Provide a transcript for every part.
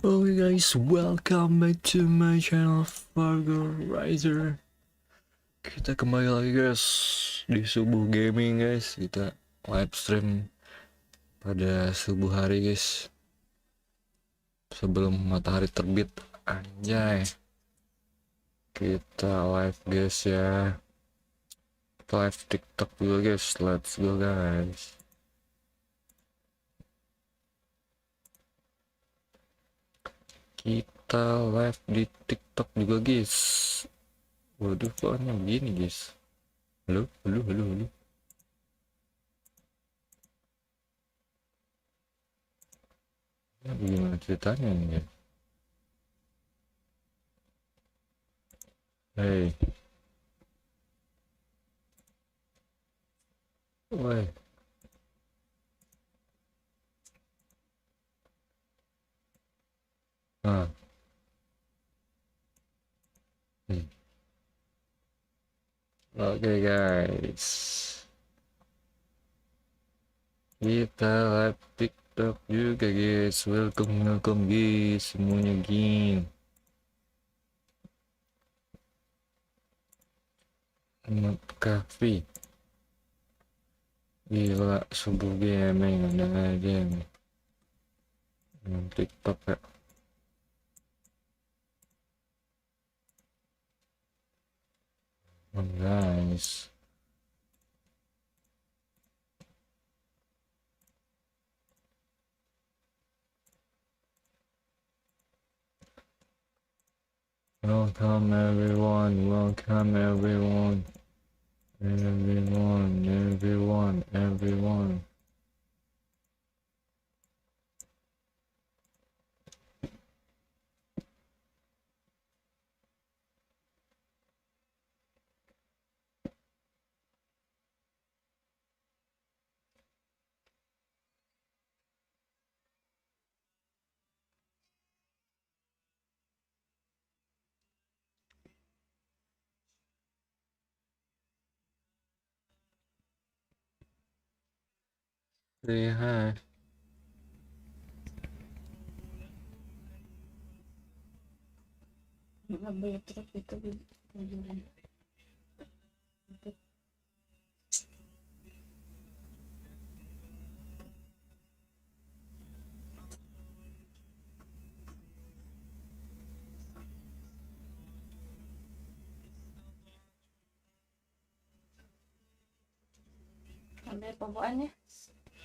Oke guys, welcome back to my channel FARGORIZER. Kita kembali lagi guys di subuh gaming guys. Kita live stream pada subuh hari guys, sebelum matahari terbit. Anjay, kita live guys ya. Kita live TikTok dulu guys. Let's go guys. Kita live di TikTok juga guys. Waduh, kok begini guys. Halo. Ya, bagaimana ceritanya nih guys? Hey. Woi. Ah. Oke guys, kita live TikTok juga guys. Welcome guys semuanya gin. Cafe. Gila, subuh gaming ada aja nih. TikTok ya. Oh, guys. Welcome everyone. Everyone. Say hi. Ambil pembuaannya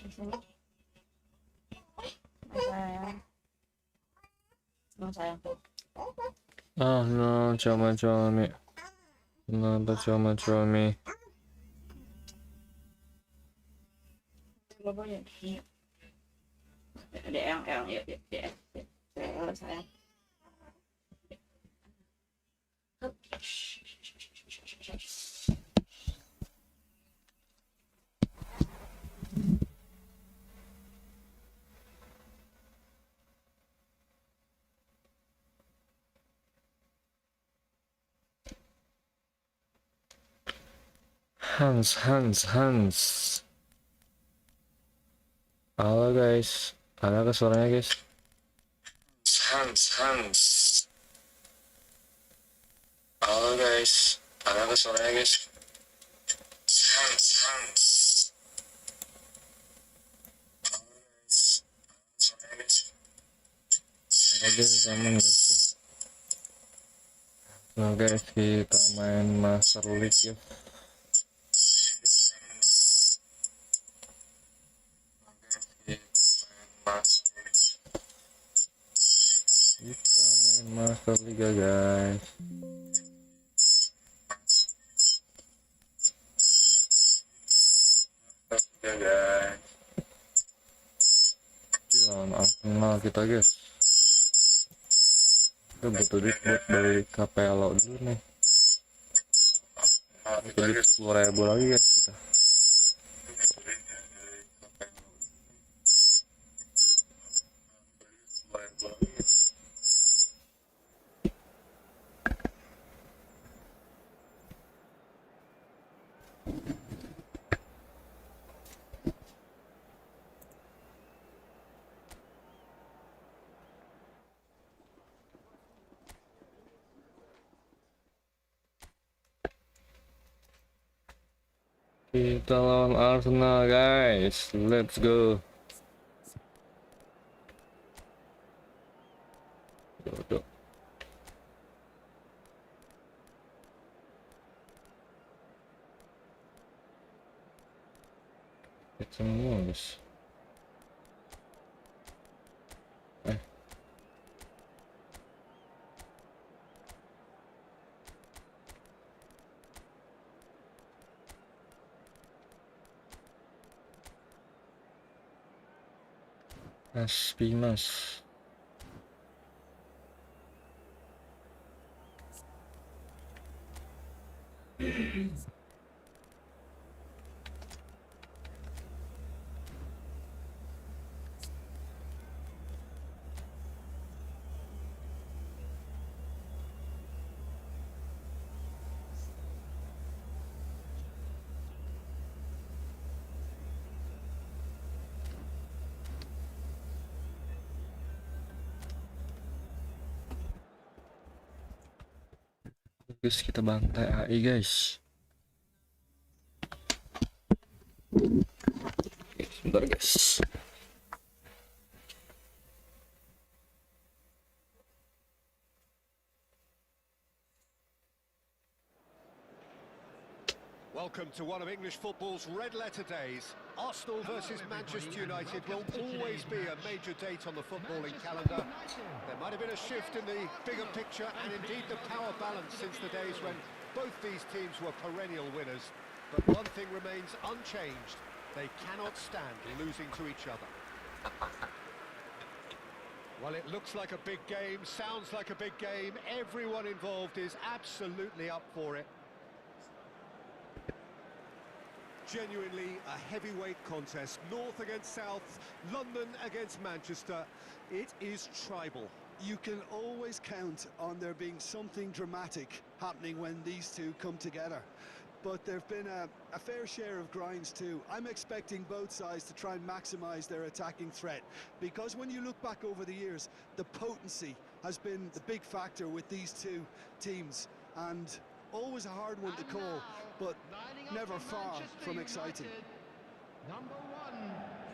di sini. Sayang. Oh no, cuma-cuma. Kenapa cuma-cuma? Logonya di ada yang ya, sayang. Hans. Halo guys, ada ke suaranya guys? Hans. Halo guys, ada ke suaranya guys? Hans. Suaranya guys. Ada sama guys. Nah guys, kita main Master League ya. Kita main Master Liga guys. Jalan Arsenal kita guys. Kita butuh duit buat beli KPL dulu nih. Butuh duit 10.000 lagi guys kita. Kita lawan Arsenal guys, let's go. Duduk. It's a mouse. Mas Bimas. Guys, kita bantai AI guys. Oke, sebentar guys. Welcome to one of English football's red-letter days. Arsenal versus Manchester United will always be a major date on the footballing calendar. There might have been a shift in the bigger picture and indeed the power balance since the days when both these teams were perennial winners. But one thing remains unchanged. They cannot stand losing to each other. Well, it looks like a big game, sounds like a big game. Everyone involved is absolutely up for it. Genuinely a heavyweight contest, North against South, London against Manchester. It is tribal. You can always count on there being something dramatic happening when these two come together. But there have been a fair share of grinds too. I'm expecting both sides to try and maximise their attacking threat, because when you look back over the years, the potency has been the big factor with these two teams, and always a hard one to call, but never far from exciting.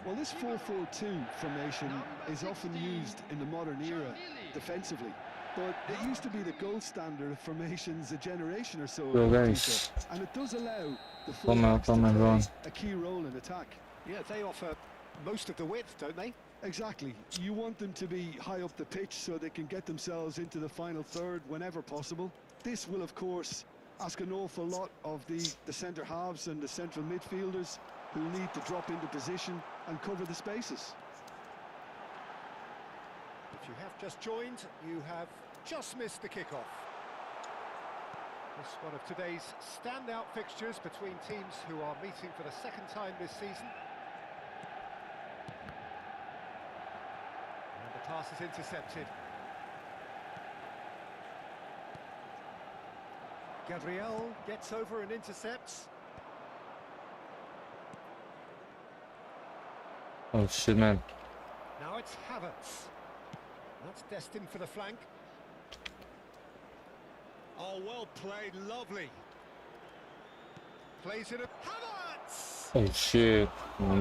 Well, this 4-4-2 formation is often used in the modern era defensively, but it used to be the gold standard of formations a generation or so ago, guys. and it does allow the Come on, fullbacks to run. play a key role in attack. Yeah, they offer most of the width, don't they? Exactly. You want them to be high up the pitch so they can get themselves into the final third whenever possible. This will, of course, ask an awful lot of the centre halves and the central midfielders, who need to drop into position and cover the spaces. If you have just joined, you have just missed the kickoff. This is one of today's standout fixtures between teams who are meeting for the second time this season. And the pass is intercepted. Gabriel gets over and intercepts. Oh shit, man. Now it's Havertz. That's destined for the flank. Oh, well played, lovely. Plays it at Havertz! Oh shit.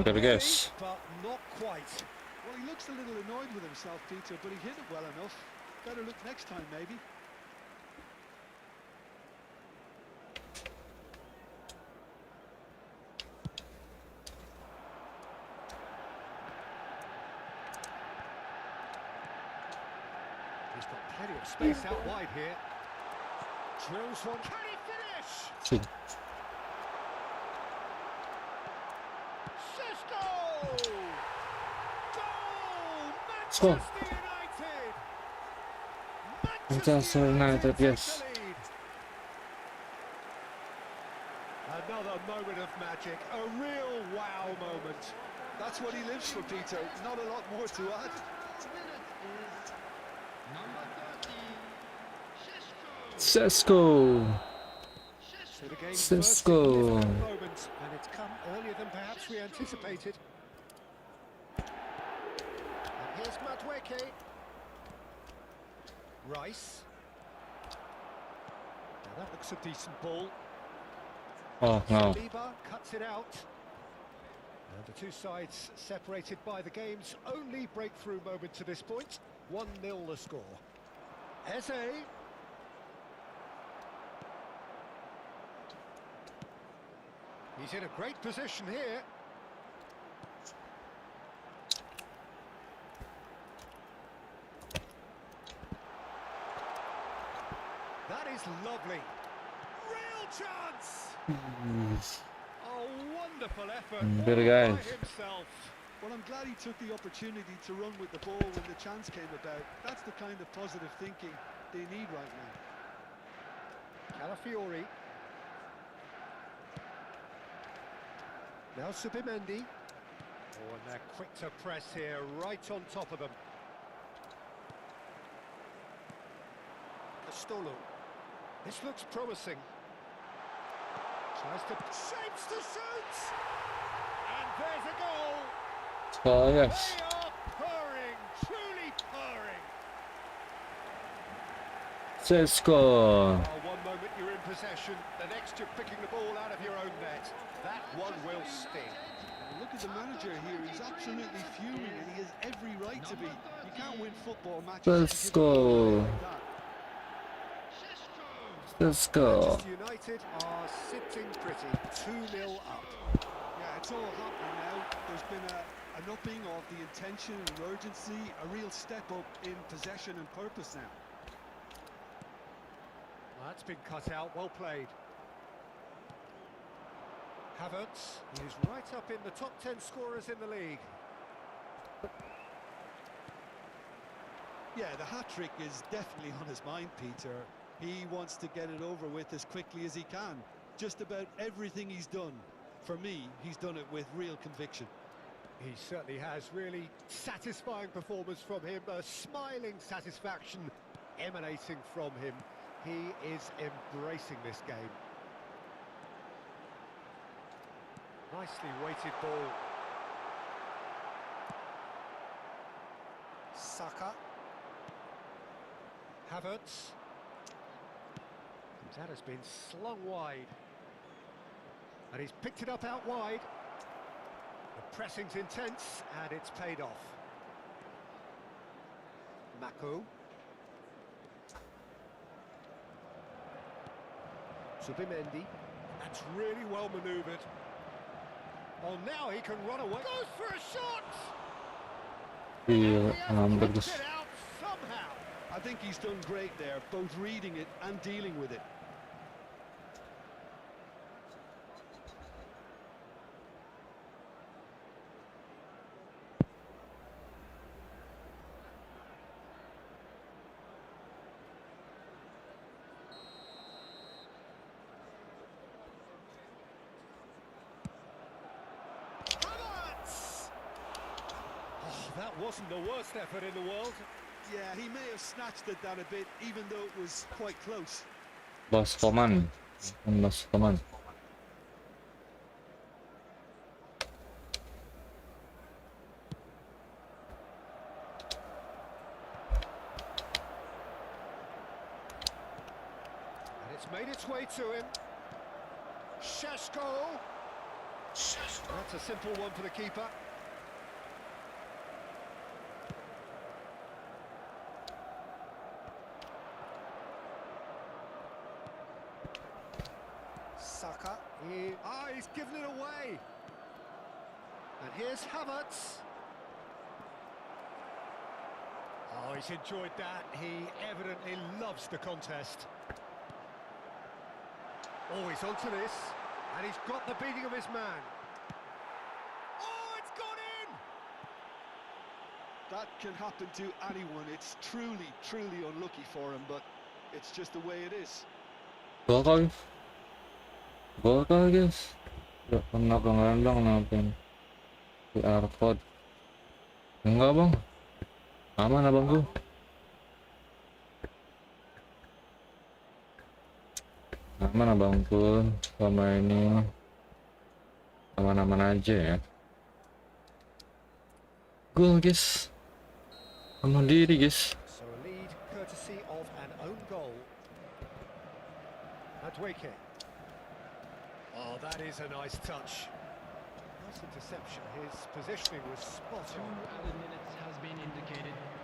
Gotta guess. But not quite. Well, he looks a little annoyed with himself, Peter, but he hit it well enough. Better look next time, maybe. He's got plenty of space out wide here. Drills one. Can he finish? Shit. Cisco! Goal! Score. Manchester United! Manchester United, yes. take the lead. Another moment of magic, a real wow moment. That's what he lives for, Peter. Not a lot more to add. Cisco. So the game's Cisco. first significant moment, and it's come earlier than perhaps we anticipated. And here's Madueke. Rice. Now that looks a decent ball. Oh no. Saliba cuts it out. And the two sides separated by the game's only breakthrough moment to this point. 1-0 the score. Eze. He's in a great position here. That is lovely. Real chance! A wonderful effort Good all guys. by himself. Well, I'm glad he took the opportunity to run with the ball when the chance came about. That's the kind of positive thinking they need right now. Calafiori. Now Subimendi. Oh, and they're quick to press here, right on top of them. Castolo. This looks promising. Tries to... shapes to shoot! And there's a goal! Oh yes. They are purring, truly purring. Sesko. Oh, one moment you're in possession, the next you're picking the ball out of your own net. That one will sting. Look at the manager here. He's absolutely fuming, and he has every right to be. You can't win football matches. Let's go. Let's go. Manchester United are sitting pretty, 2-0 up. Yeah, it's all happening now. There's been an upping of the intention and urgency, a real step up in possession and purpose now. That's been cut out, well played. Havertz, he's right up in the top 10 scorers in the league. Yeah, the hat-trick is definitely on his mind, Peter. He wants to get it over with as quickly as he can. Just about everything he's done, for me, he's done it with real conviction. He certainly has. Really satisfying performance from him, a smiling satisfaction emanating from him. He is embracing this game. Nicely weighted ball. Saka. Havertz. That has been slung wide. And he's picked it up out wide. The pressing's intense, and it's paid off. Mako. Subimendi. That's really well manoeuvred. Oh, now he can run away. Goes for a shot! Iya, Picked bagus. it out somehow. I think he's done great there, both reading it and dealing with it. Havertz! Oh, that wasn't the worst effort in the world. Yeah, he may have snatched at that a bit, even though it was quite close. Bos Koman. Bos Koman. And it's made its way to him. Sheshko. That's a simple one for the keeper. Saka. He's given it away. And here's Havertz. Oh, he's enjoyed that. He evidently loves the contest. Oh, he's onto this. And he's got the beating of his man. Oh, it's gone in! That can happen to anyone. It's truly, truly unlucky for him, but it's just the way it is. Gol kali. Gol kali guys. Gak pernah pengendang nampin. QR code. Enggak bang. Aman abangku. Aman abangku. Selama ini aman-aman aja ya. Gol guys. Sama diri guys. So a lead courtesy of an own goal. Adweke. Oh, Oh, that is a nice touch. Nice interception. His positioning was spot on.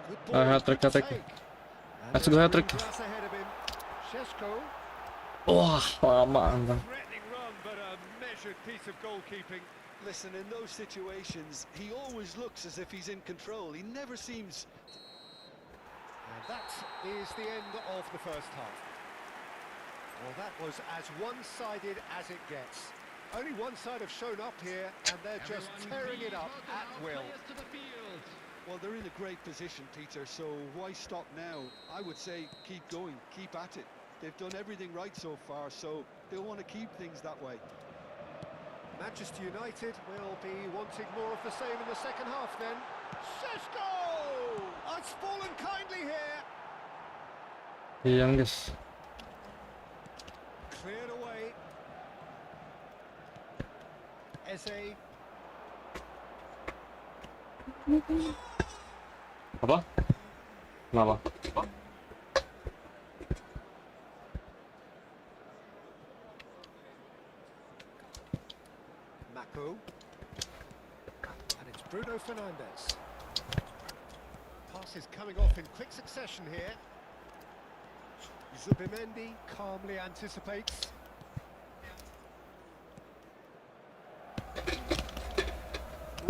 Good ball. Hat-trick, good hat-trick. take. And Let's go, there's hat-trick. green grass ahead of him. Šeško. Wah, lama. Threatening run, but a measured piece of goalkeeping. Listen, in those situations, he always looks as if he's in control. He never seems... And that is the end of the first half. Well, that was as one-sided as it gets. Only one side have shown up here, and they're just tearing it up at will. Well, they're in a great position, Peter, so why stop now? I would say keep going, keep at it. They've done everything right so far, so they'll want to keep things that way. Manchester United will be wanting more of the same in the second half then. Šeško! Oh, it's fallen kindly here. Iya guys. Cleared away. Eze. Apa? Kenapa? Mako. And it's Bruno Fernandes. Pass is coming off in quick succession here. Zubimendi calmly anticipates.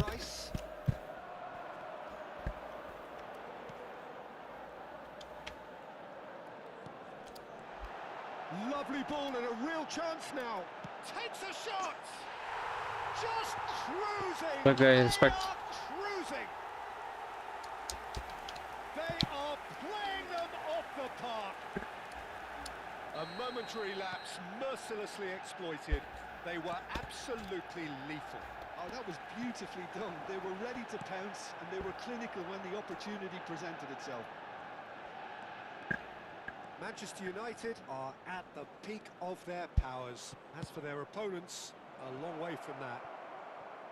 Rice. Lovely ball and a real chance now. Takes a shot. Just cruising. Okay, respect. They are cruising. They are playing them off the park. A momentary lapse mercilessly exploited. They were absolutely lethal. Oh, that was beautifully done. They were ready to pounce, and they were clinical when the opportunity presented itself. Manchester United are at the peak of their powers. As for their opponents, a long way from that.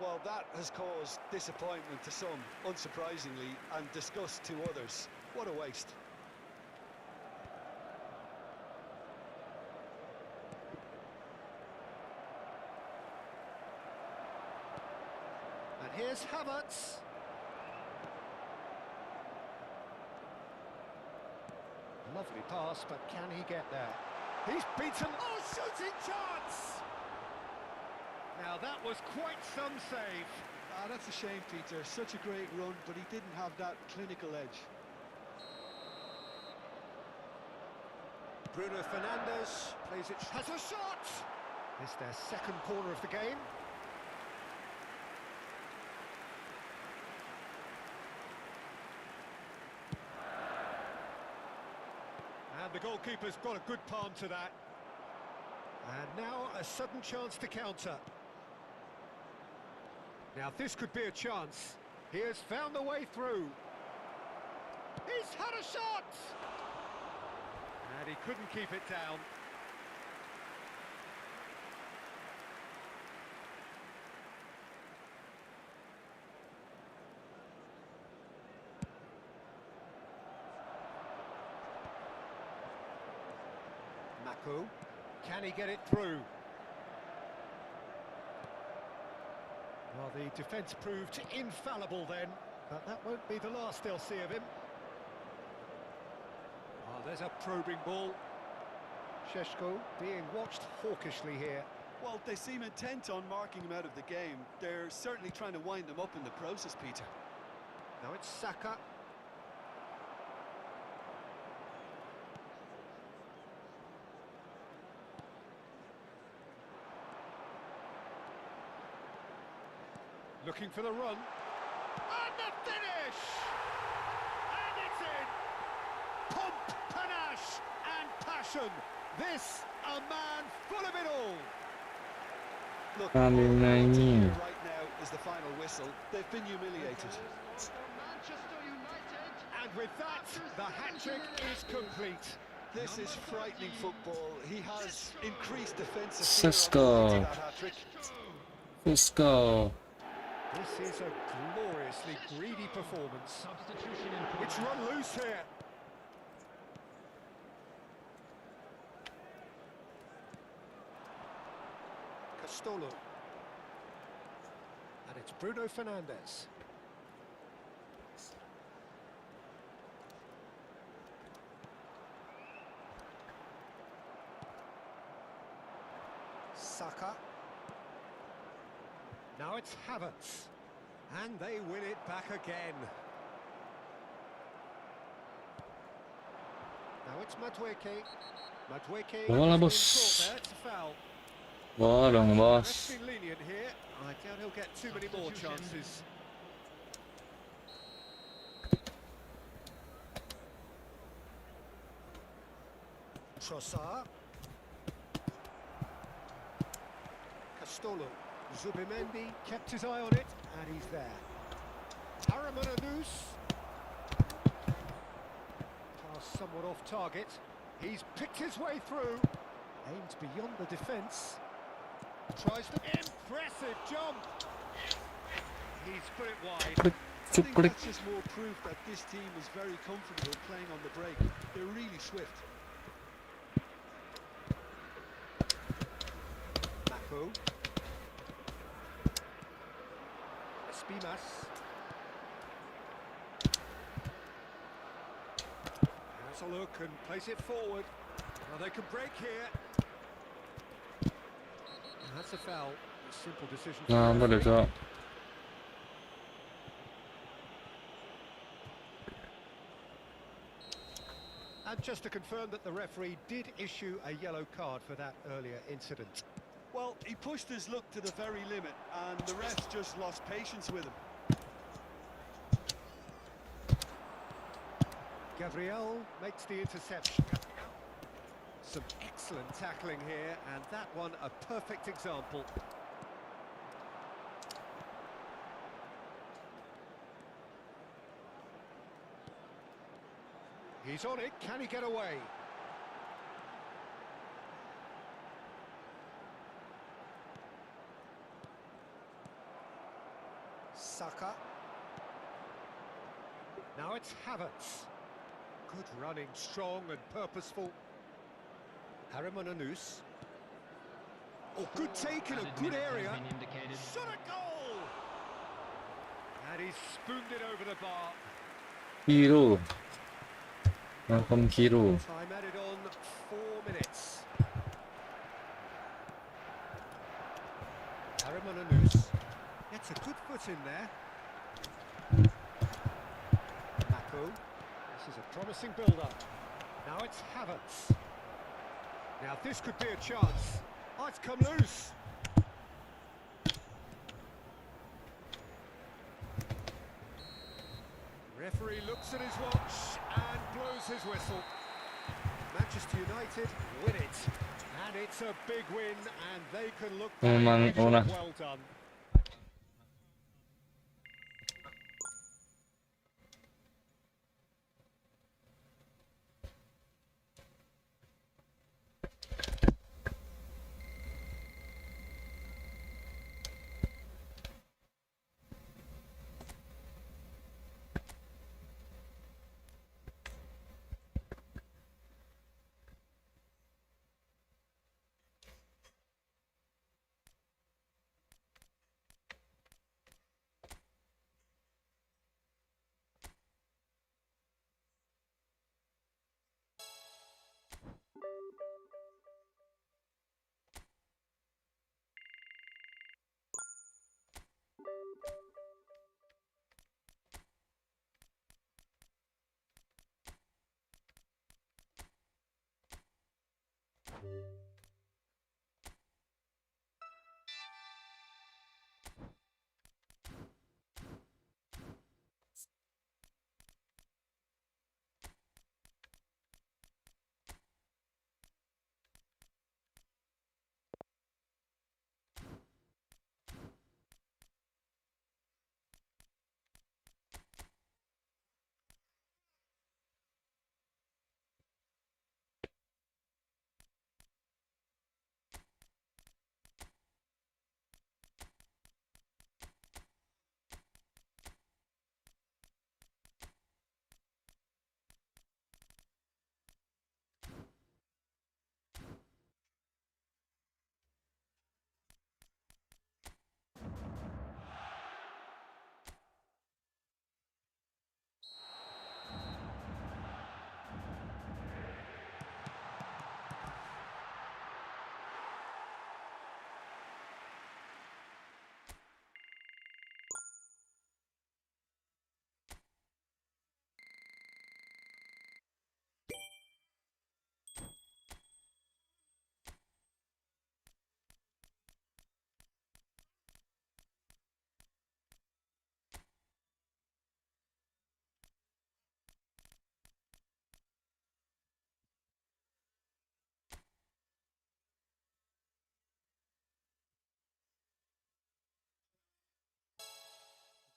Well, that has caused disappointment to some, unsurprisingly, and disgust to others. What a waste. And here's Havertz. Lovely pass, but can he get there? He's beaten. Oh, shooting chance! Now that was quite some save. Ah, that's a shame, Peter. Such a great run, but he didn't have that clinical edge. Bruno Fernandes plays it. Has a shot! It's their second corner of the game. And the goalkeeper's got a good palm to that. And now a sudden chance to counter. Now this could be a chance. He has found the way through. He's had a shot! And he couldn't keep it down. Mako, can he get it through? Well, the defence proved infallible then, but that won't be the last they'll see of him. Oh, there's a probing ball. Šeško being watched hawkishly here. Well, they seem intent on marking him out of the game. They're certainly trying to wind him up in the process, Peter. Now it's Saka. Looking for the run. And the finish! And it's in! Pomp, panache and passion. This, a man full of it all. Look, Ah, all they want to nyanyi. hear right now is the final whistle. They've been humiliated. And with that, the hat-trick is complete. This is frightening football. He has increased defensive Šeško. fear that hat-trick. Let's go. This is a gloriously greedy performance. It's run loose here. Castolo. And it's Bruno Fernandes. Saka. Now it's Havertz. And they win it back again. Now it's Madueke. Madueke Bola, has been bos. caught there. It's a foul. Bola dong, That's bos. been lenient here. I doubt he'll get too many more chances. Trossard. Castolo. Zubimendi kept his eye on it, and he's there. Aramonanus. Pass somewhat off target. He's picked his way through. Aimed beyond the defence. Tries to... Impressive jump! He's put it wide. I think that's just more proof that this team is very comfortable playing on the break. They're really swift. Mako. Espimas. Has a look and plays it forward. Now they can break here. And that's a foul. A simple decision. For Nah, the what is referee. that? And just to confirm that the referee did issue a yellow card for that earlier incident. Well, he pushed his luck to the very limit, and the refs just lost patience with him. Gabriel makes the interception. Some excellent tackling here, and that one a perfect example. He's on it, can he get away? Saka. Now it's Havertz. Good running, strong and purposeful. Aramonanus. Oh, good take in a good area. Shot a goal! And he's spooned it over the bar. Kiro. Welcome, Kiro. Time added on 4 minutes. Aramonanus gets a good foot in there. Mako. This is a promising build-up. Now it's Havertz. Now this could be a chance. Oh, it's come loose. Referee looks at his watch and blows his whistle. Manchester United win it. And it's a big win, and they can look Memang very ulah. well done.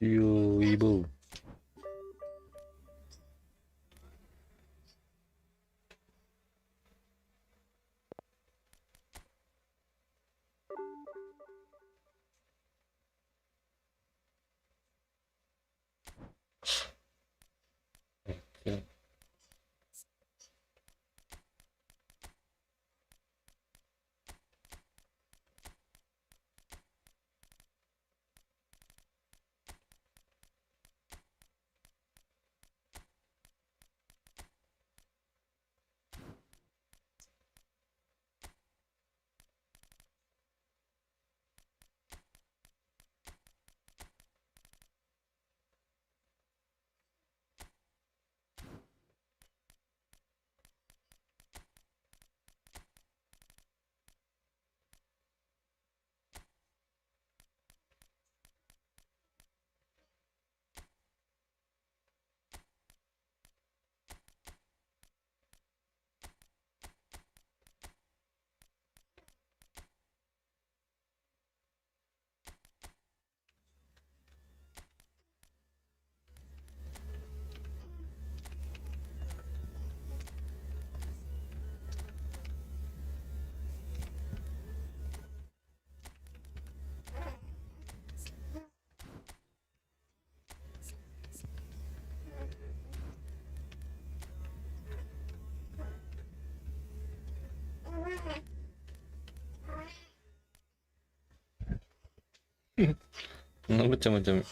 You ibu. Oke. Macam-macam.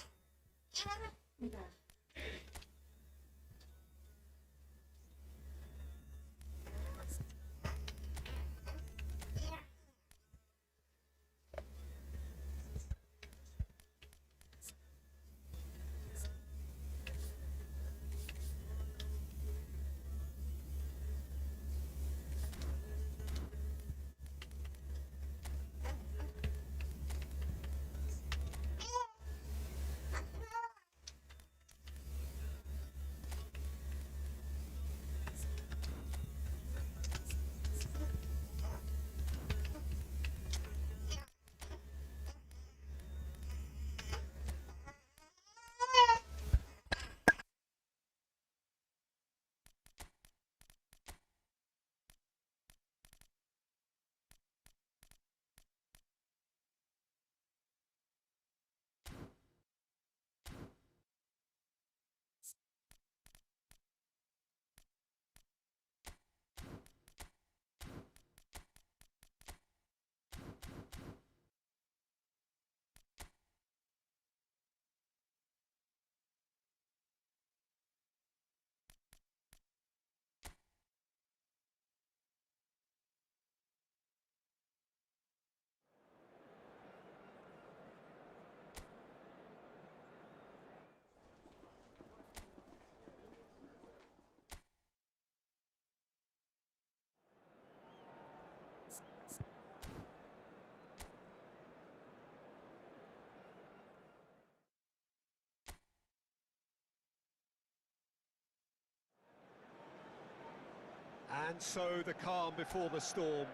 And so the calm before the storm.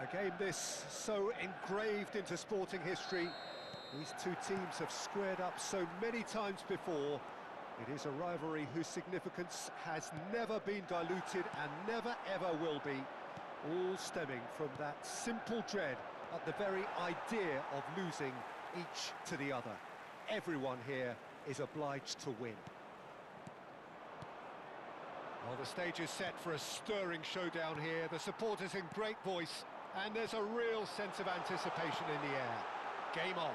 A game this so engraved into sporting history. These two teams have squared up so many times before. It is a rivalry whose significance has never been diluted and never ever will be. All stemming from that simple dread at the very idea of losing each to the other. Everyone here is obliged to win. Well, the stage is set for a stirring showdown here. The supporters in great voice, and there's a real sense of anticipation in the air. Game on.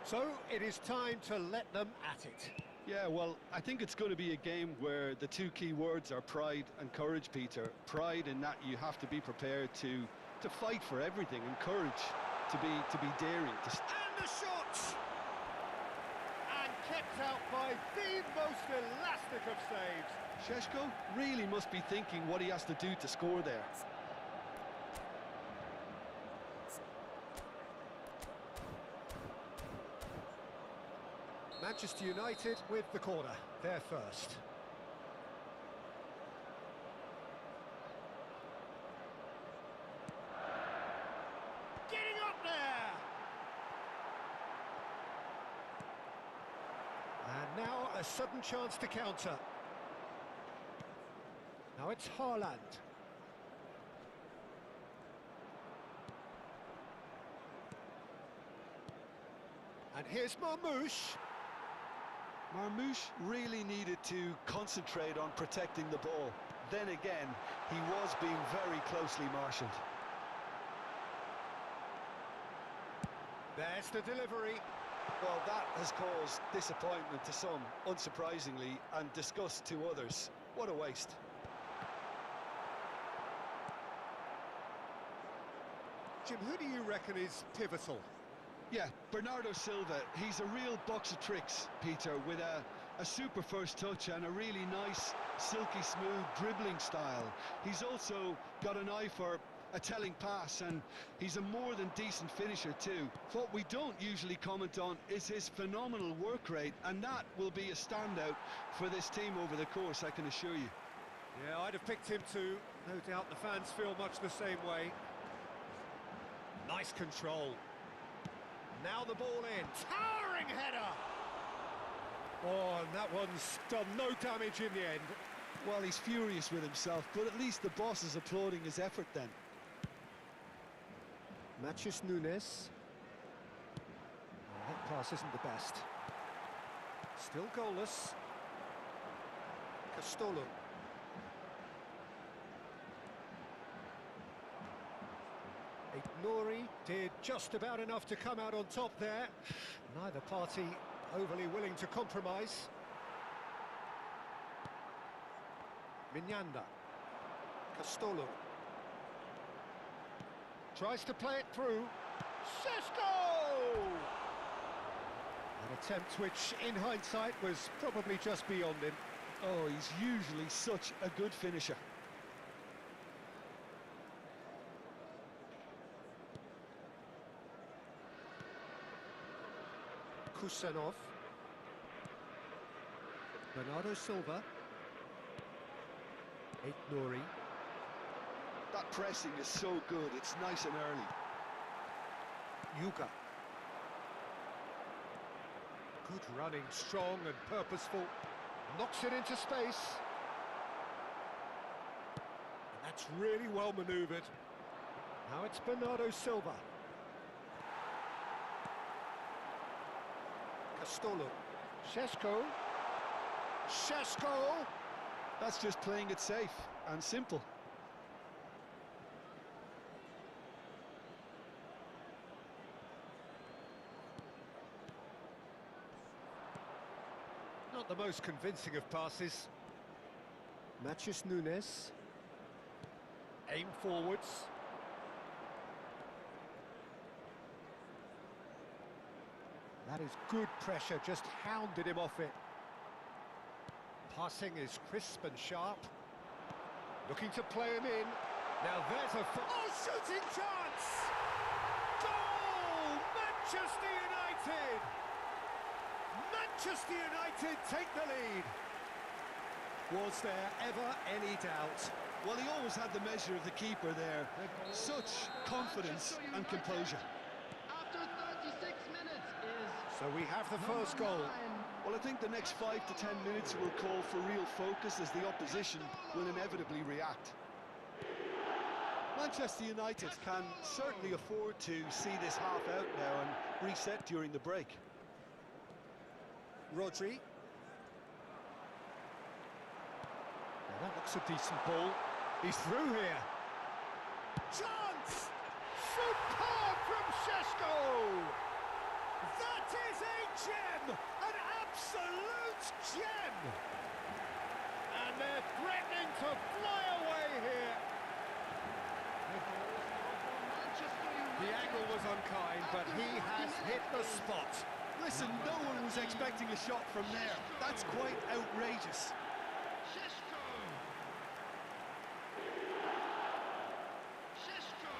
So, it is time to let them at it. Yeah, well, I think it's going to be a game where the two key words are pride and courage, Peter. Pride in that you have to be prepared to fight for everything, and courage to be daring. And the shot! And kept out by the most elastic of saves. Sheshko really must be thinking what he has to do to score there. Manchester United with the corner, they're first. Getting up there! Now a sudden chance to counter. Now it's Haaland. And here's Marmoush. Marmoush really needed to concentrate on protecting the ball. Then again, he was being very closely marshalled. There's the delivery. Well, that has caused disappointment to some, unsurprisingly, and disgust to others. What a waste. Jim, who do you reckon is pivotal? Yeah, Bernardo Silva, he's a real box of tricks, Peter, with a super first touch and a really nice, silky smooth dribbling style. He's also got an eye for a telling pass, and he's a more than decent finisher too. What we don't usually comment on is his phenomenal work rate, and that will be a standout for this team over the course, I can assure you. Yeah, I'd have picked him too. No doubt the fans feel much the same way. Nice control. Now the ball in. Towering header! Oh, and that one's done no damage in the end. Well, he's furious with himself, but at least the boss is applauding his effort then. Mathias Nunes. Oh, that pass isn't the best. Still goalless. Castolo. Ignori did just about enough to come out on top there. Neither party overly willing to compromise. Mignanda. Castolo. Tries to play it through. Sesko! An attempt which, in hindsight, was probably just beyond him. Oh, he's usually such a good finisher. Kusanov. Bernardo Silva. Ignori. That pressing is so good, it's nice and early. Yuga. Good running, strong and purposeful. Knocks it into space. And that's really well manoeuvred. Now it's Bernardo Silva. Castolo. Sesko. Sesko! That's just playing it safe and simple. Not the most convincing of passes. Mathias Nunes. Aim forwards. That is good pressure, just hounded him off it. Passing is crisp and sharp. Looking to play him in. Now there's a... Oh, shooting chance! Goal! Manchester United! Manchester United take the lead. Was there ever any doubt? Well, he always had the measure of the keeper there. Such confidence and composure. After 36 minutes is... So we have the first goal. Well, I think the next 5 to 10 minutes will call for real focus as the opposition will inevitably react. Manchester United can certainly afford to see this half out now and reset during the break. Rodri. Now that looks a decent ball. He's through here. Chance! Superb from Sesko! That is a gem! An absolute gem! And they're threatening to fly away here. The angle was unkind, but he has hit the spot. Listen, no one was expecting a shot from there. That's quite outrageous. Sesko! Sesko!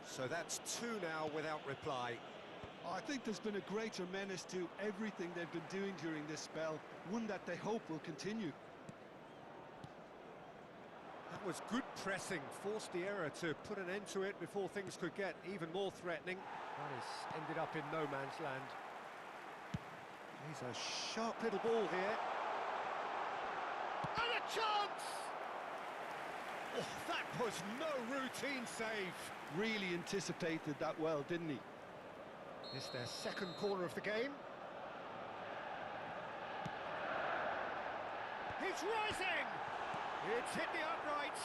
So that's two now without reply. I think there's been a greater menace to everything they've been doing during this spell, one that they hope will continue. That was good pressing, forced the error to put an end to it before things could get even more threatening. That has ended up in no man's land. He's a sharp little ball here. And a chance! Oh, that was no routine save. Really anticipated that well, didn't he? It's their second corner of the game. He's rising! It's hit the upright.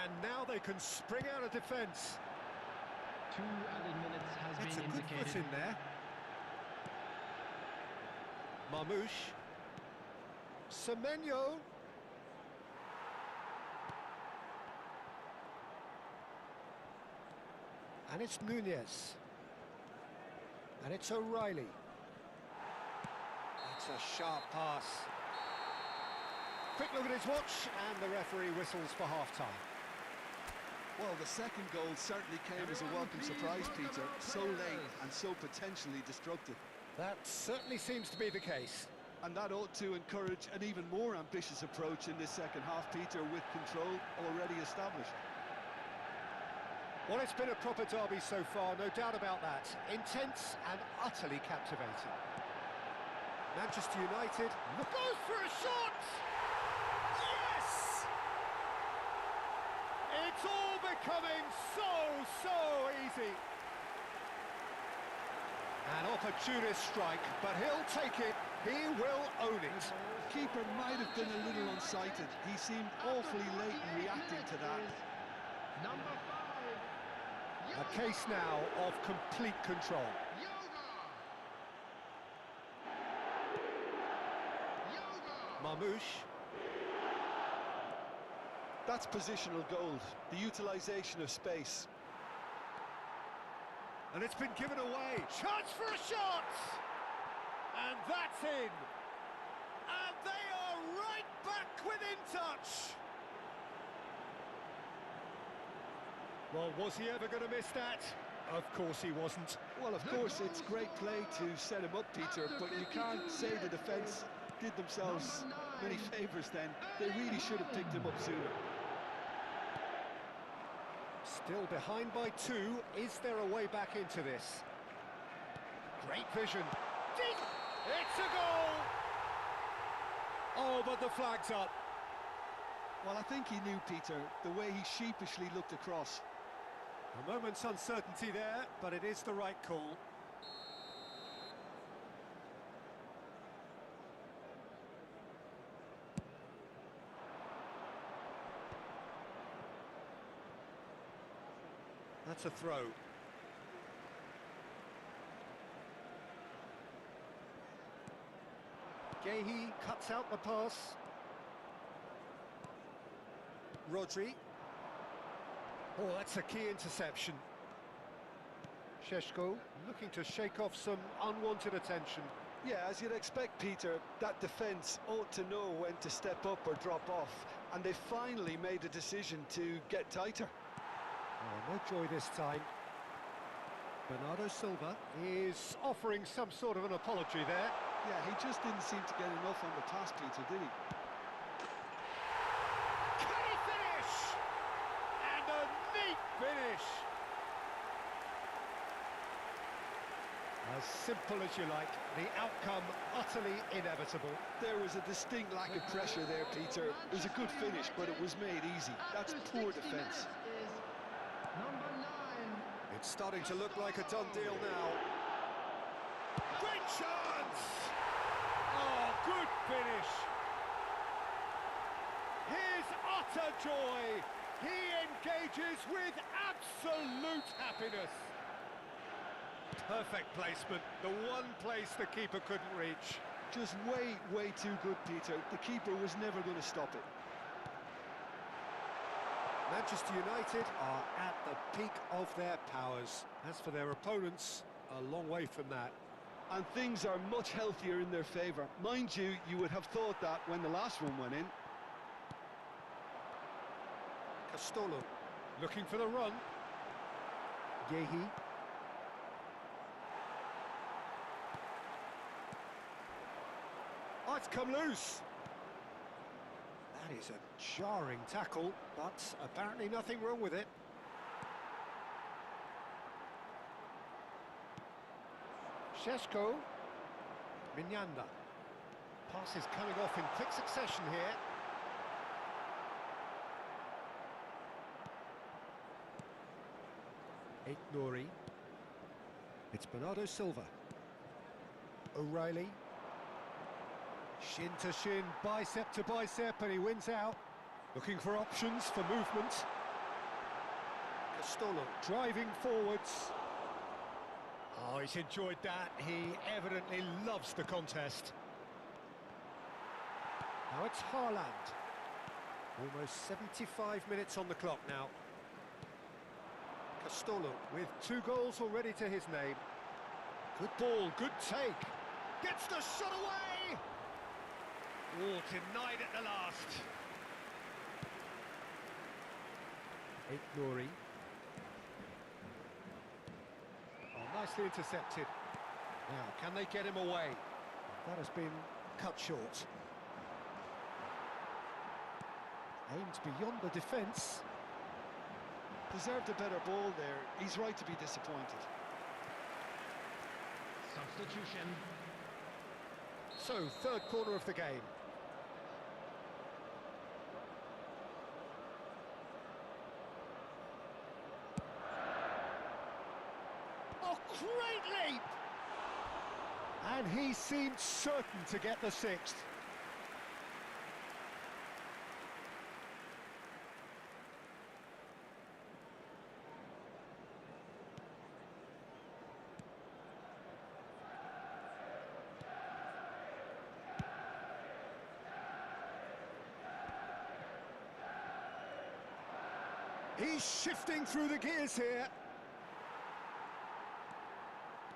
And now they can spring out of defence. 2 added minutes has It's a been good indicated. foot in there. Marmouche. Semenyo. And it's Nunez. And it's O'Reilly. It's a sharp pass. Quick look at his watch, and the referee whistles for half-time. Well, the second goal certainly came as a welcome surprise, Peter. So late and so potentially destructive. That certainly seems to be the case. And that ought to encourage an even more ambitious approach in this second half, Peter, with control already established. Well, it's been a proper derby so far, no doubt about that. Intense and utterly captivating. Manchester United goes for a shot! Yes! It's all becoming so easy. An opportunist strike, but he'll take it. He will own it. Keeper might have been a little unsighted. He seemed awfully late in reacting to that. Number 5. A case now of complete control. Marmouche. That's positional gold, the utilisation of space. And it's been given away. Chance for a shot! And that's in. And they are right back within touch. Well, was he ever going to miss that? Of course he wasn't. Well, of course, it's great play to set him up, Peter, but you can't say the defence did themselves many favours then. They really should have picked him up sooner. Still behind by 2. Is there a way back into this? Great vision. Deep! It's a goal! Oh, but the flag's up. Well, I think he knew, Peter, the way he sheepishly looked across. A moment's uncertainty there, but it is the right call. That's a throw. Gehi cuts out the pass. Rodri. Oh, that's a key interception. Šeško looking to shake off some unwanted attention. Yeah, as you'd expect, Peter, that defence ought to know when to step up or drop off, and they finally made a decision to get tighter. Oh, no joy this time. Bernardo Silva is offering some sort of an apology there. Yeah, he just didn't seem to get enough on the pass, Peter, did he? Can he finish? And a neat finish. As simple as you like, the outcome utterly inevitable. There was a distinct lack of pressure there, Peter. It was a good finish, but it was made easy. That's poor defence. Number 9. It's starting to look like a done deal now. Great chance! Oh, good finish! His utter joy! He engages with absolute happiness. Perfect placement, the one place the keeper couldn't reach. Just way too good, Peter. The keeper was never going to stop it. Manchester United are at the peak of their powers. As for their opponents, a long way from that. And things are much healthier in their favour. Mind you, you would have thought that when the last one went in. Castolo looking for the run. Gehi. Oh, it's come loose. That is a jarring tackle, but apparently nothing wrong with it. Šeško, Minyanda. Passes coming off in quick succession here. Nori. It's Bernardo Silva. O'Reilly. Shin to shin, bicep to bicep, and he wins out. Looking for options for movement. Castolo driving forwards. Oh, he's enjoyed that. He evidently loves the contest. Now it's Haaland. Almost 75 minutes on the clock now. Castolo with 2 goals already to his name. Good ball, good take. Gets the shot away! Oh, denied at the last. Nori. Oh, nicely intercepted. Now, can they get him away? That has been cut short. Aimed beyond the defence. Deserved a better ball there. He's right to be disappointed. Substitution. So, third quarter of the game. Oh, great leap! And he seemed certain to get the 6th. He's shifting through the gears here.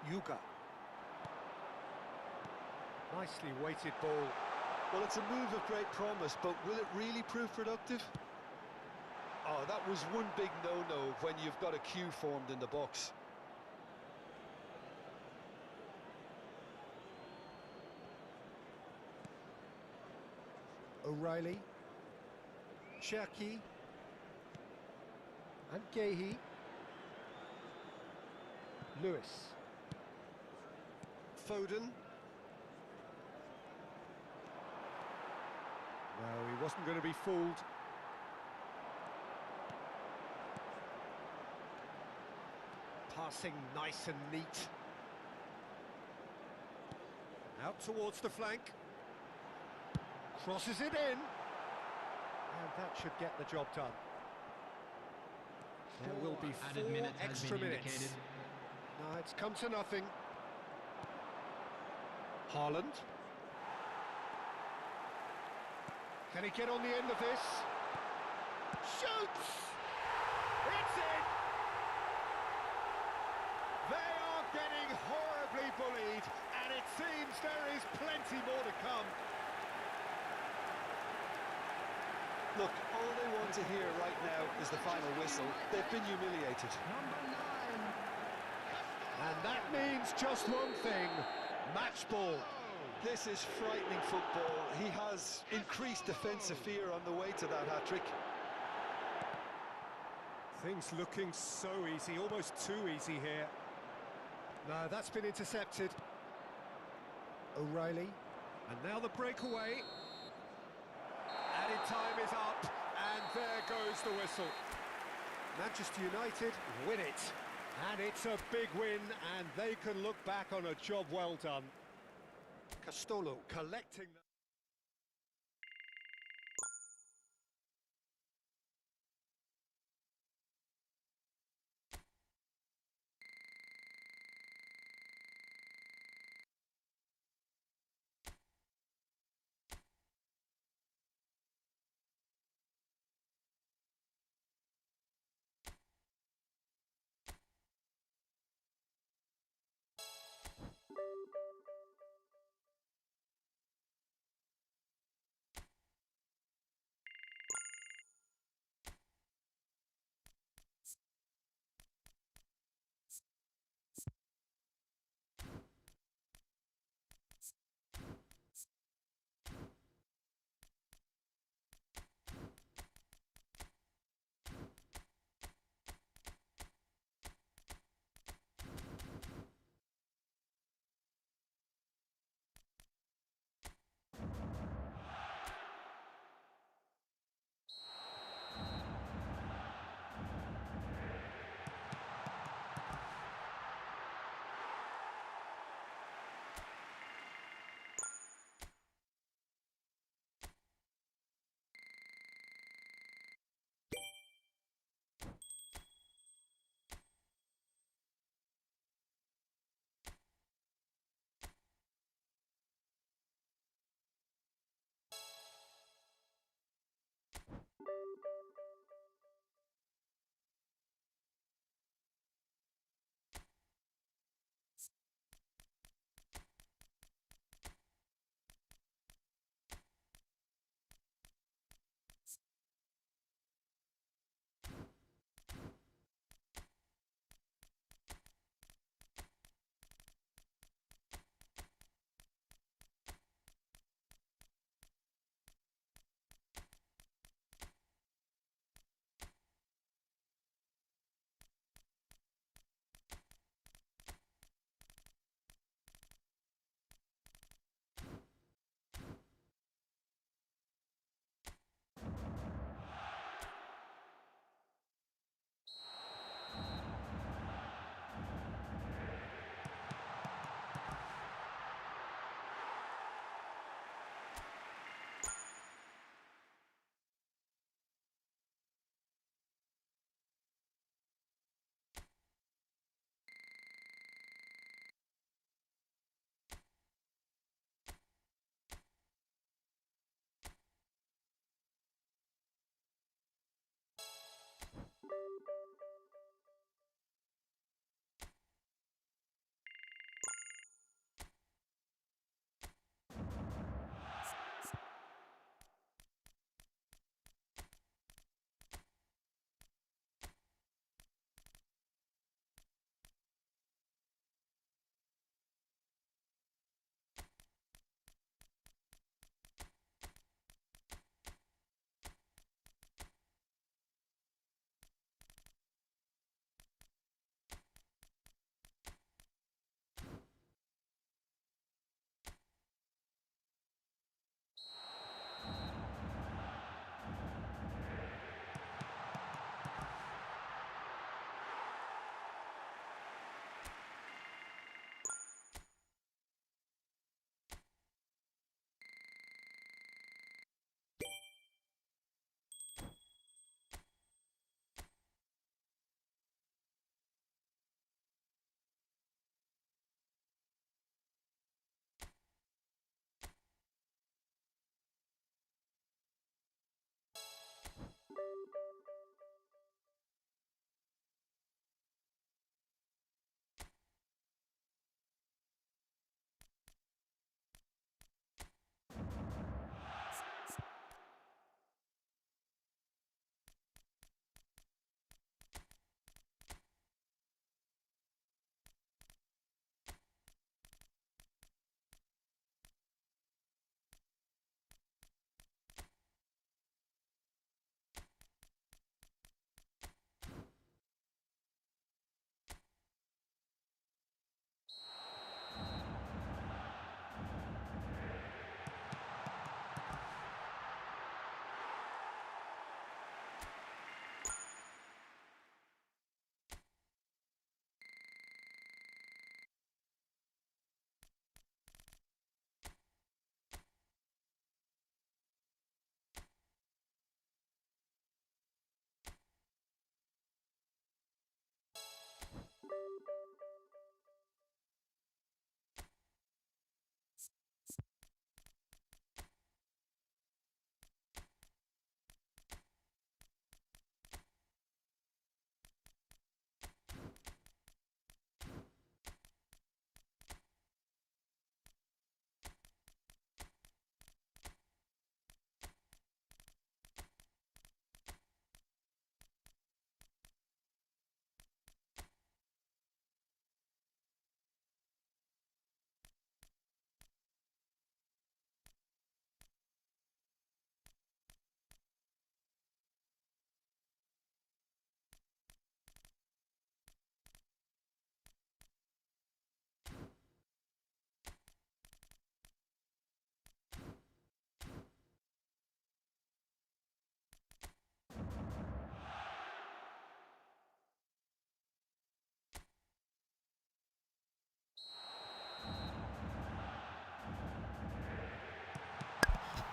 Yuga. Nicely weighted ball. Well, it's a move of great promise, but will it really prove productive? Oh, that was one big no-no when you've got a queue formed in the box. O'Reilly. Cherki. And Gehi. Lewis. Foden. No, he wasn't going to be fooled. Passing nice and neat. Out towards the flank. Crosses it in. And that should get the job done. There will be 4 extra minutes. No, it's come to nothing. Haaland. Can he get on the end of this? Shoots! It's in! They are getting horribly bullied, and it seems there is plenty more to come. Look, all they want to hear right now is the final whistle. They've been humiliated. Number 9. And that means just one thing, match ball. This is frightening football. He has increased defensive fear on the way to that hat-trick. Things looking so easy, almost too easy here. No, that's been intercepted. O'Reilly, and now the breakaway. Added time is up, and there goes the whistle. Manchester United win it, and it's a big win, and they can look back on a job well done. Castolo collecting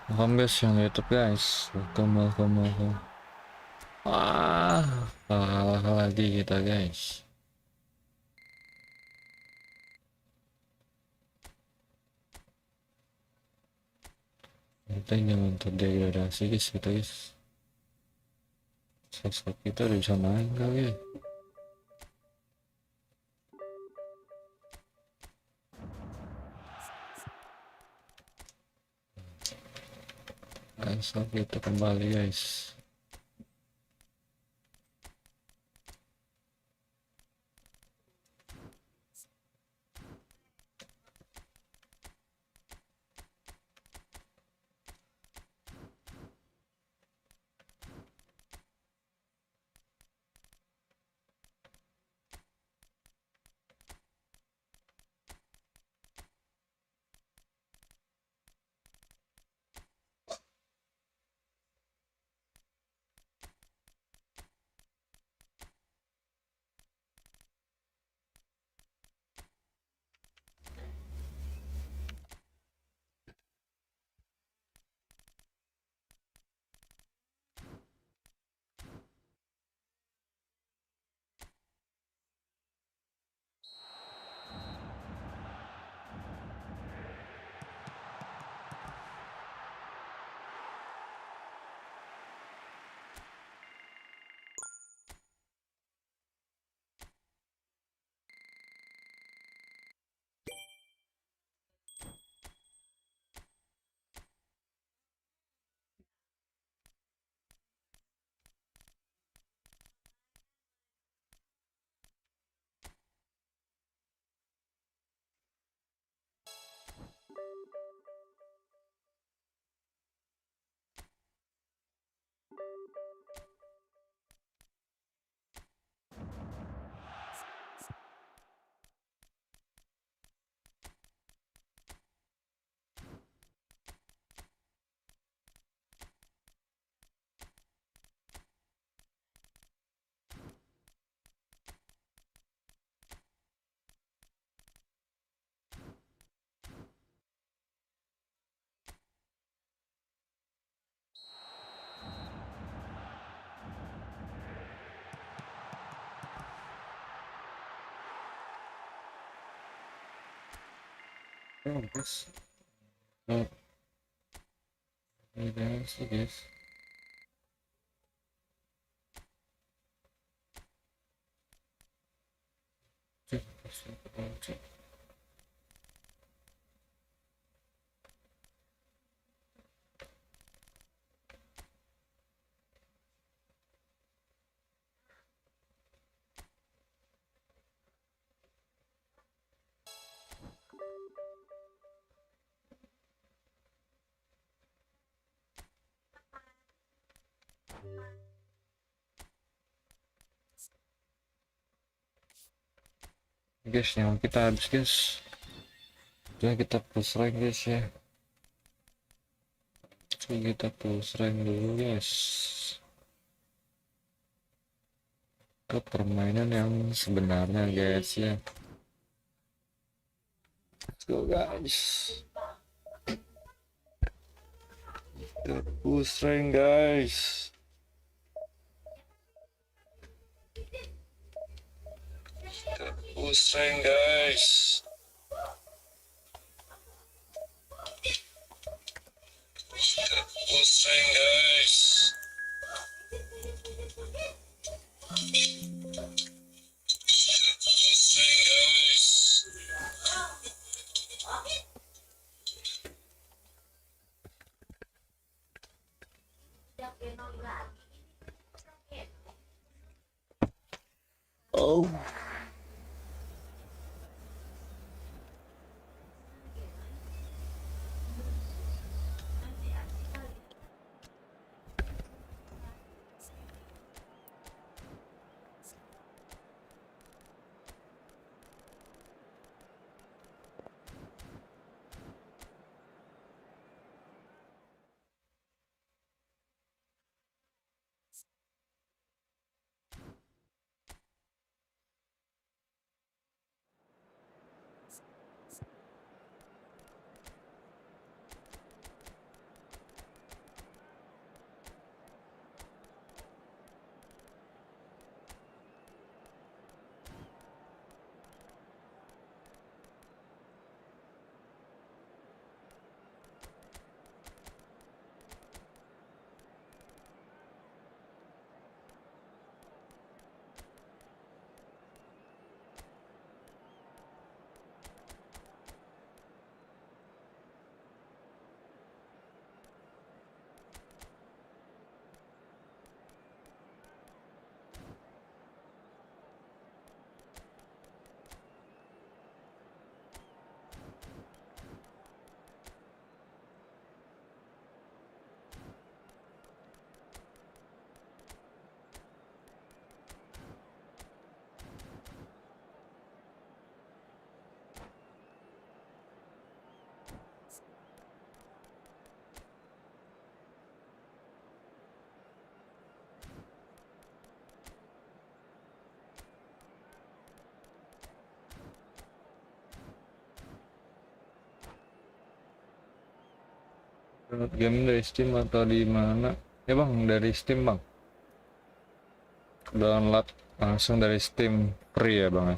Home base yang YouTube guys. Welcome. Kalah lagi kita guys. Kita jangan terdegradasi guys, kita guys. Sosok kita udah bisa main kali ya. Sosok kita kembali guys. Guys. Guys. Cek. Guys, nyawa kita habis guys. Jadi kita push rank guys ya. Kita push rank dulu guys. Ke permainan yang sebenarnya guys ya. Let's go guys. Kita push rank guys. Push rank guys. Push rank guys. Push rank guys. Oh. Download game dari Steam atau di mana? Ya bang, dari Steam bang. Download langsung dari Steam, free ya bang ya.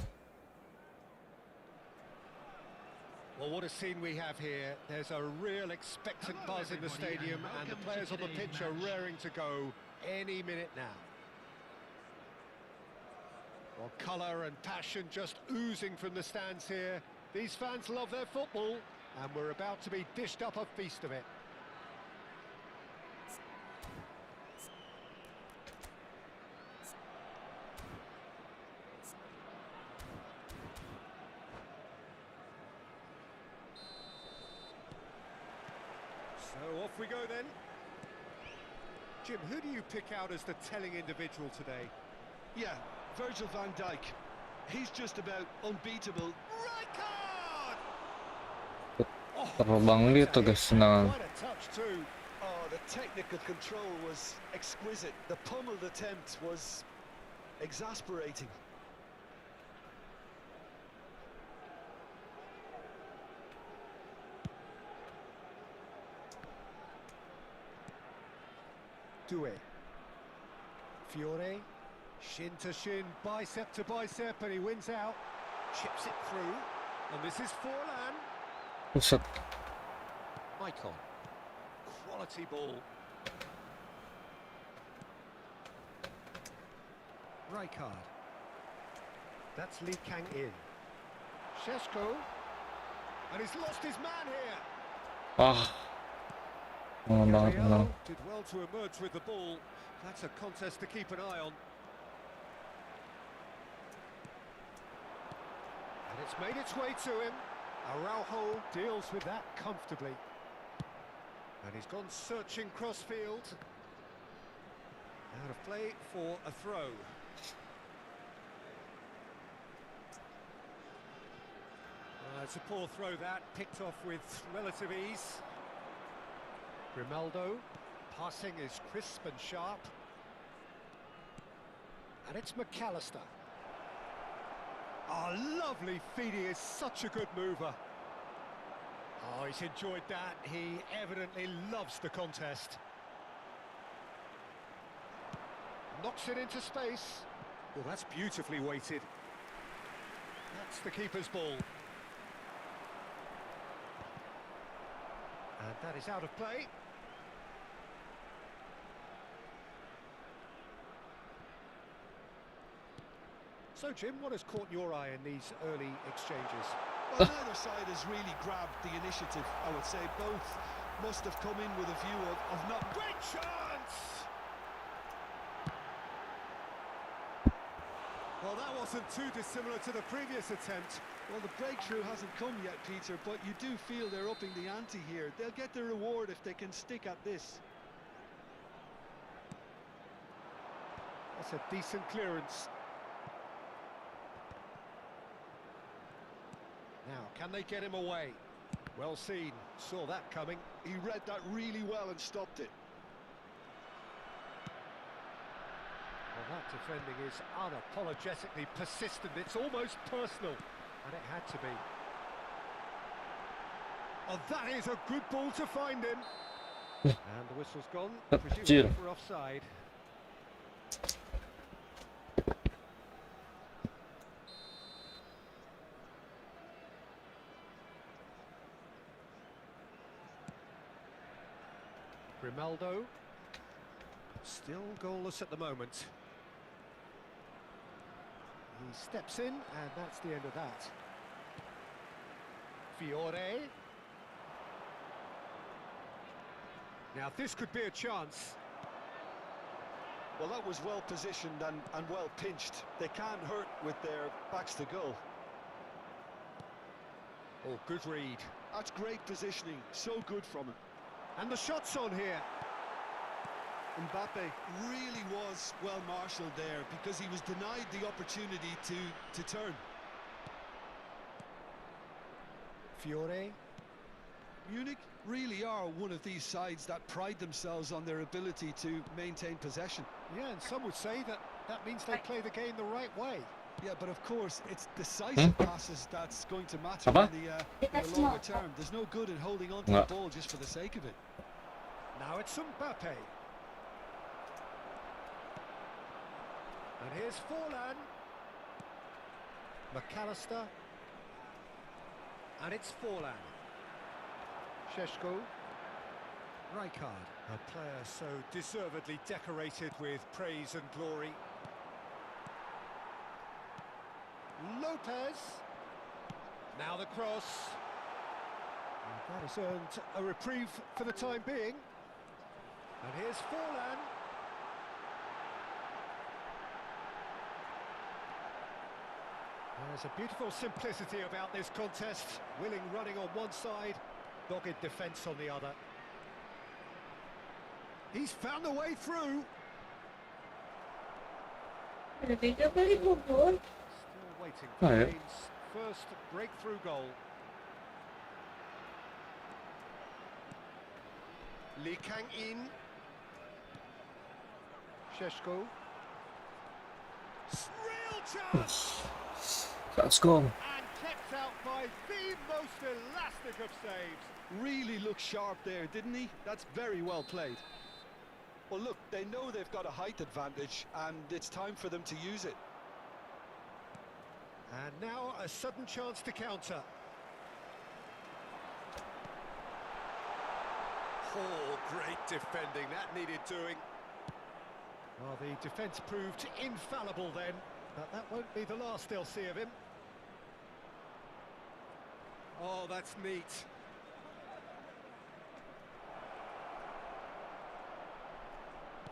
Well, what a scene we have here. There's a real expectant buzz in the stadium, and the players on the pitch are raring to go any minute now. Well, colour and passion just oozing from the stands here. These fans love their football, and we're about to be dished up a feast of it. So off we go then. Jim, who do you pick out as the telling individual today? Yeah, Virgil van Dijk. He's just about unbeatable. Right card! Terbang gitu kesenangan. Quite a touch too. Oh, the technical control was exquisite. The pummeled attempt was exasperating. Due. Fiore. Shin to shin, bicep to bicep, and he wins out. Chips it through. And this is Forlan. Buset. Icon. Quality ball. Rijkaard. That's Lee Kang-in. Šeško. And he's lost his man here. Ah. Banget Gabriel did well to emerge with the ball. That's a contest to keep an eye on. And it's made its way to him. Araujo deals with that comfortably. And he's gone searching crossfield. Out of play for a throw. It's a poor throw that, picked off with relative ease. Grimaldo, passing is crisp and sharp. And it's McAllister. Oh, lovely feed, he is such a good mover. Oh, he's enjoyed that, he evidently loves the contest. Knocks it into space. Well, that's beautifully weighted. That's the keeper's ball. And that is out of play. So, Jim, what has caught your eye in these early exchanges? Well, neither side has really grabbed the initiative, I would say. Both must have come in with a view of not... Great chance! Well, that wasn't too dissimilar to the previous attempt. Well, the breakthrough hasn't come yet, Peter, but you do feel they're upping the ante here. They'll get the reward if they can stick at this. That's a decent clearance. Now, can they get him away? Well seen, saw that coming. He read that really well and stopped it. Well, that defending is unapologetically persistent. It's almost personal, and it had to be. Oh, that is a good ball to find him. And the whistle's gone, presumably for offside. Grimaldo, still goalless at the moment. He steps in, and that's the end of that. Fiore. Now this could be a chance. Well, that was well positioned and well pinched. They can't hurt with their backs to goal. Oh, good read. That's great positioning, so good from him. And the shot's on here. Mbappe really was well marshalled there because he was denied the opportunity to turn. Fiore. Munich really are one of these sides that pride themselves on their ability to maintain possession. Yeah, and some would say that means they play the game the right way. Yeah, but of course, it's decisive passes that's going to matter in the longer term. There's no good in holding on to the ball just for the sake of it. Now it's Mbappe. And here's Forlan. McAllister. And it's Forlan. Šeško. Rijkaard, a player so deservedly decorated with praise and glory. Lopez. Now the cross. And that has earned a reprieve for the time being. And here's Forlan. There's a beautiful simplicity about this contest. Willing running on one side, dogged defence on the other. He's found a way through. Lebih ke beli bubur. Still waiting for yeah. Kane's first breakthrough goal. Lee Kang-in. Šeško. Real chance! Let's go. And kept out by the most elastic of saves. Really looked sharp there, didn't he? That's very well played. Well, look, they know they've got a height advantage, and it's time for them to use it. And now a sudden chance to counter. Oh, great defending. That needed doing. Well, the defence proved infallible then, but that won't be the last they'll see of him. Oh, that's neat.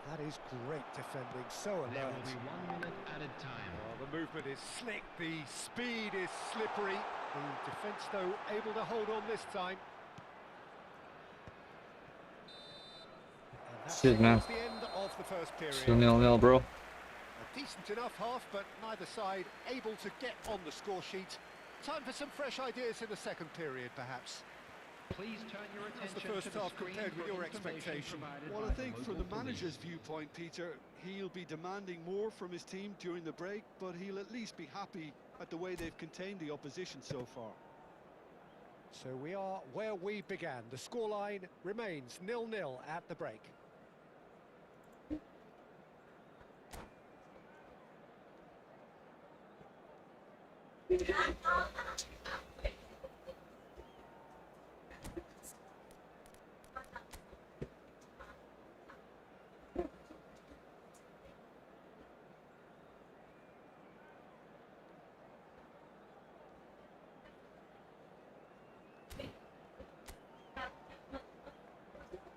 That is great defending, so alert. There will be 1 minute added time. Oh, the movement is slick, the speed is slippery. The defence, though, able to hold on this time. And that Shit, man. signals the end of the first period. Still 0-0, bro. A decent enough half, but neither side able to get on the score sheet. Time for some fresh ideas in the second period, perhaps. Please turn your How's the attention first to the half screen compared with for your information expectation? provided Well, by I the think from local the manager's viewpoint, Peter, he'll be demanding more from his team during the break, but he'll at least be happy at the way they've contained the opposition so far. So we are where we began. The scoreline remains 0-0 at the break.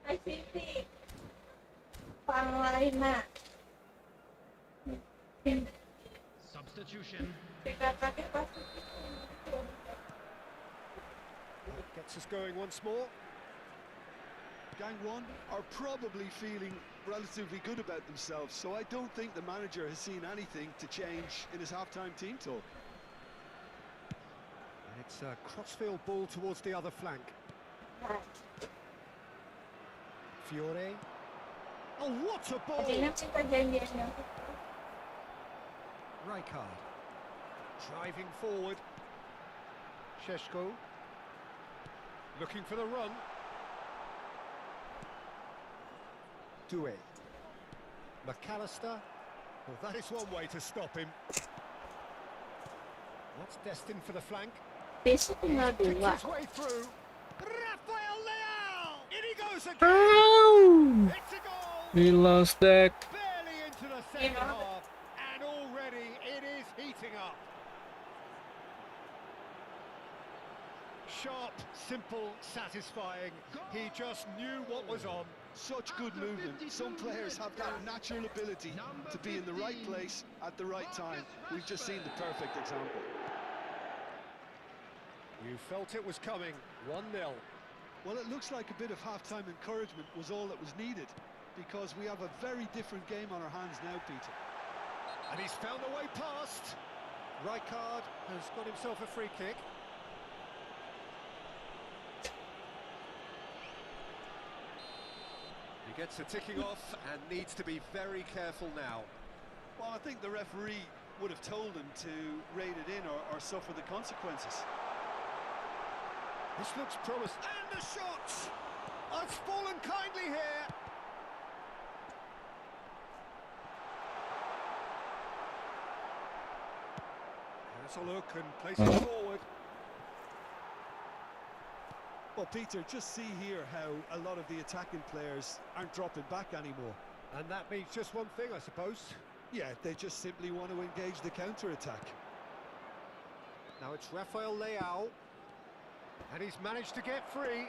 Hai Siti. Pang lain nak. Substitution. Dikatakan pasti. That gets us going once more. Gang One are probably feeling relatively good about themselves, so I don't think the manager has seen anything to change in his half-time team talk. And it's a crossfield ball towards the other flank. Fiore. Oh, what a ball! Adina kita janjian. Rijkaard. Driving forward. Šeško. Looking for the run. Doué. McAllister. Well, that is one way to stop him. That's destined for the flank. Besok tinggal Picks dua. his way through. Rafael Leao! In he goes again! It's a goal! He lost that. Barely into the second half, and already it is heating up. Sharp, simple, satisfying. He just knew what was on. Such good movement. Some players have that natural ability to be in the right place at the right time. We've just seen the perfect example. You felt it was coming. 1-0. Well, it looks like a bit of half-time encouragement was all that was needed, because we have a very different game on our hands now, Peter. And he's found a way past. Rijkaard has got himself a free kick. He gets a ticking off and needs to be very careful now. Well, I think the referee would have told him to rein it in or suffer the consequences. This looks promising. And the shot! Oh, it's fallen kindly here. gets a look and places it forward. Well, Peter, just see here how a lot of the attacking players aren't dropping back anymore. And that means just one thing, I suppose. Yeah, they just simply want to engage the counter-attack. Now it's Rafael Leao. And he's managed to get free.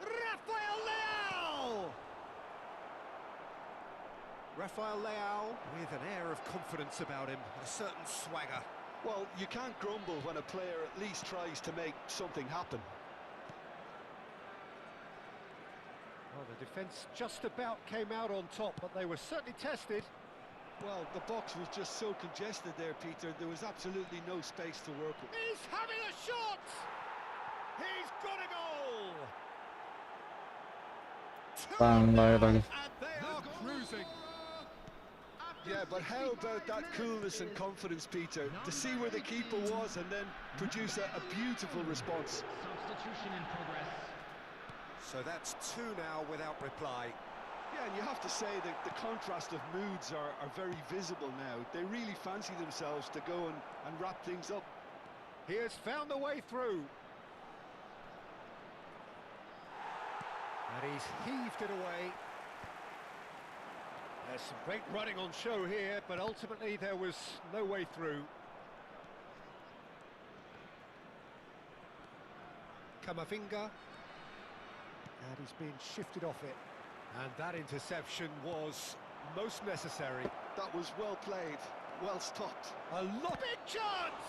Rafael Leao! Rafael Leao with an air of confidence about him, a certain swagger. Well, you can't grumble when a player at least tries to make something happen. Well, the defence just about came out on top, but they were certainly tested. Well, the box was just so congested there, Peter. There was absolutely no space to work with. He's having a shot! He's got a goal! Pandai lagi. And they are cruising. Yeah, but how about that coolness and confidence, Peter? To see where the keeper was and then produce a beautiful response. Substitution in progress. So that's 2 now without reply. Yeah, and you have to say that the contrast of moods are very visible now. They really fancy themselves to go and wrap things up. He has found a way through. And he's heaved it away. There's some great running on show here, but ultimately there was no way through. Camavinga. And he's being shifted off it. And that interception was most necessary. That was well played, well stopped. A lot big chance!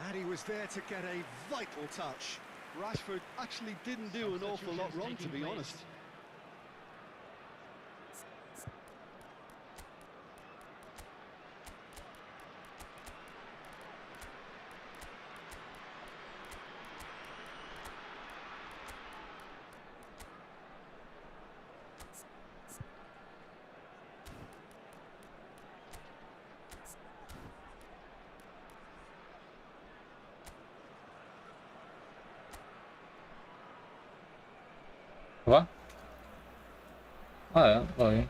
And he was there to get a vital touch. Rashford actually didn't do an awful lot wrong, to be honest. Apa? Oh ya, oh ya.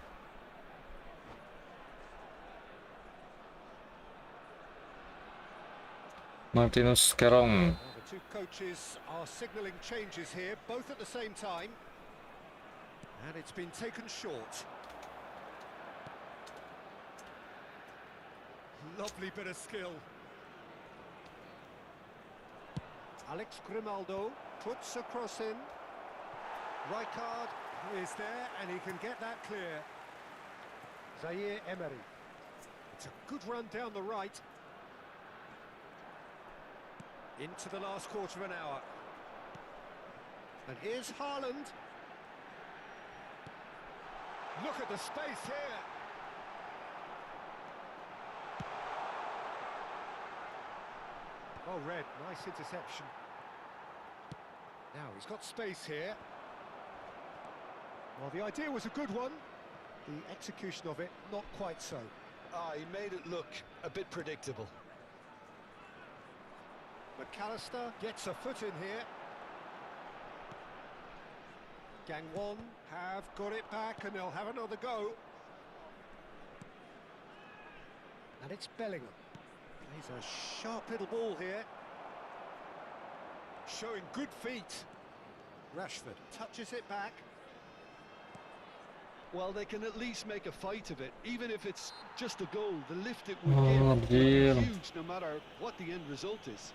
Martinus Kerong. Well, the two coaches are signalling changes here, both at the same time. And it's been taken short. Lovely bit of skill. Alex Grimaldo puts a cross in. Rijkaard is there and he can get that clear. Zaire Emery. It's a good run down the right. Into the last quarter of an hour. And here's Haaland. Look at the space here. Oh, Red, nice interception. Now, he's got space here. Well, the idea was a good one. The execution of it, not quite so. He made it look a bit predictable. McAllister gets a foot in here. Gangwon have got it back and they'll have another go. And it's Bellingham. Plays a sharp little ball here. Showing good feet. Rashford touches it back. Well, they can at least make a fight of it. Even if it's just a goal, the lift it would Oh, give dear. would be huge no matter what the end result is.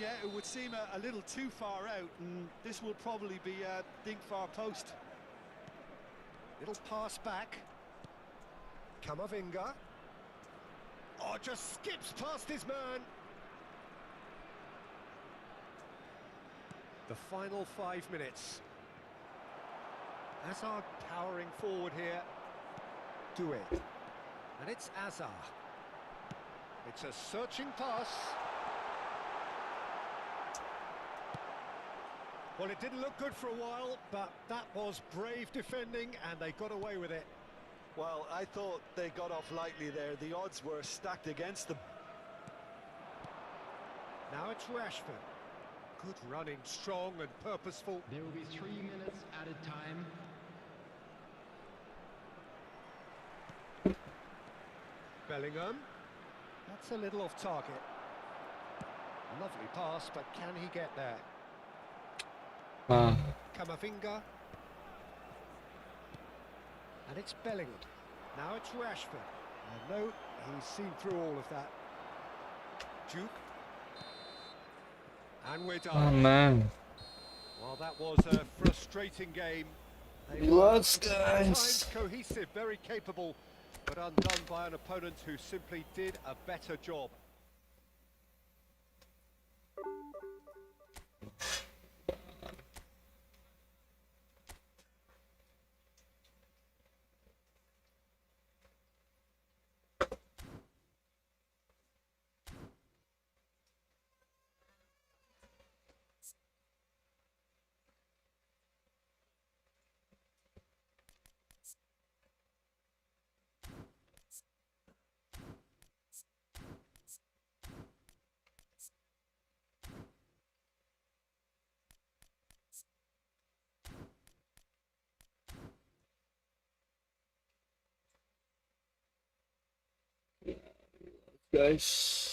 Yeah, it would seem a little too far out, and this will probably be a dink far post. Little pass back. Camavinga. Oh, just skips past his man. The final 5 minutes. Hazard powering forward here. Do it. And it's Hazard. It's a searching pass. Well, it didn't look good for a while, but that was brave defending and they got away with it. Well, I thought they got off lightly there. The odds were stacked against them. Now it's Rashford. Good running, strong and purposeful. There will be 3 minutes added time. Bellingham. That's a little off target. Lovely pass, but can he get there? Ah, Camavinga. And it's Bellingham. Now it's Rashford. And no, he's seen through all of that. Duke. And we're oh done. man. Well, that was a frustrating game. They Relax, were at guys. times cohesive, very capable, but undone by an opponent who simply did a better job. Guys.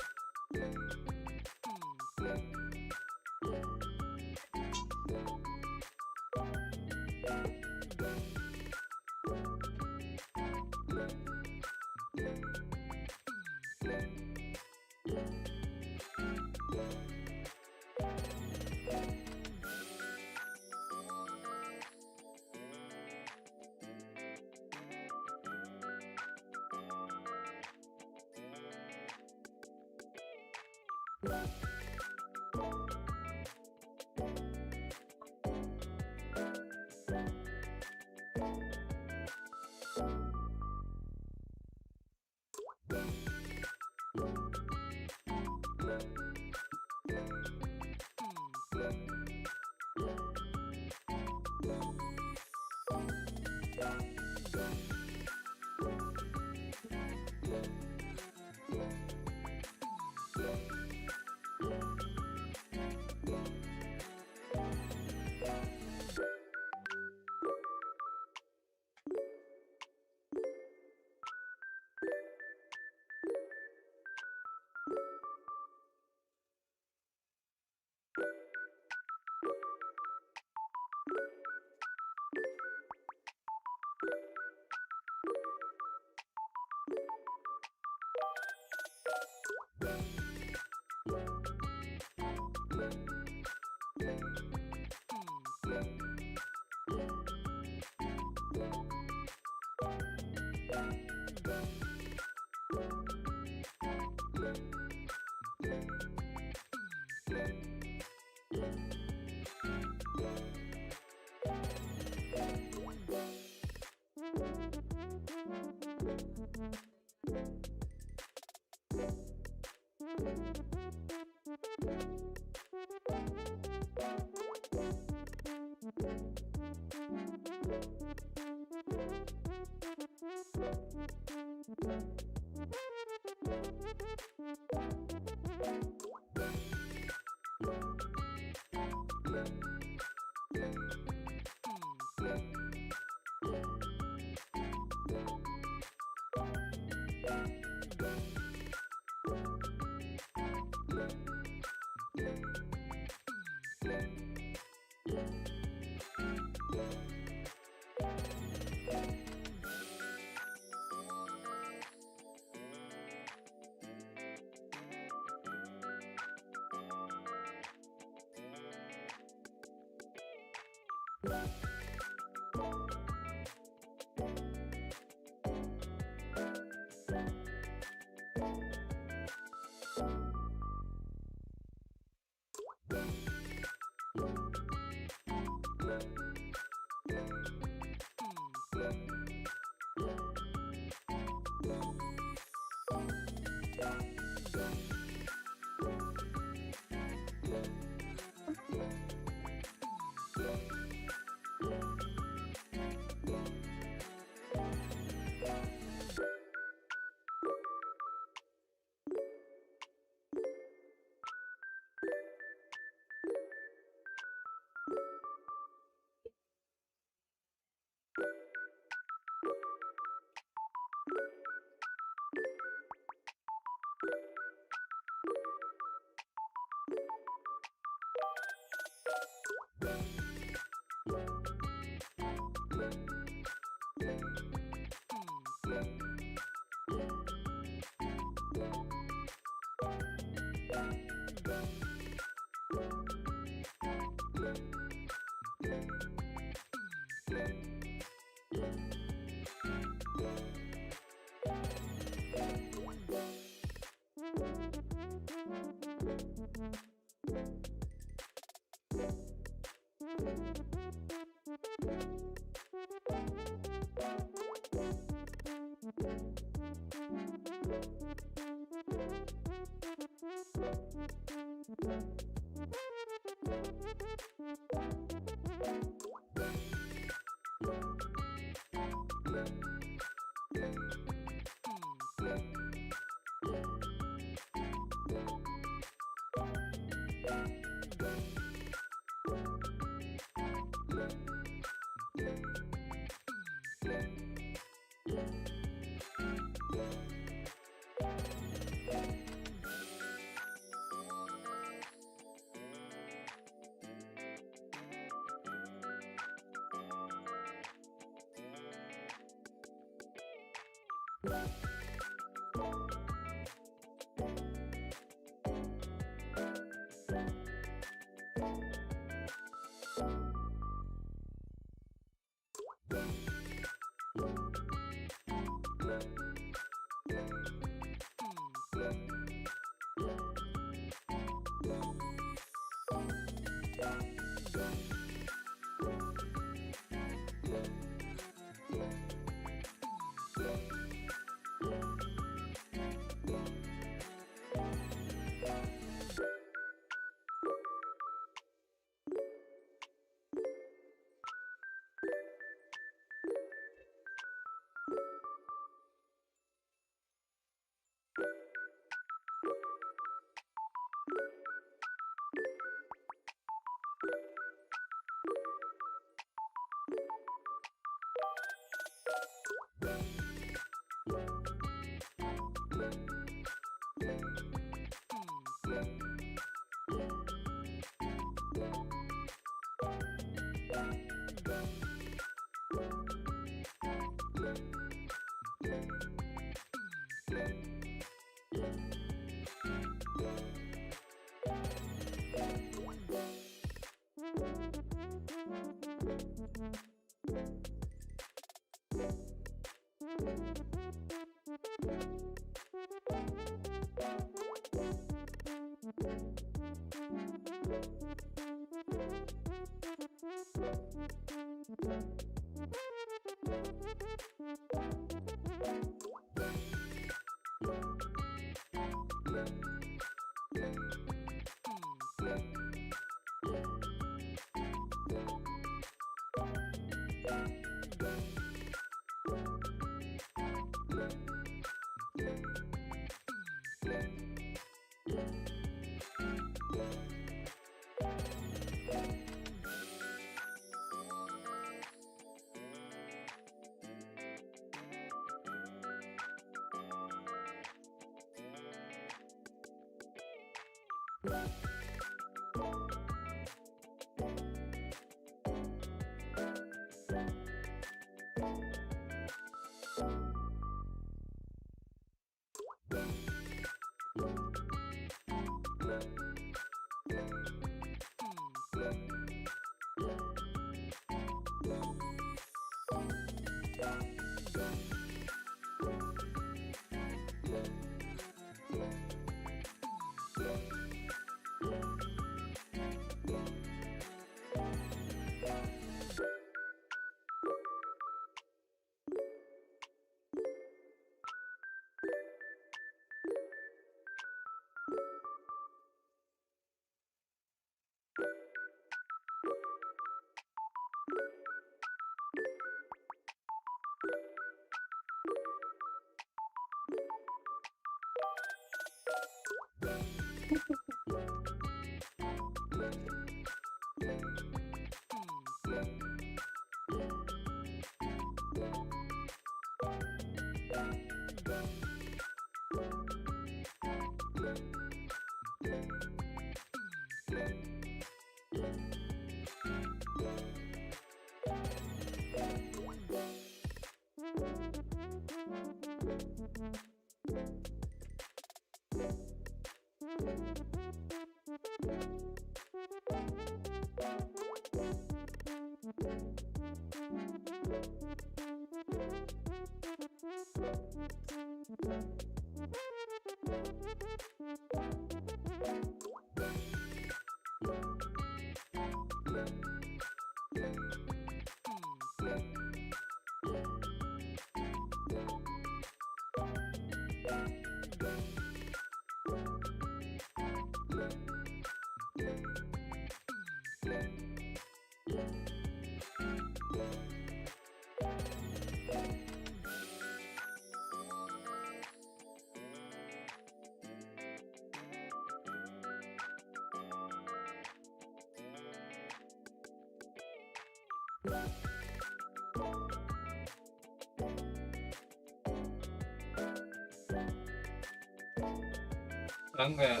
Kan kayak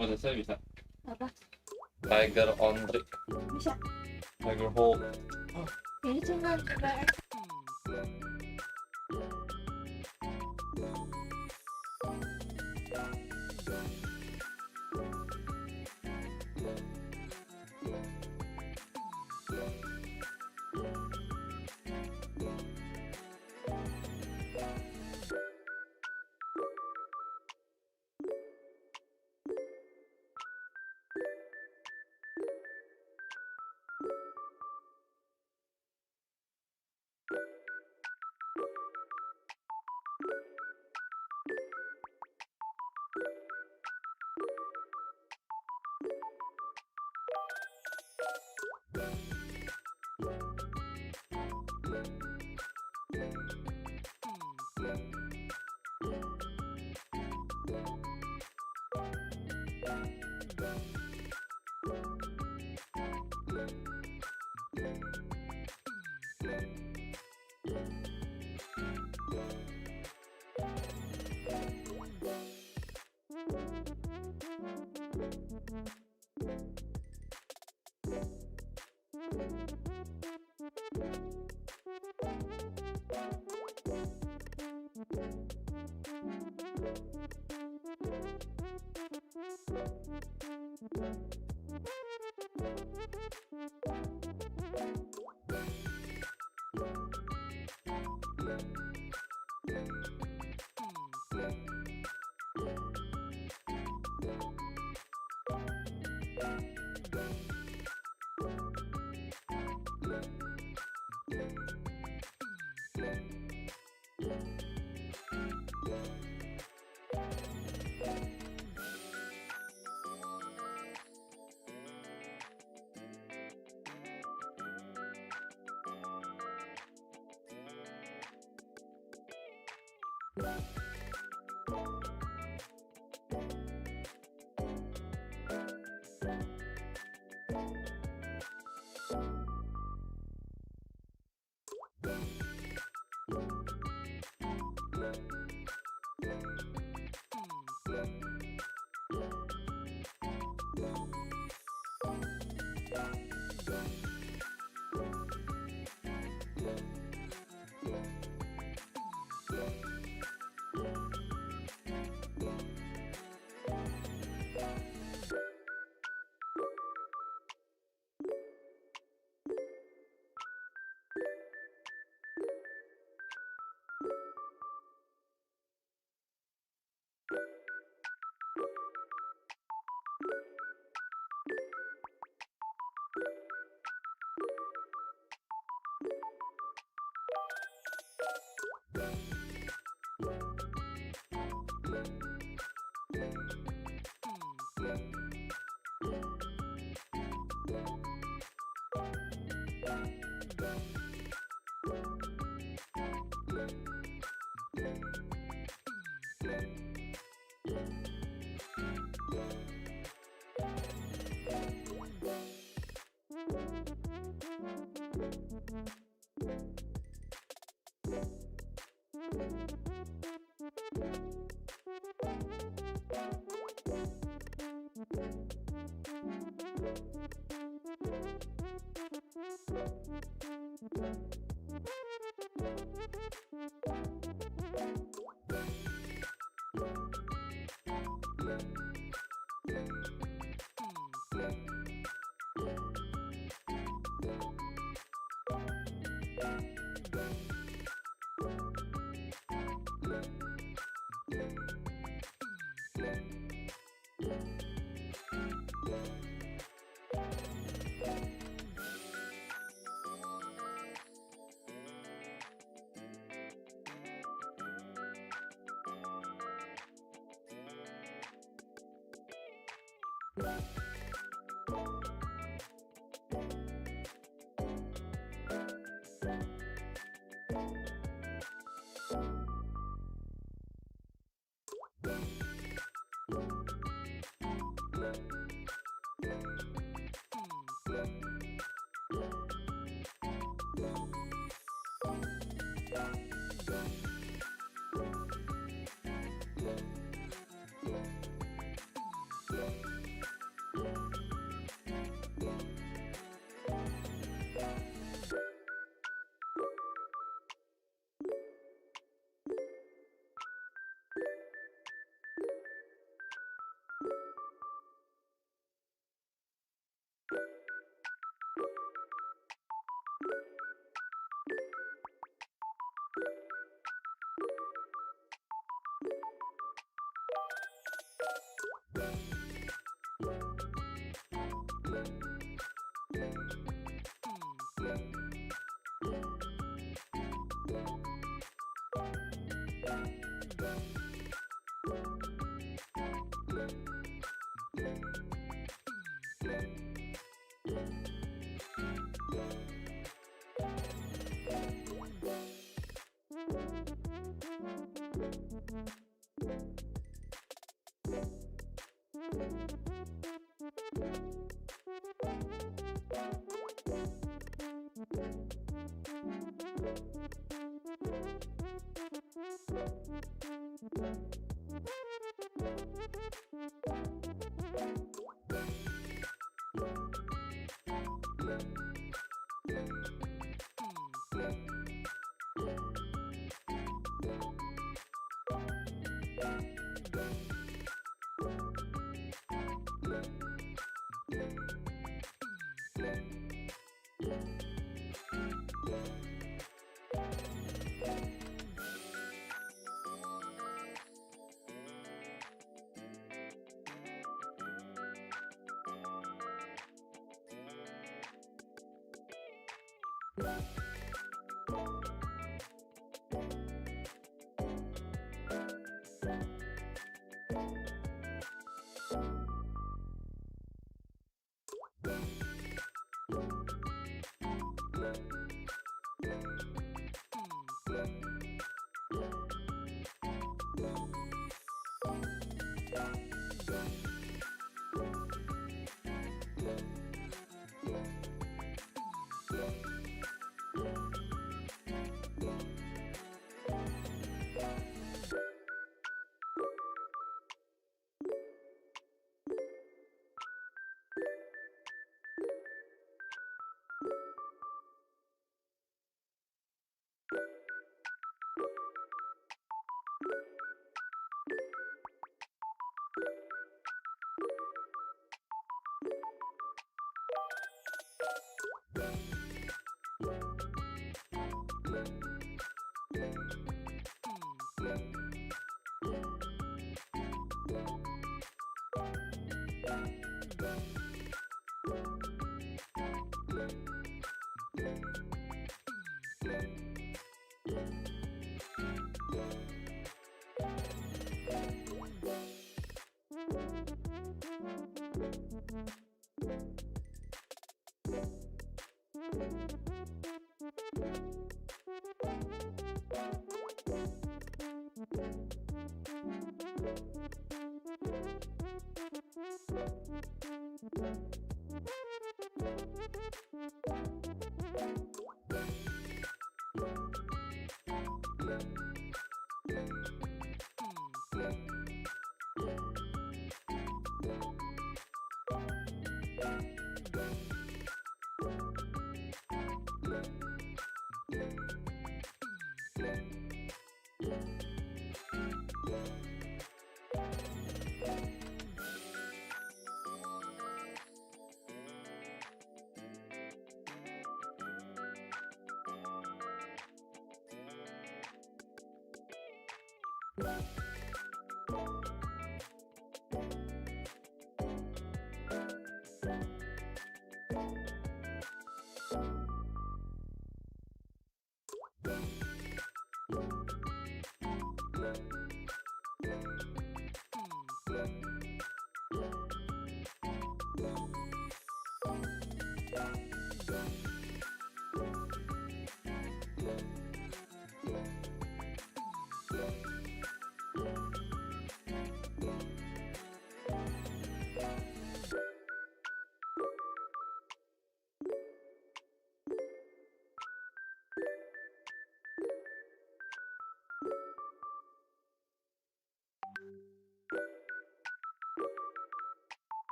menurut saya bisa Apa? Tiger on trick, Bisa. Tiger hold. Ini cuma coba.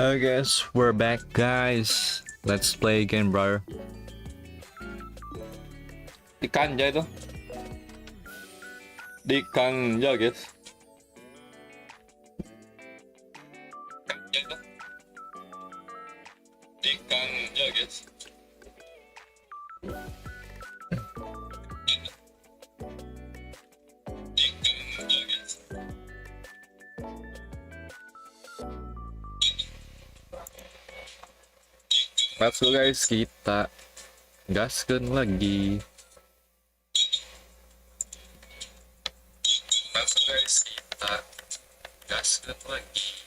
I guess we're back, guys. Let's play again, brother. Dikanja itu. Dikanja, guys. Dikanja, guys. Let's go, guys, kita gaskeun lagi. Let's go, guys, kita gaskeun lagi.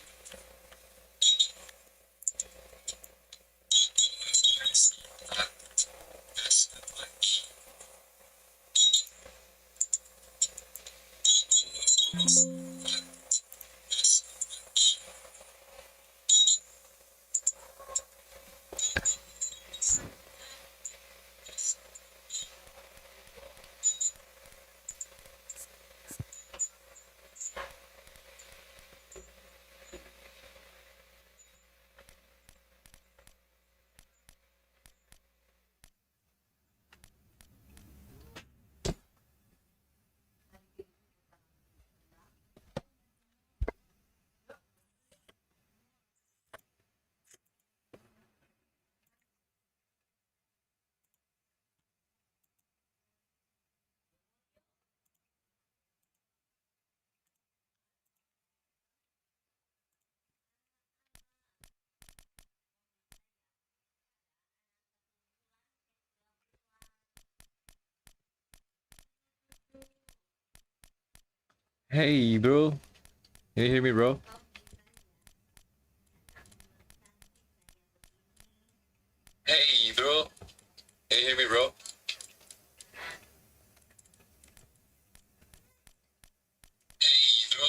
Hey, bro. Can you hear me, bro? Hey, bro. Can you hear me, bro? Hey, bro.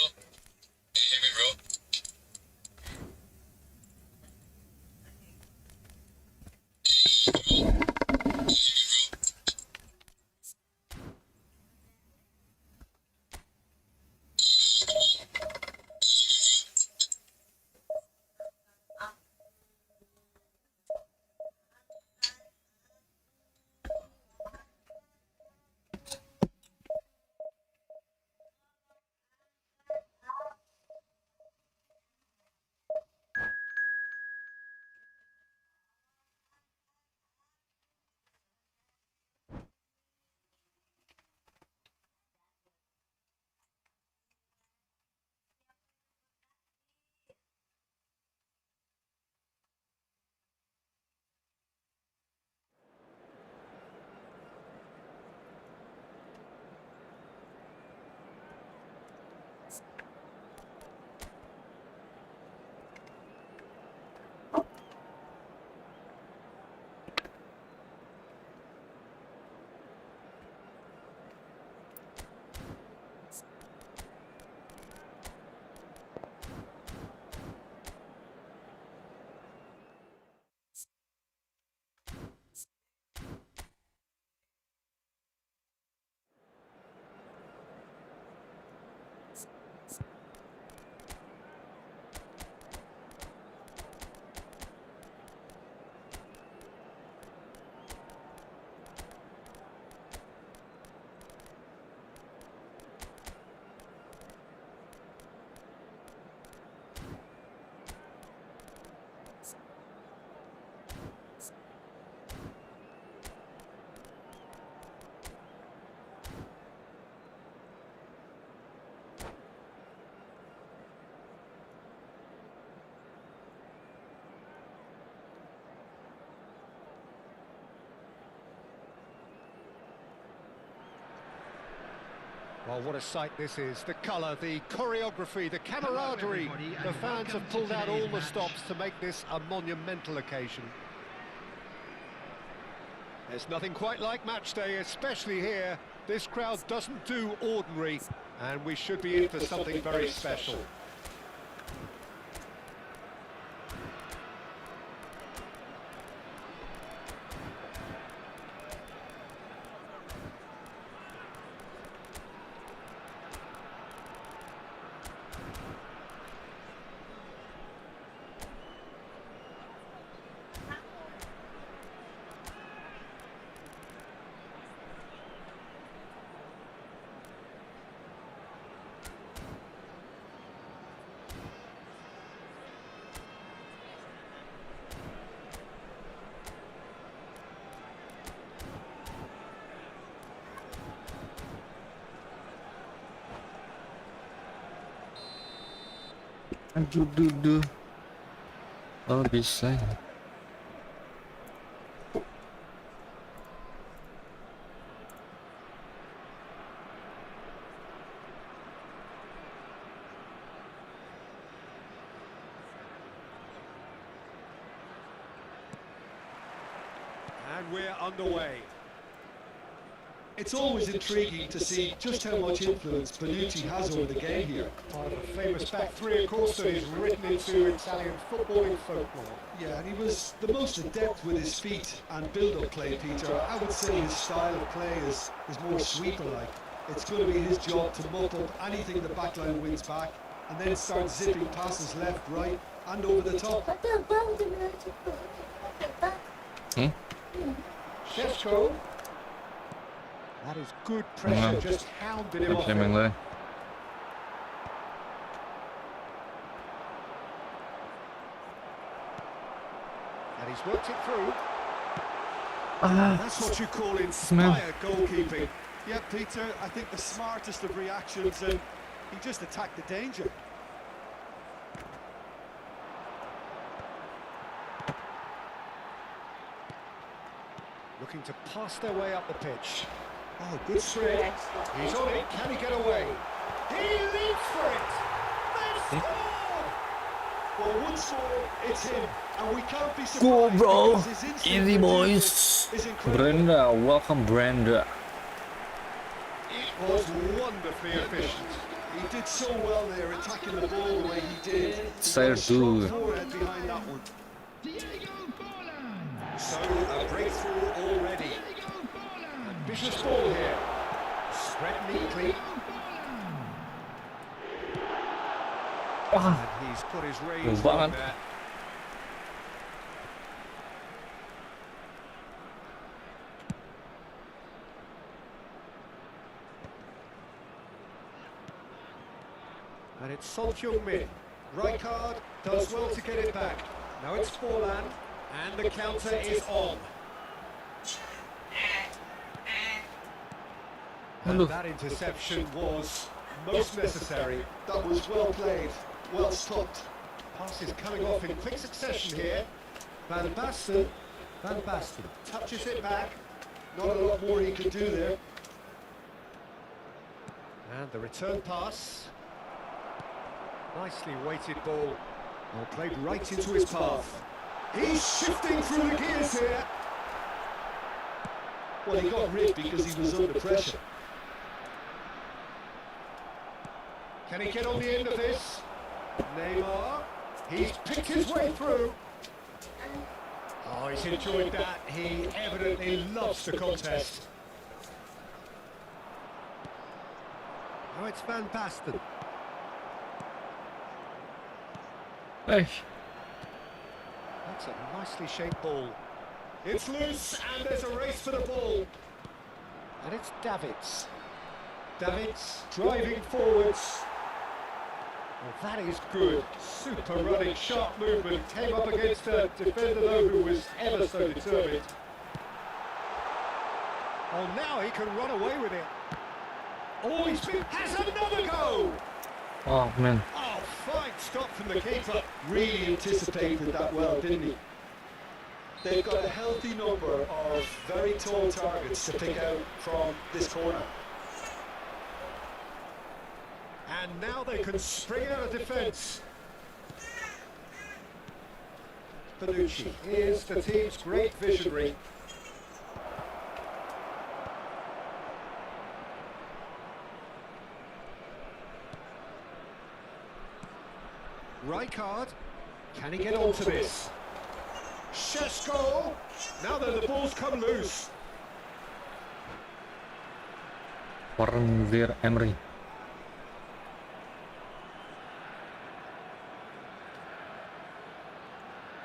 Can you hear me, bro? Well, what a sight this is. The colour, the choreography, the camaraderie. The fans have pulled out all the stops to make this a monumental occasion. There's nothing quite like match day, especially here. This crowd doesn't do ordinary, and we should be in for something very special. Aduh, duh. Oh, bisa ya. And we're underway. It's always intriguing to see just how much influence Bonucci has over the game here. Part of the famous back three, of course, that is written into Italian footballing folklore. Yeah, and he was the most adept with his feet and build-up play, Peter. I would say his style of play is more sweeper-like. It's going to be his job to mop up anything the backline wins back and then start zipping passes left, right and over the top. Shevko. That is good pressure, just hounded him off. Emang lah. And he's worked it through. That's what you call inspired goalkeeping. Yeah, Peter, I think the smartest of reactions, and he just attacked the danger. Looking to pass their way up the pitch. Oh, good straight. He's on it, can he get away? He leaps for it. They've scored. Well, once more, it's him, and we can't be Go, surprised bro. because his instinct Easy, for doing boys. this is incredible. Brenda, welcome, Brenda. It was wonderfully efficient. He did so well there, attacking the ball the way he did. He Sir, got a strong do. forehead behind that one. So a breakthrough already. Ambitious ball here. Spread neatly. Ah, And he's put his Jauh range banget. on there. And it's Son Heung-min. Rijkaard does well to get it back. Now it's Forlan, and the counter is on. And Aduh. that interception was most necessary. That was well played, well stopped. Passes coming off in quick succession here. Van Basten touches it back. Not a lot more he could do there. And the return pass. Nicely weighted ball. Well, played right into his path. He's shifting through the gears here. Well, he got rid because he was under pressure. Can he get on the end of this? Neymar. He's picked his way through. Oh, he's enjoyed that. He evidently loves the contest. Now it's Van Basten. Hey, That's a nicely shaped ball. It's loose and there's a race for the ball. And it's Davids. Davids driving forwards. Well, that is good. Super running, sharp movement. Came up against a defender though who was ever so determined. Oh, now he can run away with it. Oh, has another go. oh man. Oh, fine stop from the keeper. Really anticipated that well, didn't he? They've got a healthy number of very tall targets to pick out from this corner. And now they can spring out of defence. Bonucci is the team's great visionary. Rijkaard, can he get onto this? Shesko! Now then, the ball's come loose. FARGORIZER Emery.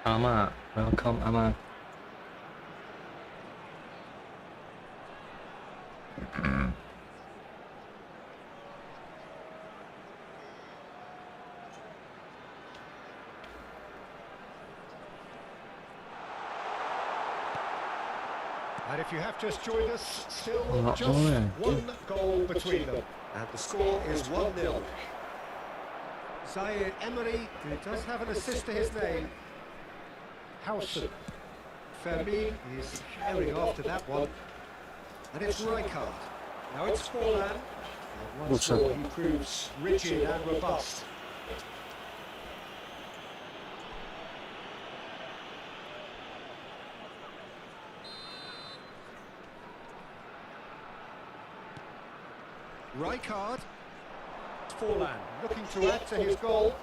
Ama, welcome Ama. And if you have just joined us, still Not just only. one goal between them. And the score is 1-0. Zaire Emery, who does have an assist to his name. Howson. Fermin is carrying after that one. And it's Rijkaard. Now it's Forlan. And once Good more he proves rigid and robust. Rijkaard. Forlan looking to add to his goal.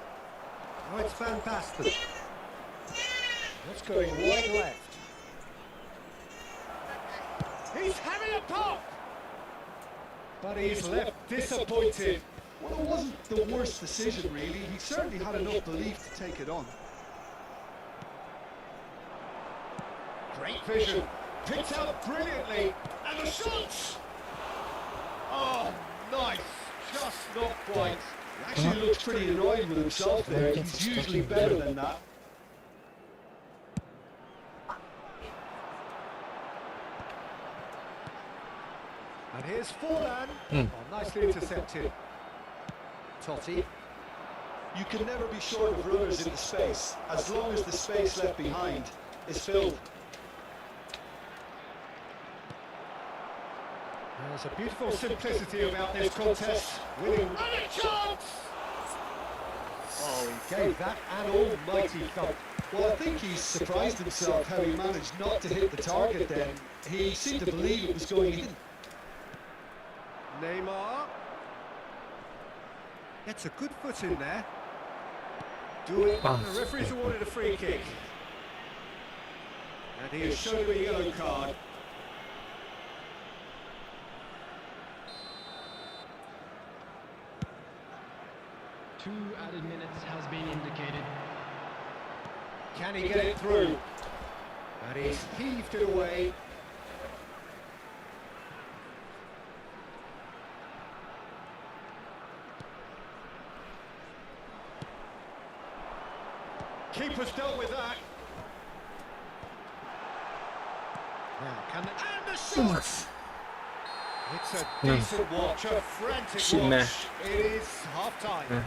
Now it's Van Basten. That's going wide left. He's having a pop! But he's left disappointed. Well, it wasn't the worst decision, really. He certainly had enough belief to take it on. Great vision. Picked out brilliantly. And the shots! Oh, nice. Just not quite. He actually looks pretty annoyed with himself there. He's usually better than that. And here's Forlan. Oh, nicely intercepted. Totti. You can never be short of runners into space, as long as the space left behind is filled. There's a beautiful simplicity about this contest. Winning and a chance! Oh, he gave that an almighty thump. Well, I think he's surprised himself how he managed not to hit the target then. He seemed to believe it was going in. Neymar. Gets a good foot in there. Do it. The referee's awarded a free kick. And he has shown him a yellow card. Two added minutes has been indicated. Can he get it through? And he's heaved it away. Keeper's dealt with that. Now, can the... And the shot! It's a decent watch, a frantic watch. It is half-time.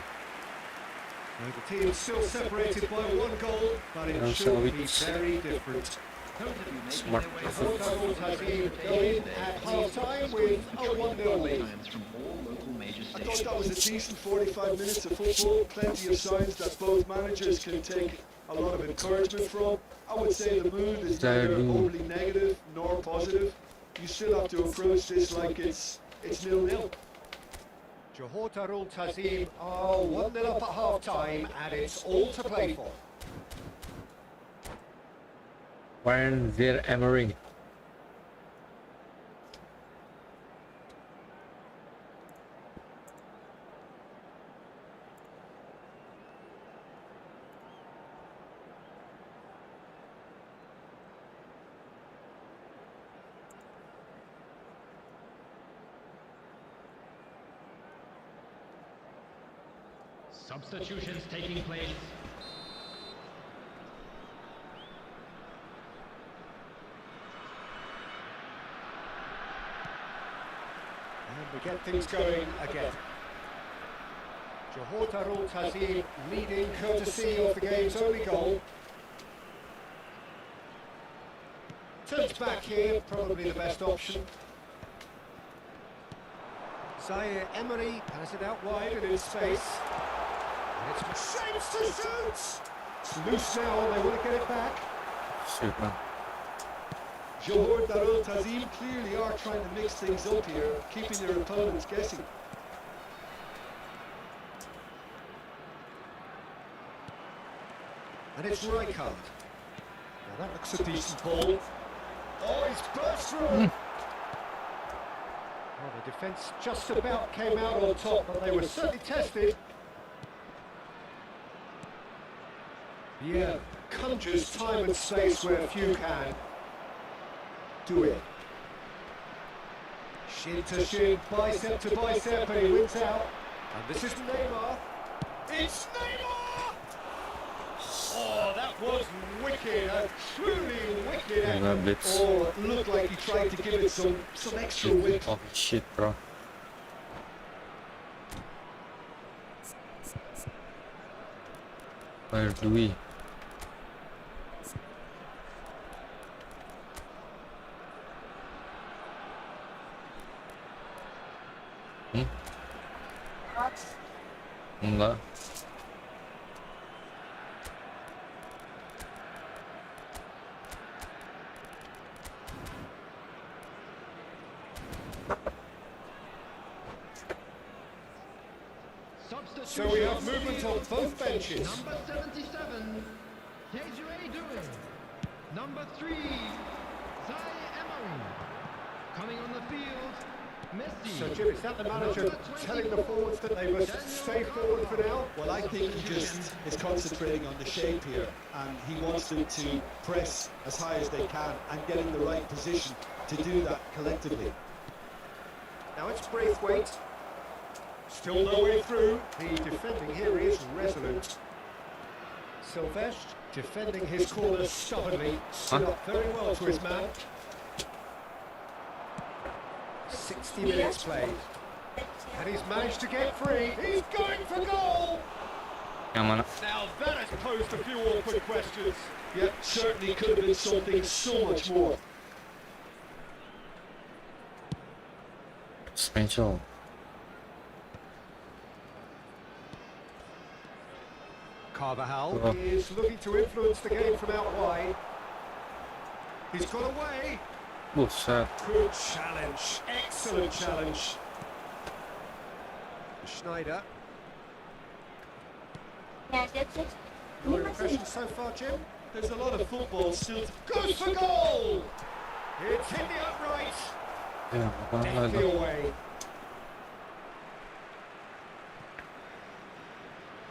The team's still separated by 1 goal, but it should be very different. Smart. FARGORIZER has been going at half-time with a 1-0 lead. I thought that was a decent 45 minutes of football. Plenty of signs that both managers can take a lot of encouragement from. I would say the mood is neither overly negative nor positive. You still have to approach this like it's 0-0. Johor Darul Ta'zim are 1-0 up at half-time, and it's all to play for. When they're hammering. Substitutions taking place. And we get things going again. Johor Darul Ta'zim leading courtesy of the game's only goal. Turns back here, probably the best option. Zaire Emery has it out wide and in space. And it's shapes to shoot! It's loose now, they want to get it back. Super. Johor Darul Ta'zim clearly are trying to mix things up here, keeping their opponents guessing. And it's Rijkaard. Now that looks a decent ball. Oh, he's burst through! Well, the defence just about came out on top, but they were certainly tested. Yeah, conjures time and space where few can. Do it. Shin to shin, bicep to bicep, and he wins out. And this is Neymar. It's Neymar! Oh, that was wicked, a truly wicked effort. Oh, it looked like he tried to give it some extra whip. Oh shit, bro. Where do we? Enggak. So we have movement on both benches. Number 77, Desiree Doué. Number 3, Zaire Emery. Coming on the field, Messi. So Jim, is that the manager telling the forwards that they must stay forward for now? Well, I think he just is concentrating on the shape here, and he wants them to press as high as they can and get in the right position to do that collectively. Now it's Braithwaite. Still no way through. The defending here is resolute. Silvestre defending his corner stubbornly. Stood up very well to his man. 60 minutes played. And he's managed to get free. He's going for goal! Yang mana? Now that has posed a few awkward questions. Yep, certainly could have been something so much more. special. Carvajal Oh. is looking to influence the game from out wide. He's got away. Buset. Good challenge. Excellent challenge. Schneider. Ya, that's it. Your impression so far, Jim? There's a lot of football still to... Goes for goal! It's hit the upright. Ya, apaan Deftly lagi? away.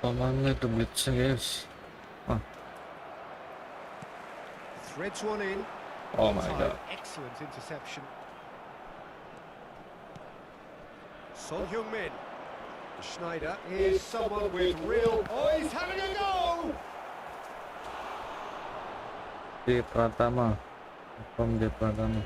Apaan itu blitznya guys? Ah, Threads one in. oh my Time. god. Excellent interception. Son Heung-min. Schneider is someone with real... Oh, he's having a go! Di Pratama. Di Pratama.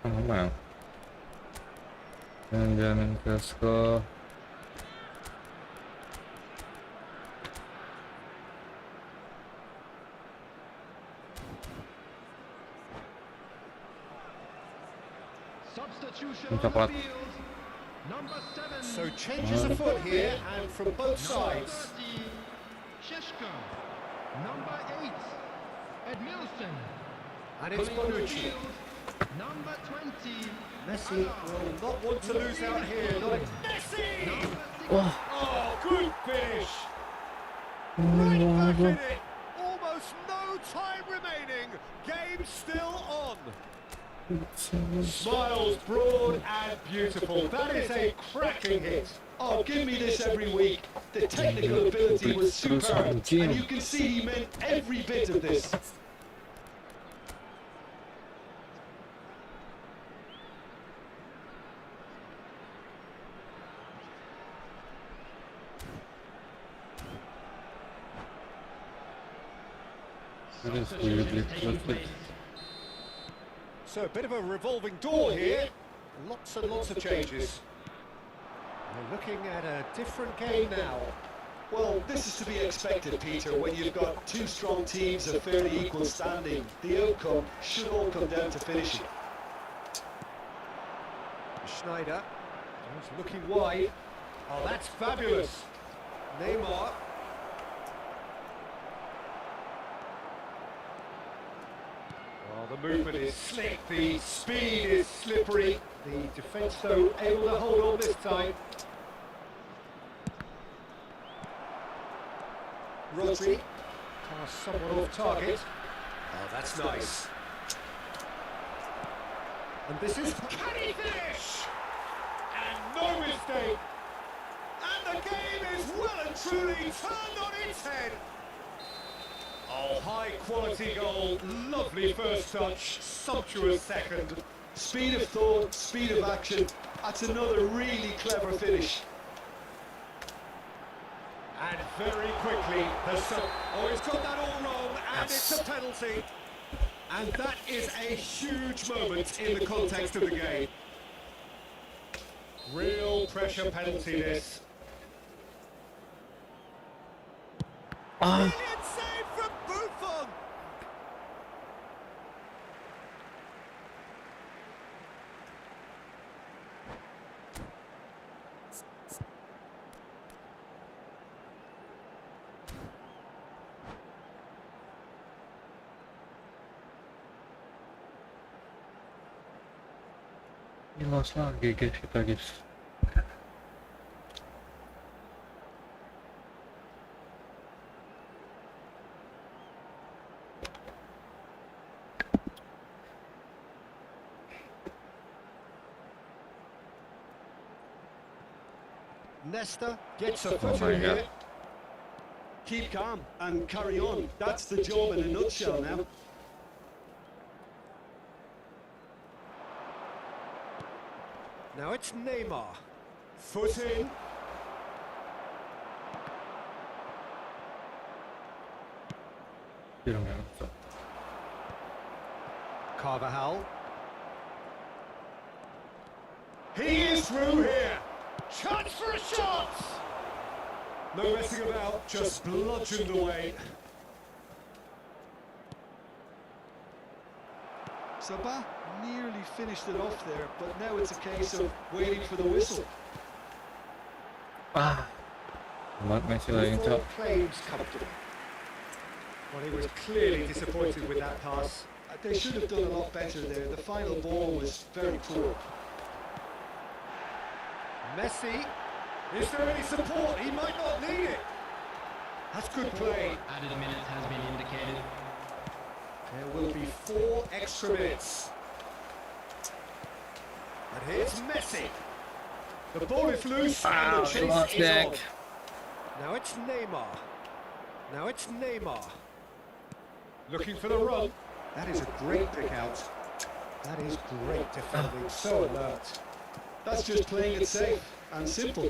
Mana? Jangan Casco. Substitution on the Coklat. field. Number 7. So changes afoot here, and from both Number sides. 30, Sheshko. Number 8, Edmilson. And it's Pulling on the Bonucci. field, number 20, Messi will not want to lose out here. Not Messi! number 6, Oh, good finish! Right back in it! Almost no time remaining. Game still on. Smiles broad and beautiful. That is a cracking hit. Oh, give me this every week. The technical ability was superb, and you can see he meant every bit of this. substitution is taking place. So a bit of a revolving door here. Lots and lots of changes. We're looking at a different game now. Well, this is to be expected, Peter, when you've got two strong teams of fairly equal standing. The outcome should all come down to finishing. Schneider is looking wide. Oh, that's fabulous. Neymar. Oh, the movement is slick, the speed is slippery. The defence, though, able to hold on this time. Rodri. Pass somewhat off target. Oh, that's nice. And this is... Can he finish? And no mistake. And the game is well and truly turned on its head. Oh, high quality goal. Lovely first touch. Sumptuous second. Speed of thought, speed of action. That's another really clever finish. And very quickly, oh, he's got that all wrong, and it's a penalty. And that is a huge moment in the context of the game. Real pressure penalty, this. Brilliant save from Buffon. Ini lost lagi guys kita guys. Nesta gets a Oh foot my in here. God. Keep calm and carry on. That's the job in a nutshell now. Now it's Neymar. Foot in. You don't know. Carvajal. He is through here. Chance for a shot. No messing about, just bludgeoned away. Sabah nearly finished it off there, but now it's a case of waiting for the whistle. Masih lagi cok. Claims comfortable. Well, he was clearly disappointed with that pass. They should have done a lot better there. The final ball was very poor. Messi, is there any support? He might not need it. That's good play. Added minutes has been indicated. There will be 4 extra minutes. And here's Messi. The ball is loose and the chase is on. Now it's Neymar. Now it's Neymar. Looking for the run. That is a great pick out. That is great defending. So alert. That's just playing it safe and simple.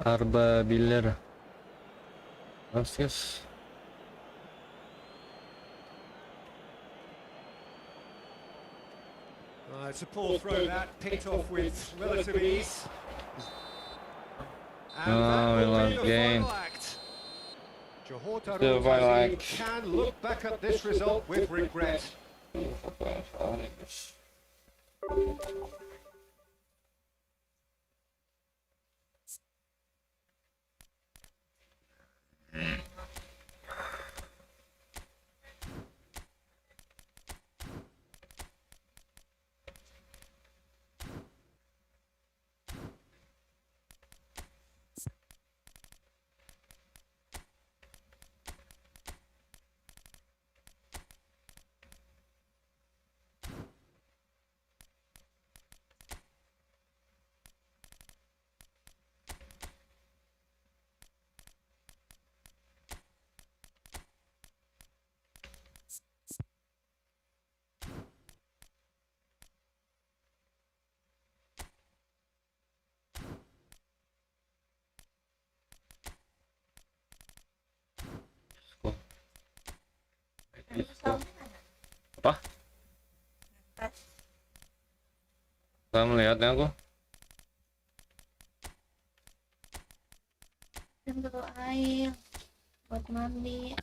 Arba Biller. Yes. It's a poor throw that, picked off with relative ease. And that we will lost be the game. final act. Johor The final Darul act. can look back at this result with regret. Apa? Gak melihatnya aku. Ambil air buat mandi.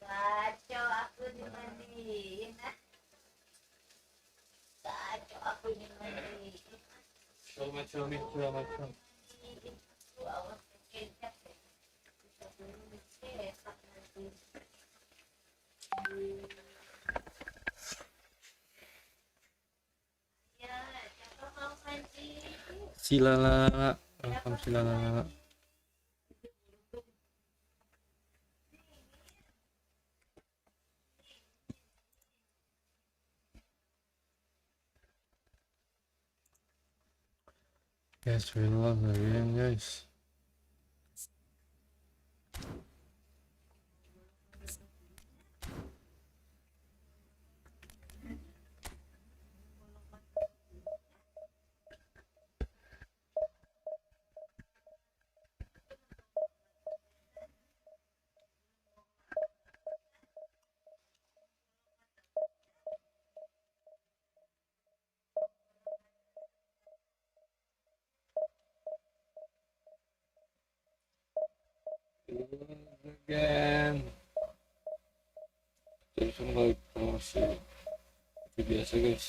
Kacau aku dimandiin. Kacau aku dimandiin. Macam. Awas kecap. Ya, siapa mau mandi? Silala. Welcome silala. Yes, we love the game, guys. Again. Terus balik promosi. Seperti biasa, guys.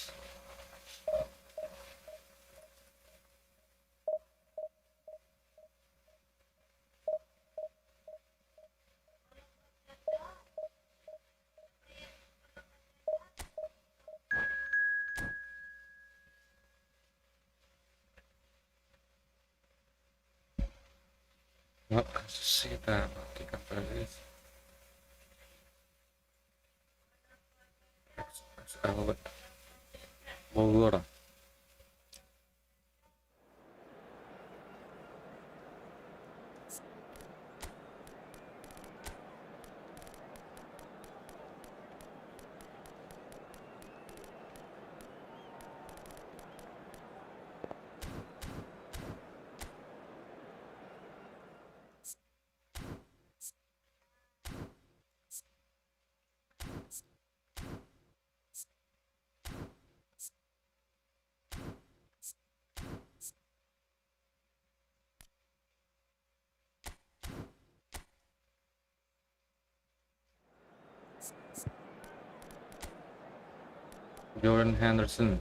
nggak kita matikan guys. XL Bogor. Jordan Henderson.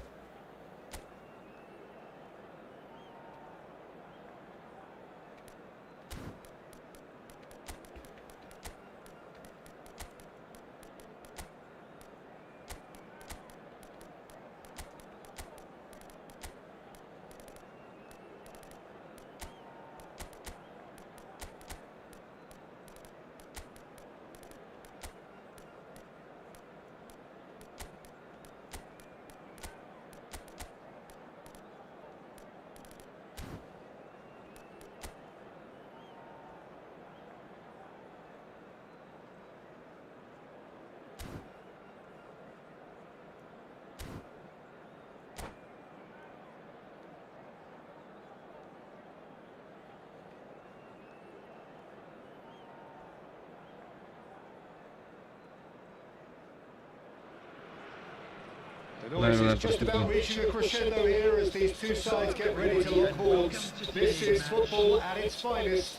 The noise is just about reaching a crescendo here as these two sides get ready to lock horns. This is football at its finest.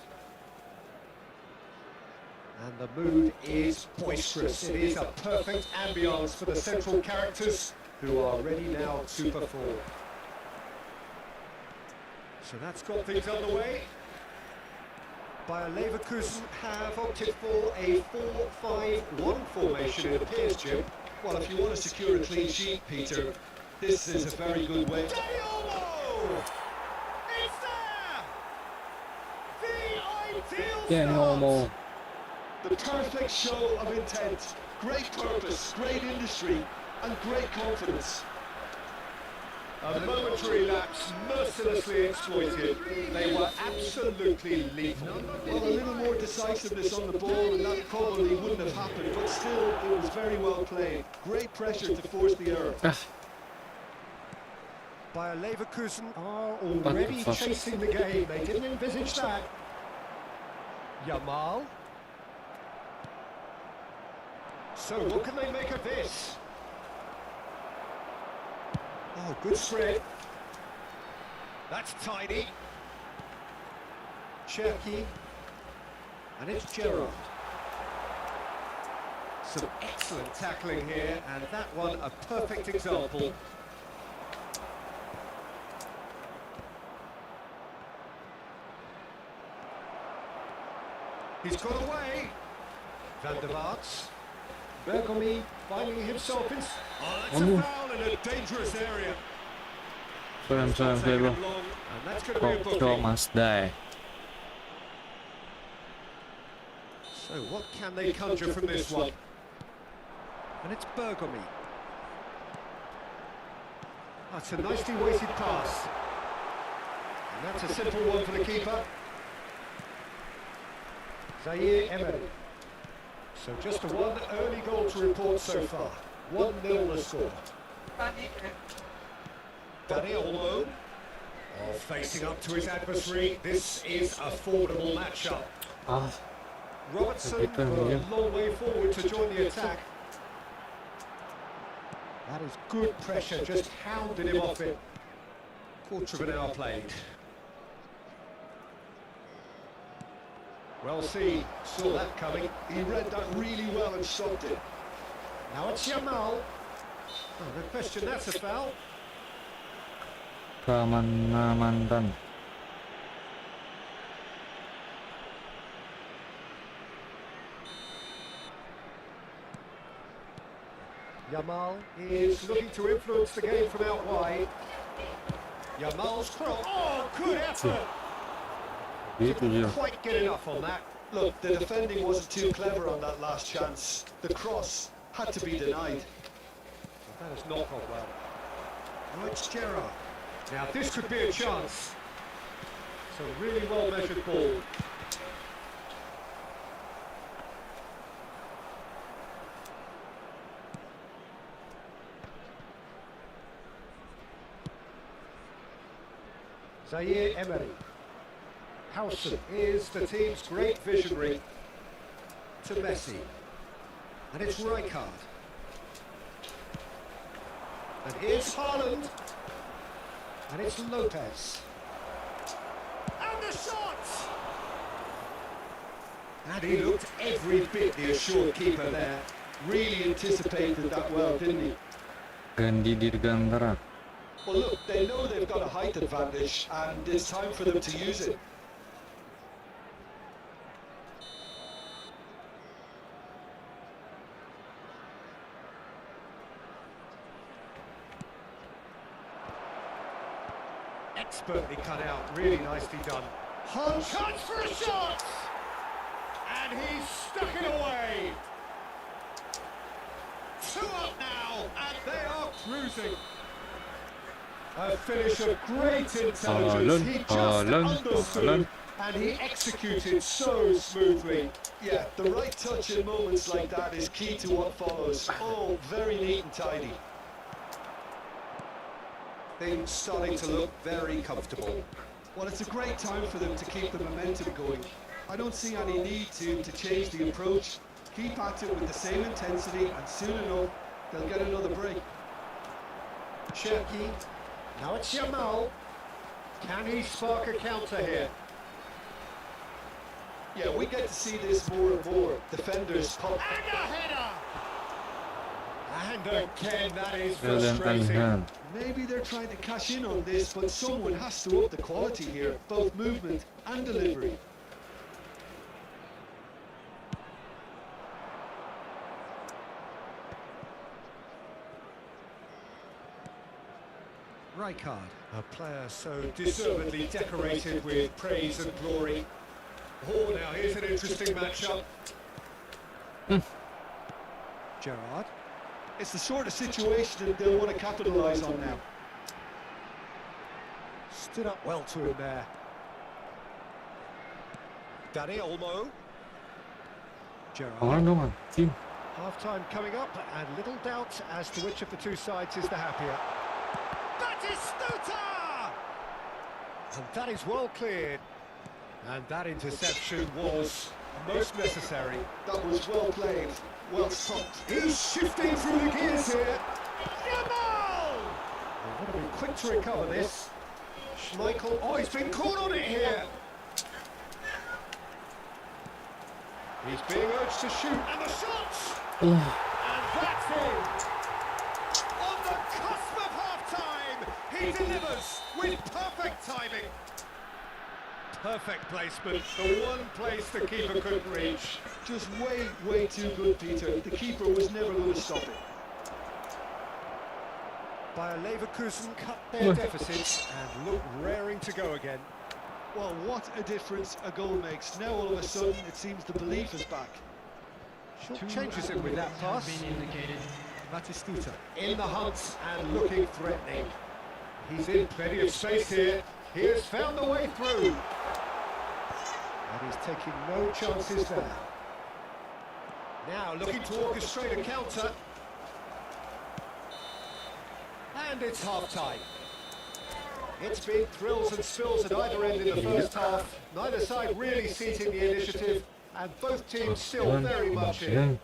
And the mood is boisterous. It is a perfect ambience for the central characters who are ready now to perform. So that's got things underway. Bayer Leverkusen have opted for a 4-5-1 formation, it appears, Jim. Well, if you want to secure a clean sheet, Peter, this is a very good way. It's there! The ideal start! The perfect show of intent, great purpose, great industry, and great confidence. A momentary lapse mercilessly exploited. They were absolutely lethal. Well, a little more decisiveness on the ball and that probably wouldn't have happened, but still, it was very well played. Great pressure to force the error. Bayer Leverkusen are already chasing the game. They didn't envisage that. Yamal. So what can they make of this? Oh, good spread. That's tidy. Cherki. And it's Gerrard. Some excellent tackling here, and that one a perfect example. He's got away. Van der Vaart. Bergomi finding himself in... Oh, that's a foul in a dangerous area. Sorry, bro. And that's going to be a Kok booking. must die. So what can they conjure from this one? And it's Bergomi. That's a nicely weighted pass. And that's a simple one for the keeper. Zaire Emery. So just a one early goal to report so far. 1-0 the score. Danny Olmo. Oh, facing up to his adversary. This is a formidable matchup. Robertson got a long way forward to join the attack. That is good pressure, just hounded him off it. Quarter of an hour played. Well seen, saw that coming. He read that really well and stopped it. Now it's Yamal. Oh, no question, that's a foul. Mantan. Yamal is looking to influence the game from out wide. Yamal's cross. Oh, good effort! Gitu aja. Didn't quite get enough on that. Look, the defending wasn't too clever on that last chance. The cross had to be denied. That has not gone well. Now it's Gerrard. Now this could be a chance. It's a really well measured ball. Zaire Emery. Howson is the team's great visionary. To Messi. And it's Rijkaard. And here's Haaland. And it's Lopez. And the shot! And he looked every bit the assured keeper there. Really anticipated that well, didn't he? Ganti Dirgantara. Well, look, they know they've got a height advantage, and it's time for them to use it. Expertly cut out, really nicely done. Hunt chance for a shot! And he's stuck it away! 2 up now, and they are cruising. A finish of great intelligence. He just understood, and he executed so smoothly. Yeah, the right touch in moments like that is key to what follows. All very neat and tidy. Things starting to look very comfortable. Well, it's a great time for them to keep the momentum going. I don't see any need to change the approach. Keep at it with the same intensity, and soon enough, they'll get another break. Cherki. Now it's Jamal. Can he spark a counter here? Yeah, we get to see this more and more. Defenders pop. And a header! And again, that is Dan frustrating. Maybe they're trying to cash in on this, but someone has to up the quality here, both movement and delivery. Rijkaard, a player so deservedly decorated with praise and glory. Oh, now here's an interesting matchup. Gerrard. It's the sort of situation that they'll want to capitalise on now. Stood up well to him there. Danny Olmo. Gerrard. Ano anjing? Half-time coming up, and little doubt as to which of the two sides is the happier. That is Stuta! And that is well cleared. And that interception was most necessary. That was well played, well stopped. He's shifting through the gears here. Jamal! They would have been quick to recover this. Schmeichel, oh, he's been caught on it here. He's being urged to shoot, and the shots! And that's it! On the cusp of half-time, he delivers with perfect timing. Perfect placement, the one place the keeper couldn't reach. Just way too good, Peter. The keeper was never going to stop it. Bayer Leverkusen cut their deficit and look raring to go again. Well, what a difference a goal makes. Now all of a sudden it seems the belief is back. Short changes it with that pass. Batistuta. In the hunt and looking threatening. He's in plenty of space here. He has found the way through. And he's taking no chances there. Now looking to orchestrate a counter. And it's half-time. It's been thrills and spills at either end in the first half. Neither side really seizing the initiative, and both teams still very much in.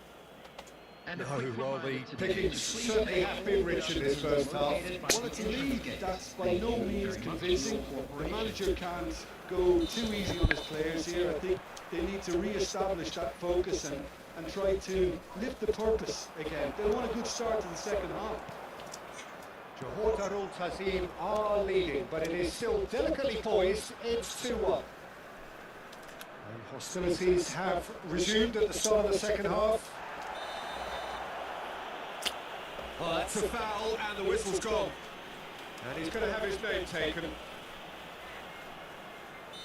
And No, well, the pickings certainly have been rich in this first half. Well, it's a lead that's by no means convincing. The manager can't go too easy on his players here. I think they need to re-establish that focus and try to lift the purpose again. They want a good start to the second half. Johor Darul Tazim are leading, but it is still delicately poised. It's 2-1. And hostilities have resumed at the start of the second half. Oh, that's a foul, and the whistle's gone. And he's going to have his name taken.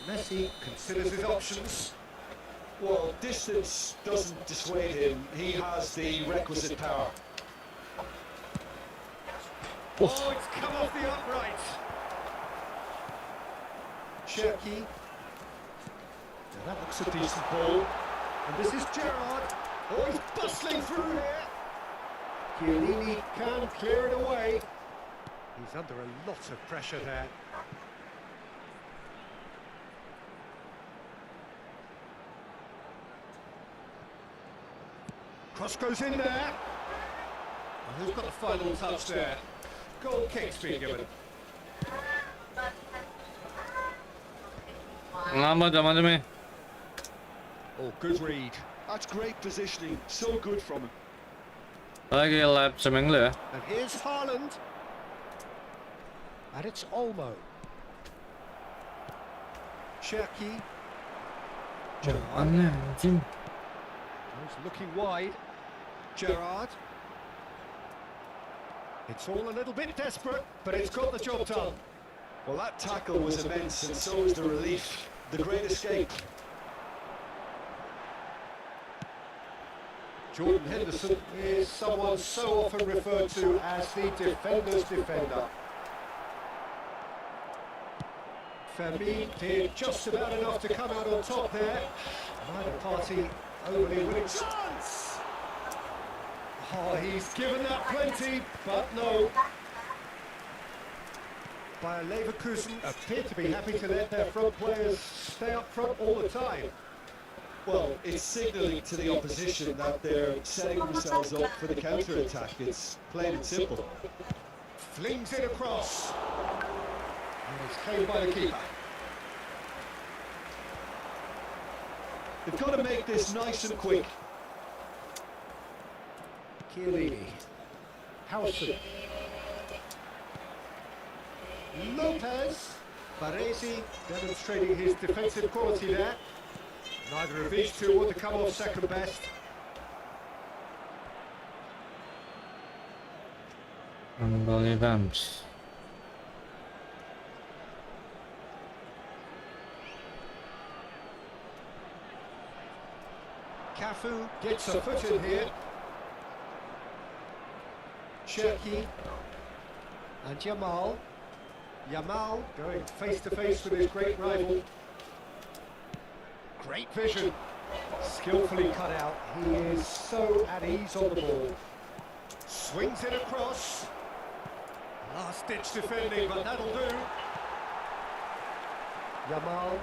Messi considers his options. Well, distance doesn't dissuade him. He has the requisite power. Oh, it's come off the upright. Cherky. Now that looks a decent ball. And this is Gerrard. Oh, he's bustling through here. Chiellini can clear it away. He's under a lot of pressure there. Cross goes in there. And who's got the final touch there? Goal kick's been given. Oh, good read. That's great positioning. So good from him. Lagi lap seming lu ya. And here's Haaland. And it's Olmo. Cherky. Aneh anjing. He's looking wide. Gerrard. It's all a little bit desperate, but it's got the job done. Well, that tackle was immense, and so was the relief. The great escape. Jordan Henderson is someone so often referred to as the defender's defender. Fabi did just about enough to come out on top there. Neither party overly winning. Chance! Oh, he's given that plenty, but no. Bayer Leverkusen appear to be happy to let their front players stay up front all the time. Well, it's signalling to the opposition that they're setting themselves up for the counter-attack. It's plain and simple. Flings it across. And it's claimed by the keeper. They've got to make this nice and quick. Chiellini. Howson. Lopez. Baresi demonstrating his defensive quality there. Neither of these two want to come off second best. Unbelievable. Cafu gets a foot in here. Cherky and Yamal. Yamal going face to face with his great rival. Great vision, skillfully cut out. He is so at ease on the ball. Swings it across. Last ditch defending, but that'll do. Yamal.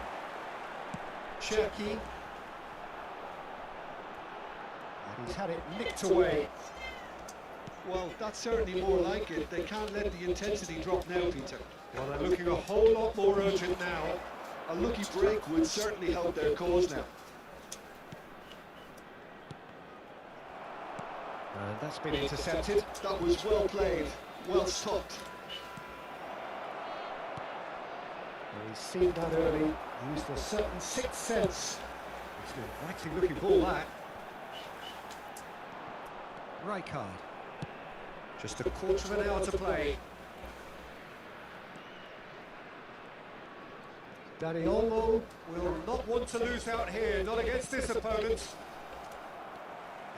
Cherky. And he's had it nicked away. Well, that's certainly more like it. They can't let the intensity drop now, Peter. Well, they're looking a whole lot more urgent now. A lucky break would certainly help their cause now. And that's been intercepted. That was well played, well stopped. Well, he's seen that early, used a certain sixth sense. It's an inviting looking ball, that. Rijkaard. Just a quarter of an hour to play. Dani Olmo will not want to lose out here, not against this opponent.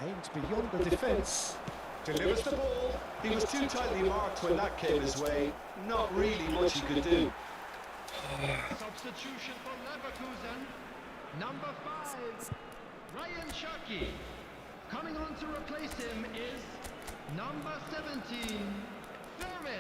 Aims beyond the defence, delivers the ball. He was too tightly marked when that came his way. Not really much he could do. Substitution for Leverkusen. Number 5, Ryan Cherky. Coming on to replace him is number 17, Thurman.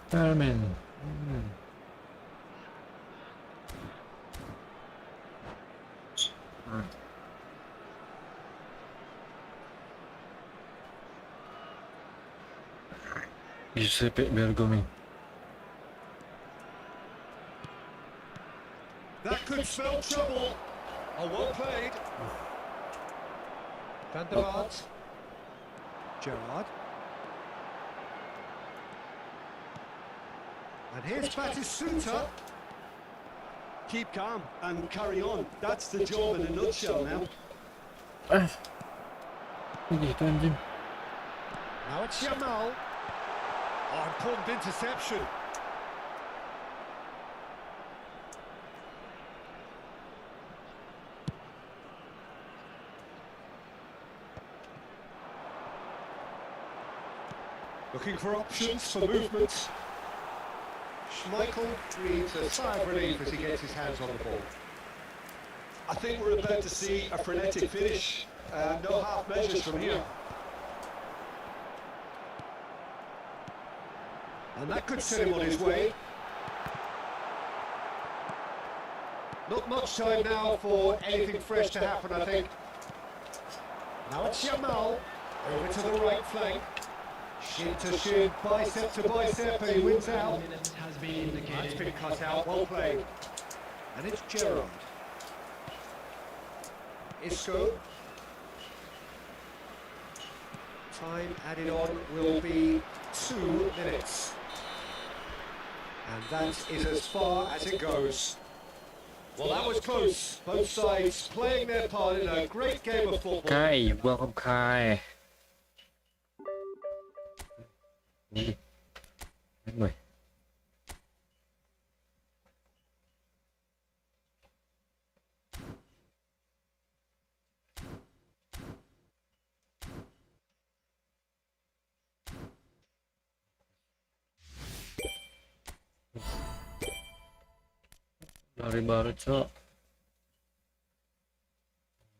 Thurman. Giuseppe Bergomi. That could spell trouble. Oh, well played. Van der Vaart. Gerrard. And here's Batistota. Keep calm and carry on. That's the job in a nutshell now. Gitu anjing. Now it's Yamal. Oh, important interception. Looking for options for movement. Schmeichel breathes a sigh of relief as he gets his hands on the ball. I think we're about to see a frenetic finish. No half measures from here. And that could set him on his way. Not much time now for anything fresh to happen, I think. Now it's Yamal. Over to the right flank. Shin to shin, bicep to bicep, and he wins out. Minute has been indicated. That's been cut out, well played. And it's Gerrard. Isco. Time added on will be 2 minutes. And that is as far as it goes. Well, that was close. Both sides playing their part in a great game of football. Kai, welcome Kai. Đi. Hết người. Dari baru cok.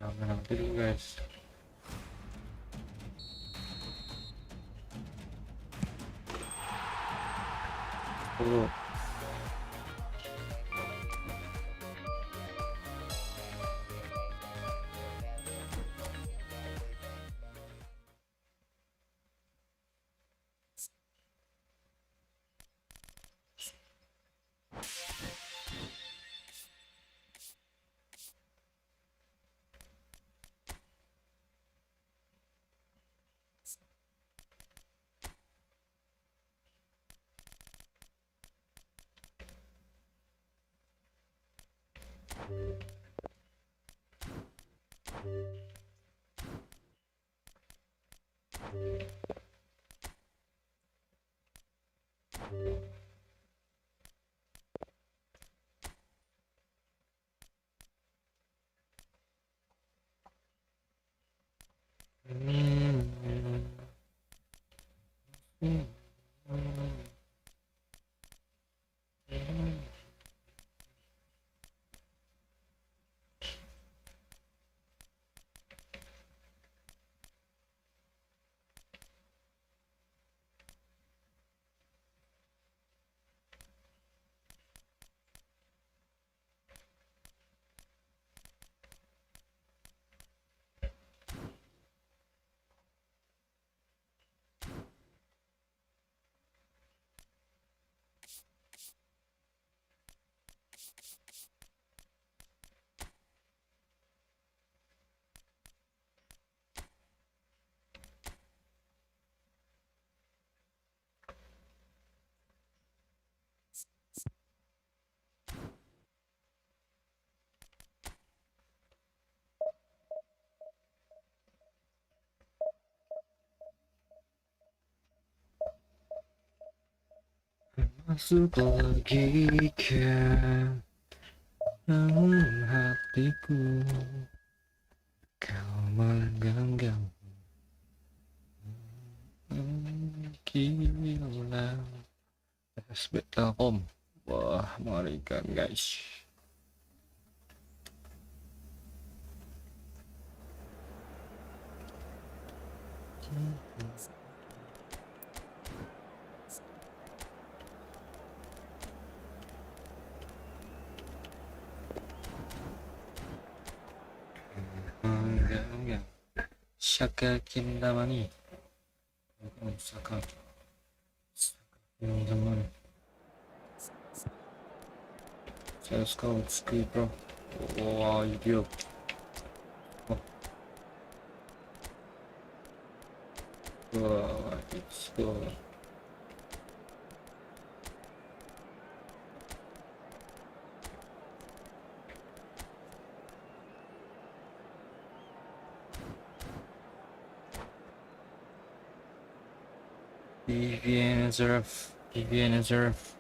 Nanti dulu guys. Dulu. Masuk lagi ke dalam hatiku, kau menggenggam gila. SB Telkom, wah mengerikan guys. Shaka Kindamani. Saka. Kindamani. Let's go, it's good, bro. Wow, you do. Let's go. Vivian Reserve. Vivian Reserve.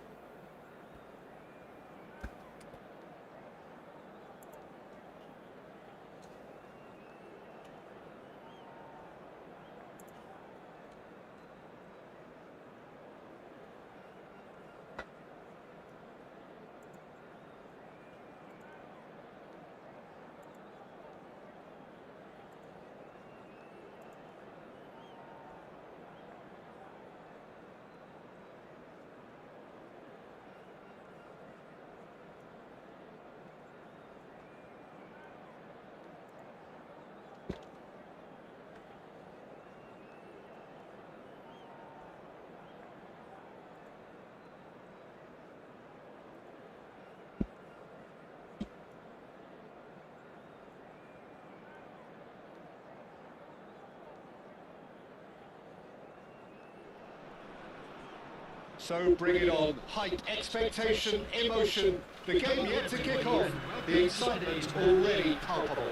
So bring it on. Hype, expectation, emotion. The game yet to kick off. The excitement already palpable.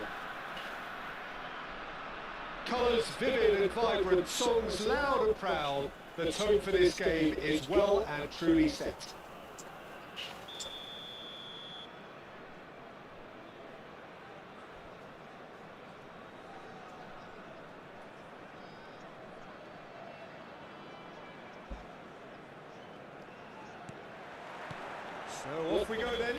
Colours vivid and vibrant, songs loud and proud. The tone for this game is well and truly set. So off we go then.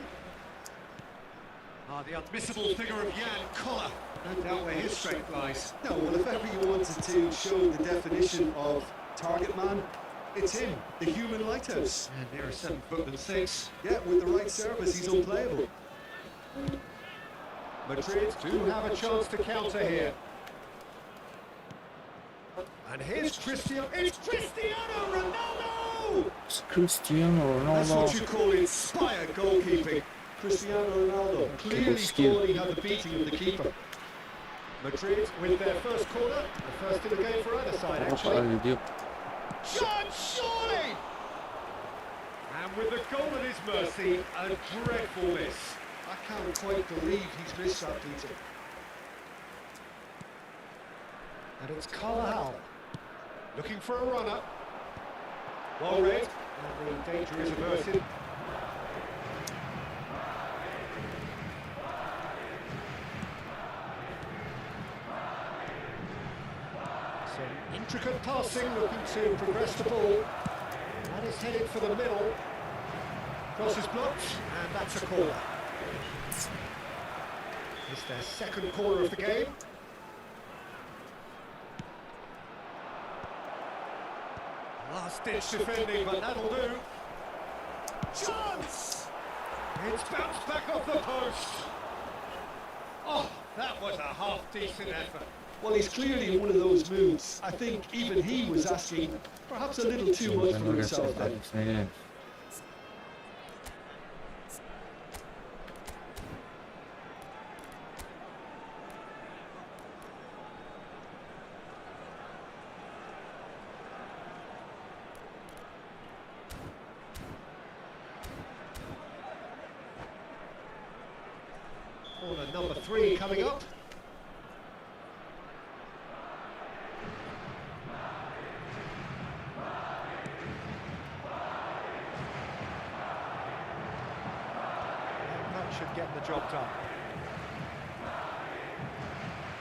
The unmissable figure of Jan Koller. No doubt where his strength lies. No, well, if ever you wanted to show the definition of target man, it's him, the human lighthouse. And nearer 7'6". Yeah, with the right service, he's unplayable. Madrid do have a chance to counter here. And here's Cristiano. It's Cristiano Ronaldo! It's Cristiano That's what Ronaldo. you call inspired goalkeeping. Cristiano Ronaldo clearly thought he had the beating of the keeper. Madrid with their first corner, the first in the game for either side actually. Apa dia? John Surely! And with the goal at his mercy, a dreadful miss. I can't quite believe he's missed that, Peter. And it's Carvajal looking for a runner. Well read, and the danger is averted. Some intricate passing, looking to progress the ball. And it's headed for the middle. Cross is blocked, and that's a corner. It's their second corner of the game. Last-ditch defending, but that'll do. Chance! It's bounced back off the post. Oh, that was a half-decent effort. Well, he's clearly in one of those moods. I think even he was asking perhaps a little too much for himself then. Corner number 3 coming up. And that should get the job done.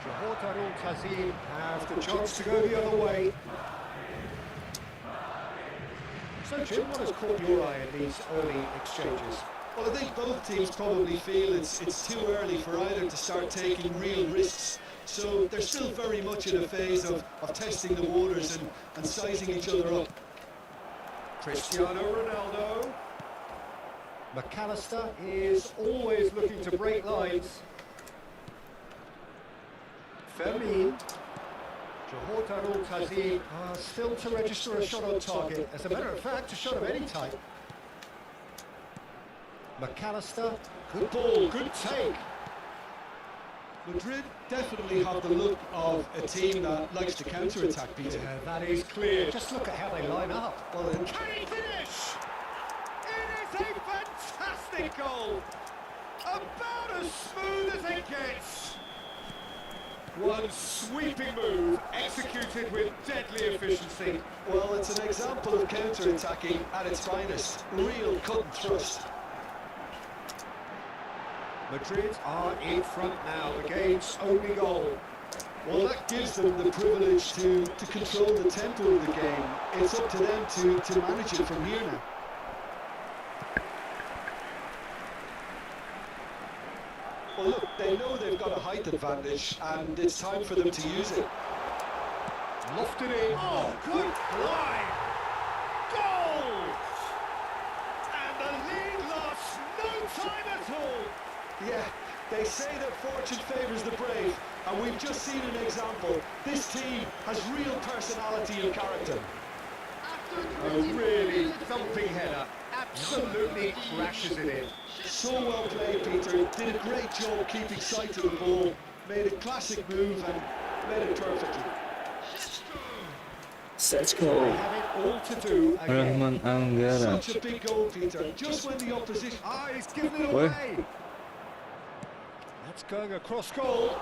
Johor Darul Tazim have the chance to go the other way. So Jim, what has caught your eye in these early exchanges? Well, I think both teams probably feel it's too early for either to start taking real risks. So they're still very much in a phase of testing the waters and sizing each other up. Cristiano Ronaldo. McAllister is always looking to break lines. Fermin. Johor Darul Tazim are still to register a shot on target. As a matter of fact, a shot of any type. McAllister, good ball, good take. Madrid definitely have the look of a team that likes to counter-attack, Peter. Yeah, that is clear. Just look at how they line up. Well, then, Can he finish? It is a fantastic goal. About as smooth as it gets. One sweeping move, executed with deadly efficiency. well, it's an example of counter-attacking at its finest. Real cut and thrust. Madrid are in front now, the game's only goal. Well, that gives them the privilege to control the tempo of the game. It's up to them to manage it from here now. Well, look, they know they've got a height advantage, and it's time for them to use it. Lofted in. Oh, good line! Goal! And the lead lasts no time at all. Yeah, they say that fortune favours the brave, and we've just seen an example. This team has real personality and character. A really thumping header. Absolutely crashes it in. So well played, Peter. Did a great job keeping sight of the ball. Made a classic move and made it perfectly. Let's They go. have it all to do again. Rahman Anggara. Such a big goal, Peter. Just when the opposition... Ah, he's given it Where? away. That's going across goal.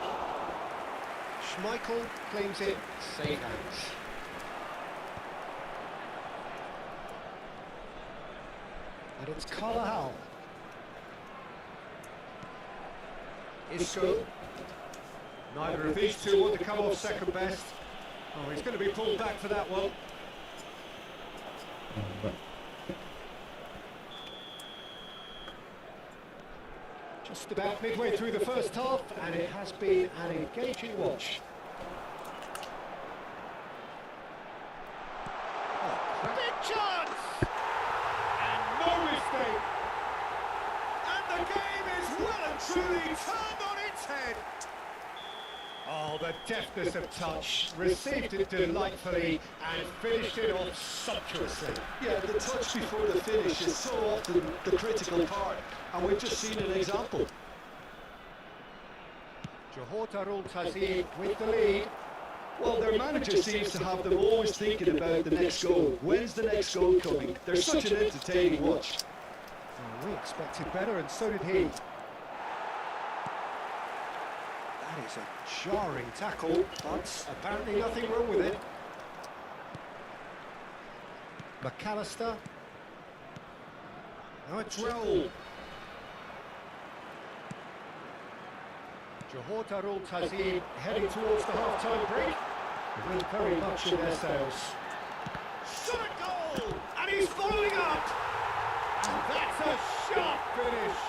Schmeichel claims it. Safe hands. And it's Carvajal. Isco. Neither of these two want to come off second best. Oh, he's going to be pulled back for that one. Just about midway through the first half, and it has been an engaging watch. Oh, big chance! And no mistake! And the game is well and truly turned on its head! Oh, the deftness of touch, received it delightfully and finished it off sumptuously. Yeah, the touch before the finish is so often the critical part, and we've just seen an example. Johor Darul Tazim with the lead. Well, their manager seems to have them always thinking about the next goal. When's the next goal coming? They're such an entertaining watch. Oh, we expected better, and so did he. That is a jarring tackle, but apparently nothing wrong with it. McAllister. Now it's Raul. Johor Darul Tazim heading towards the half-time break with very much in their sails. Shot a goal! And he's following up! And that's a sharp finish!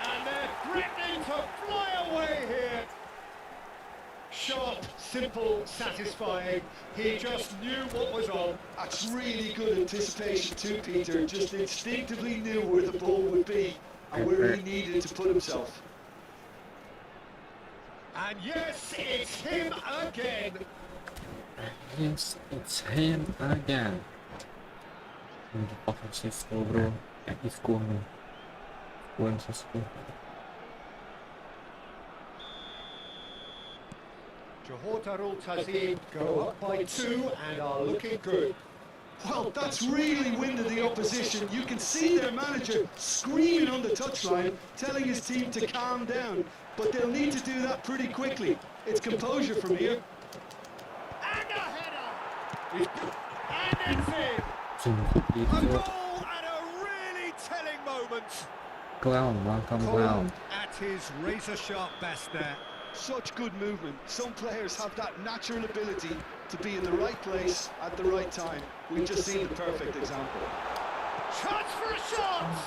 And they're threatening to fly away here! Sharp, simple, satisfying. He just knew what was on. That's really good anticipation too, Peter. Just instinctively knew where the ball would be and where he needed to put himself. And yes, it's him again. Yes, it's him again. Offensive goal, bro. He's going. Going to school. Johor Darul Tazim go up by 2 and are looking good. Well, that's really winded the opposition. You can see their manager screaming on the touchline, telling his team to calm down. But they'll need to do that pretty quickly. It's composure from here. And a header! And it's in! A goal at a really telling moment. Clown, welcome Cole clown. at his razor-sharp best there. Such good movement. Some players have that natural ability to be in the right place at the right time. We've just seen the perfect example. Chance for a shot!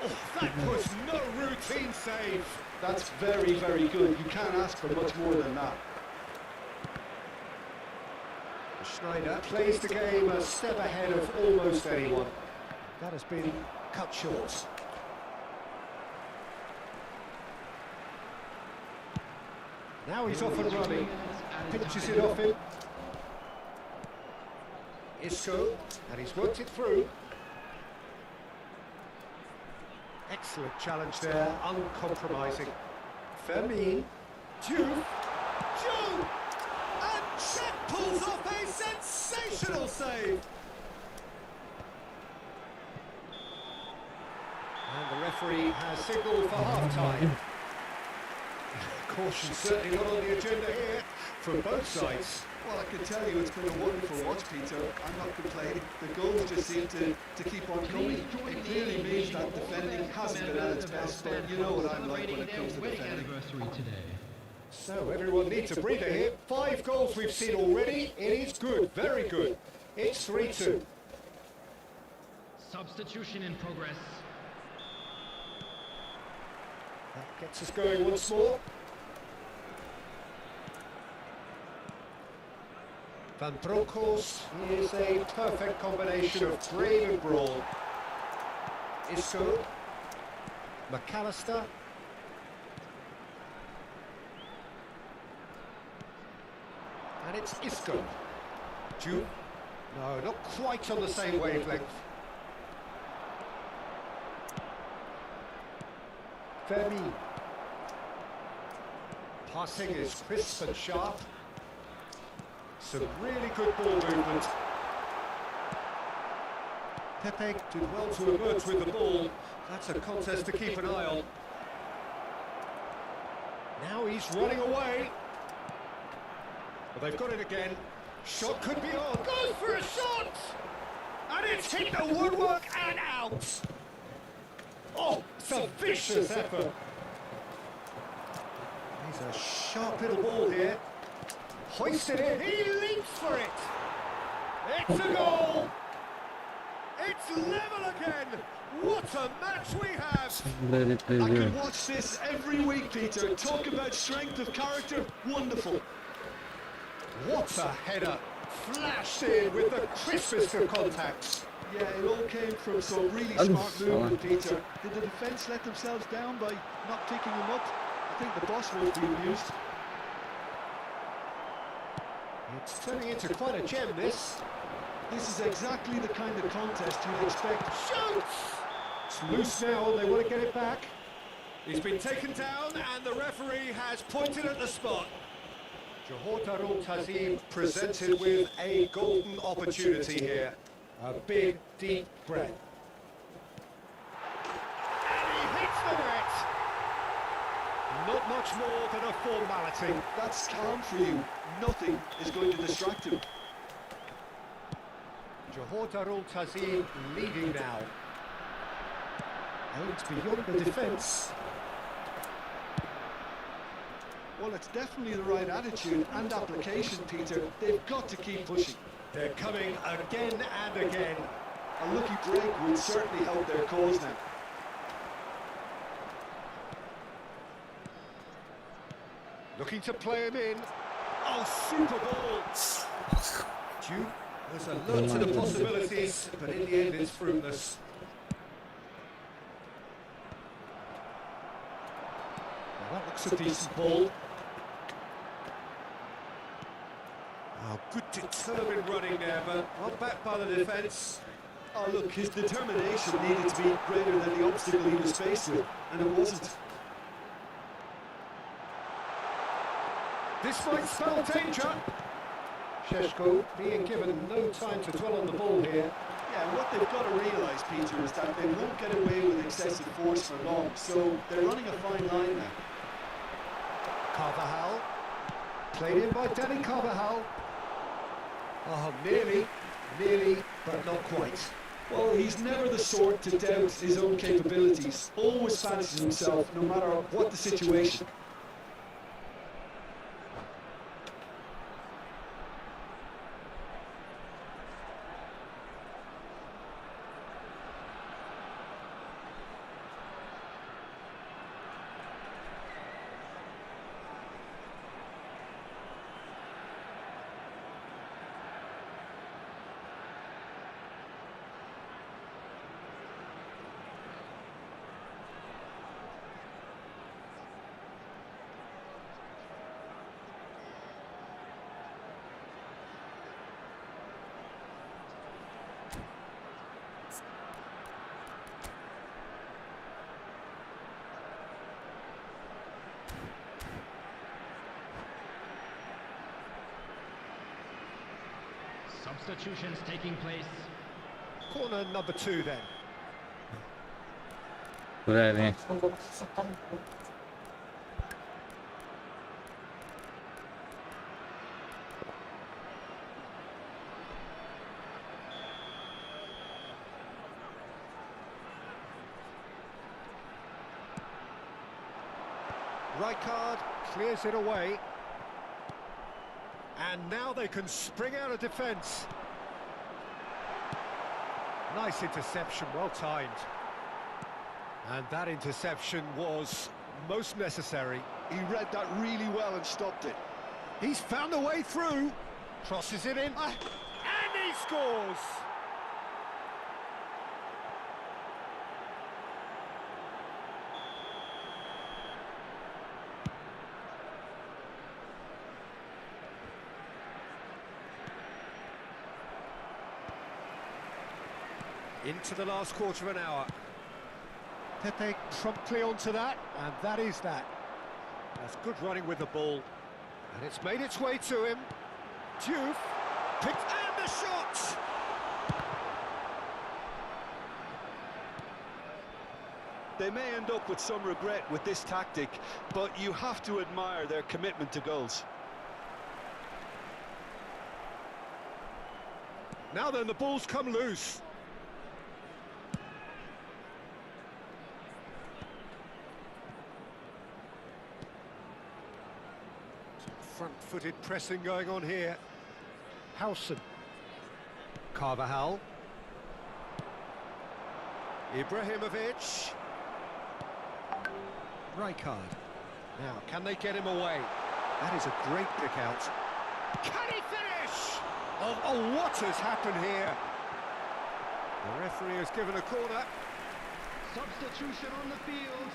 Oh, that was no routine save. That's very, very good. You can't ask for much more than that. Schneider plays the game a step ahead of almost anyone. That has been cut short. Now he's off and running. Pinches it off him. Isco, and he's worked it through. Excellent challenge there, uncompromising. Fermin. Juve. And Chet pulls off a sensational save. And the referee has signalled for half-time. Caution certainly not on the agenda here from both sides. Well, I can tell you it's been a wonderful watch, Peter. I'm not complaining. The goals just seem to keep on coming. It clearly means that defending hasn't been at its best, but you know what I'm like when it comes to wedding defending. anniversary today. So everyone needs a breather here. 5 goals we've seen already. It is good, very good. It's 3-2. Substitution in progress. That gets us going once more. Van Bronckhorst is a perfect combination of brain and brawn. Isco, McAllister, and it's Isco. Juve, no, not quite on the same wavelength. Fermin. Passing is crisp and sharp. Some really good ball movement. Pepe did well to emerge with the ball. That's a contest to keep an eye on. Now he's running away. Well, they've got it again. Shot could be on. Goes for a shot! And it's hit the woodwork and out. Oh, it's a vicious effort. He's a sharp little ball here. Hoisted in, he leaps for it! It's a goal! It's level again! What a match we have! Let it play I there. could watch this every week, Peter. Talk about strength of character. Wonderful. What a header! Flashed in with the crispest of contacts. Yeah, it all came from some really smart movement, Peter. Did the defence let themselves down by not picking him up? I think the boss won't be amused. It's turning into quite a gem, this. This is exactly the kind of contest you'd expect. Shoots! It's loose now, they want to get it back. He's been taken down and the referee has pointed at the spot. Johor Darul Tazim presented with a golden opportunity here. A big, deep breath. And he hits the net! Not much more than a formality. That's calm for you. Nothing is going to distract him. Johor Darul Tazim leading now. Out beyond the defence. Well, it's definitely the right attitude and application, Peter. They've got to keep pushing. They're coming again and again. A lucky break would certainly help their cause now. Looking to play him in. Oh, super ball! Juve has alert to the possibilities, but in the end it's fruitless. Now that looks a decent ball. Oh, good determined running there, but not backed by the defence. Oh, look, his determination needed to be greater than the obstacle he was faced with, and it wasn't. This might spell danger. Sheshko being given no time to dwell on the ball here. Yeah, what they've got to realise, Peter, is that they won't get away with excessive force for long, so they're running a fine line now. Carvajal. Played in by Danny Carvajal. Oh, nearly, but not quite. Well, he's never the sort to doubt his own capabilities. Always fancies himself, no matter what the situation. Substitutions taking place. Corner number 2 then. Udah nih. Rijkaard clears it away. And now they can spring out of defence. Nice interception, well timed. And that interception was most necessary. He read that really well and stopped it. He's found a way through. Crosses it in. And he scores! Into the last quarter of an hour. Pepe promptly onto that, and that is that. That's good running with the ball. And it's made its way to him. Diouf picked, and the shot! They may end up with some regret with this tactic, but you have to admire their commitment to goals. Now then, the ball's come loose. Front-footed pressing going on here. Howson. Carvajal. Ibrahimovic. Rijkaard. Now, can they get him away? That is a great pick out. Can he finish? Oh, what has happened here? The referee has given a corner. Substitution on the field.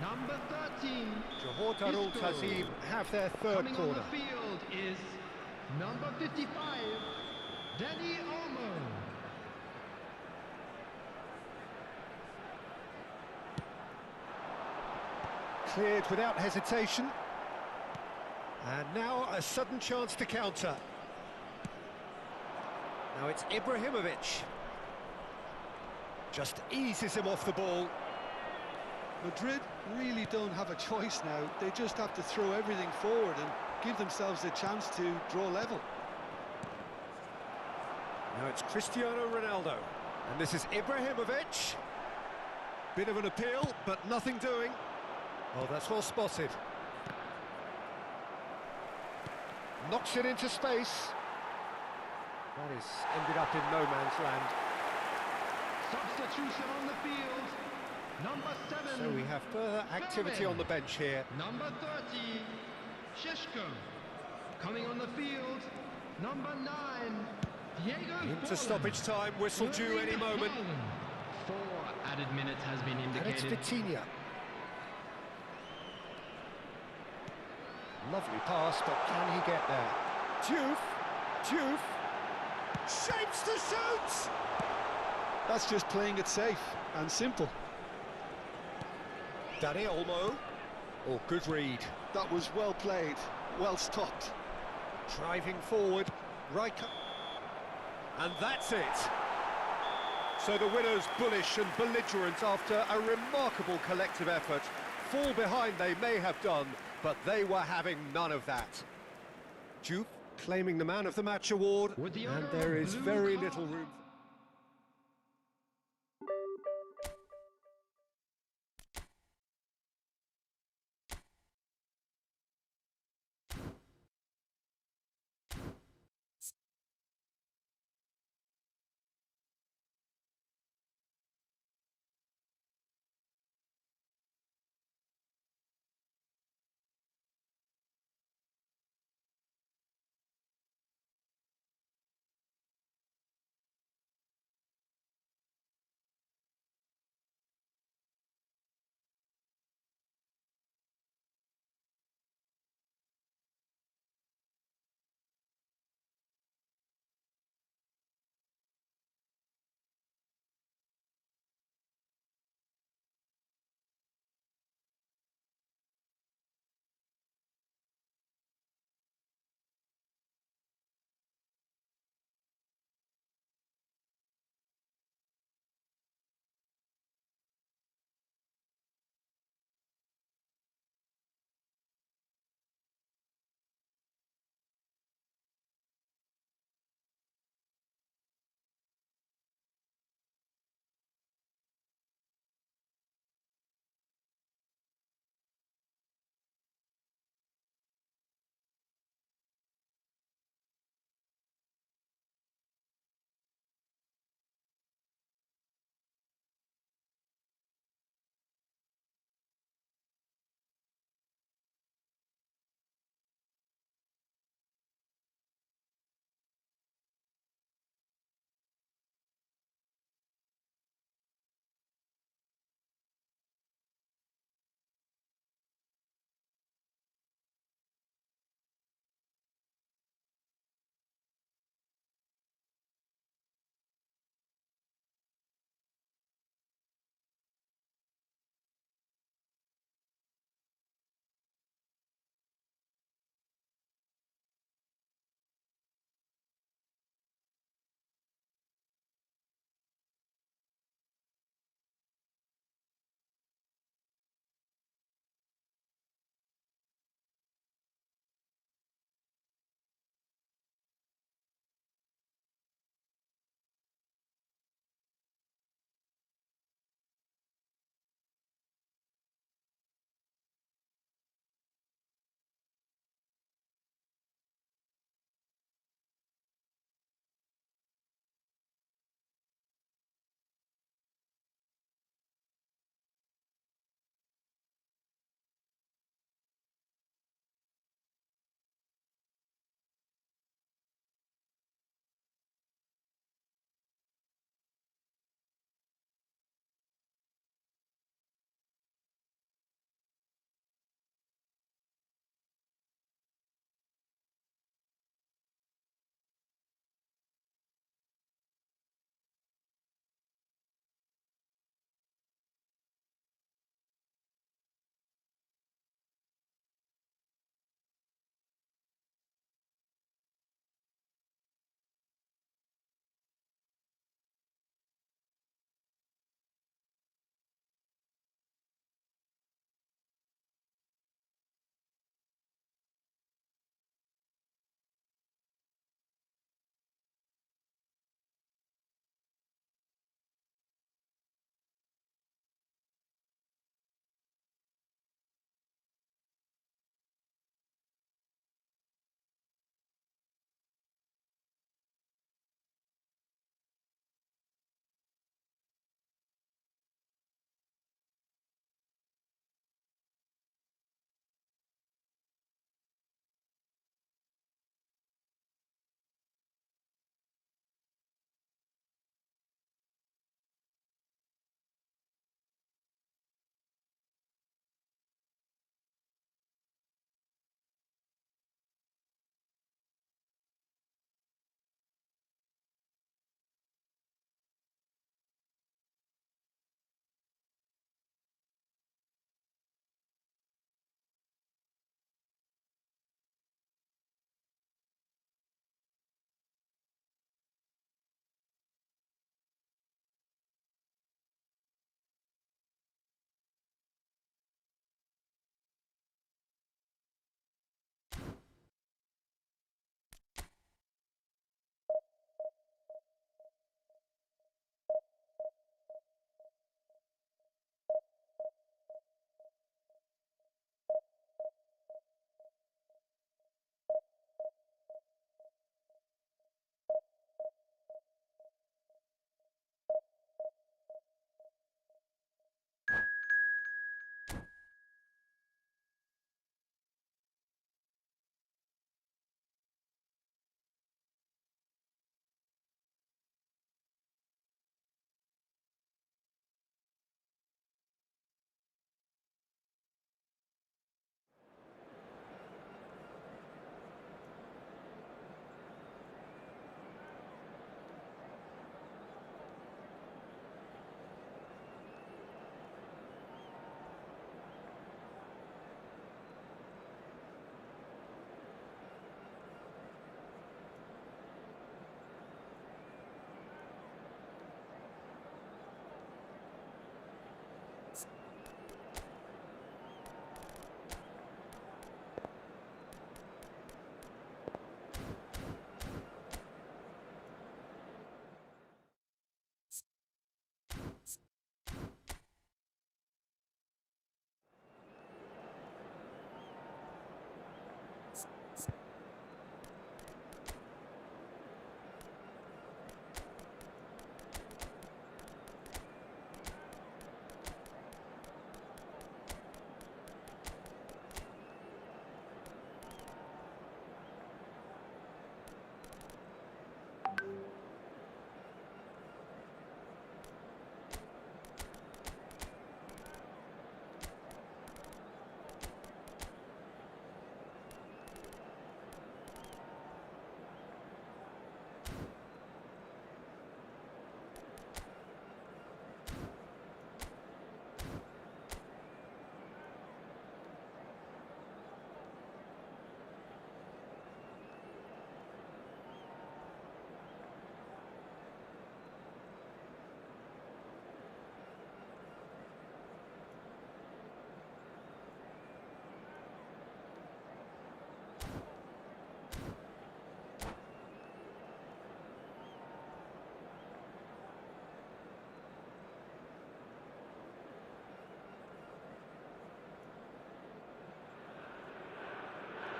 Number 13. Johor Darul Isco. Tazim have their third Coming corner. on the field is number 55, Dani Olmo. Cleared without hesitation. And now a sudden chance to counter. Now it's Ibrahimovic. Just eases him off the ball. Madrid really don't have a choice now. They just have to throw everything forward and give themselves a chance to draw level. Now it's Cristiano Ronaldo. And this is Ibrahimovic. Bit of an appeal, but nothing doing. Oh, that's well spotted. Knocks it into space. That is ended up in no man's land. Substitution on the field. Number 7. So we have further activity Gomez. on the bench here. Number 30, Sheshko. Coming on the field, number 9, Diego Into Forlan. stoppage time, whistle due any Erling moment. Haaland. 4 added minutes has been And it's indicated. Vitinha. Lovely pass, but can he get there? Diouf shapes to shoot! That's just playing it safe and simple. Dani Olmo. Oh, good read. That was well played, well stopped. Driving forward, Rijkaard. And that's it. So the winners bullish and belligerent after a remarkable collective effort. Fall behind they may have done, but they were having none of that. Diouf claiming the Man of the Match award, With the and owner there of is blue very card. little room.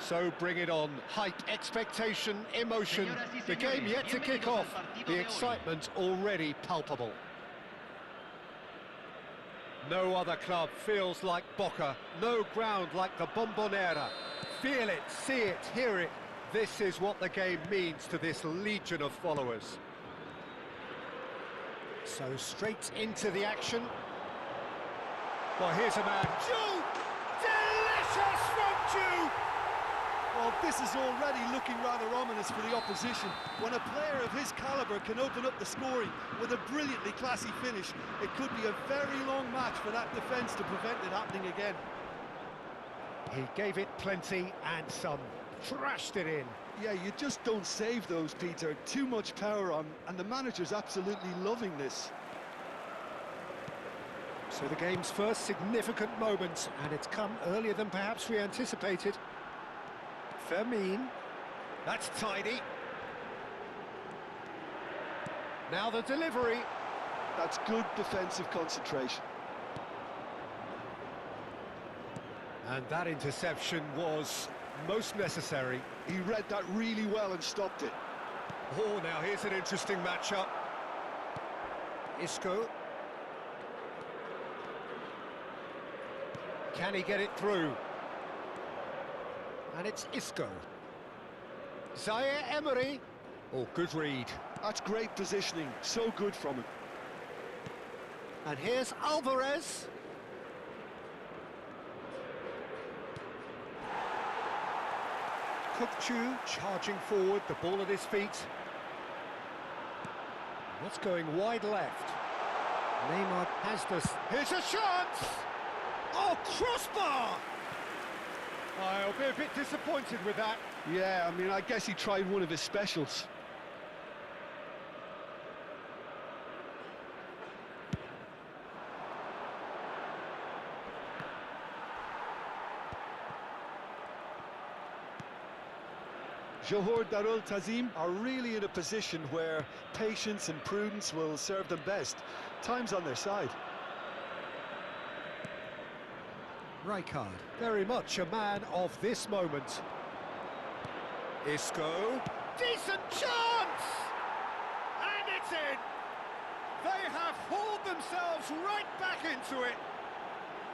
So bring it on. Hype, expectation, emotion. The game yet to kick off. The excitement already palpable. No other club feels like Boca. No ground like the Bombonera. Feel it, see it, hear it. This is what the game means to this legion of followers. So straight into the action. Well, here's a man. Jude! Delicious from Jude! Well, this is already looking rather ominous for the opposition. When a player of his calibre can open up the scoring with a brilliantly classy finish, it could be a very long match for that defence to prevent it happening again. He gave it plenty and some. Thrashed it in. Yeah, you just don't save those, Peter. Too much power on, and the manager's absolutely loving this. So the game's first significant moment, and it's come earlier than perhaps we anticipated. Fermin. That's tidy. Now the delivery. That's good defensive concentration. And that interception was most necessary. He read that really well and stopped it. Oh, now here's an interesting matchup. Isco. Can he get it through? And it's Isco. Zaire Emery. Oh, good read. That's great positioning. So good from him. And here's Alvarez. Kukçu charging forward, the ball at his feet. What's going wide left? Neymar has this. Here's a chance! Oh, crossbar! I'll be a bit disappointed with that. Yeah, I mean, I guess he tried one of his specials. Johor Darul Tazim are really in a position where patience and prudence will serve them best. Time's on their side. Rijkaard, very much a man of this moment. Isco, decent chance! And it's in! They have hauled themselves right back into it.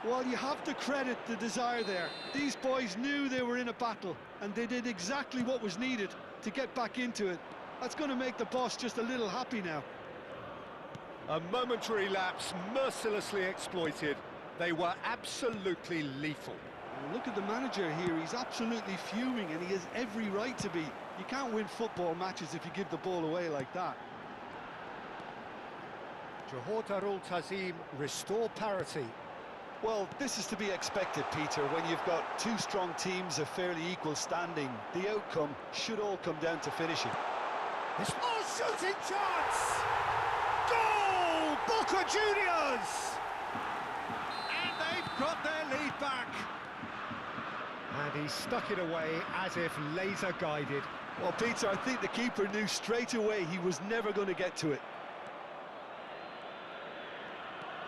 Well, you have to credit the desire there. These boys knew they were in a battle, and they did exactly what was needed to get back into it. That's going to make the boss just a little happy now. A momentary lapse mercilessly exploited. They were absolutely lethal. Well, look at the manager here. He's absolutely fuming, and he has every right to be. You can't win football matches if you give the ball away like that. Johor Darul Tazim restore parity. Well, this is to be expected, Peter. When you've got two strong teams of fairly equal standing, the outcome should all come down to finishing. Oh, shooting chance! Goal! Boca Juniors! And they've got their lead back. And he stuck it away as if laser guided. Well, Peter, I think the keeper knew straight away he was never going to get to it.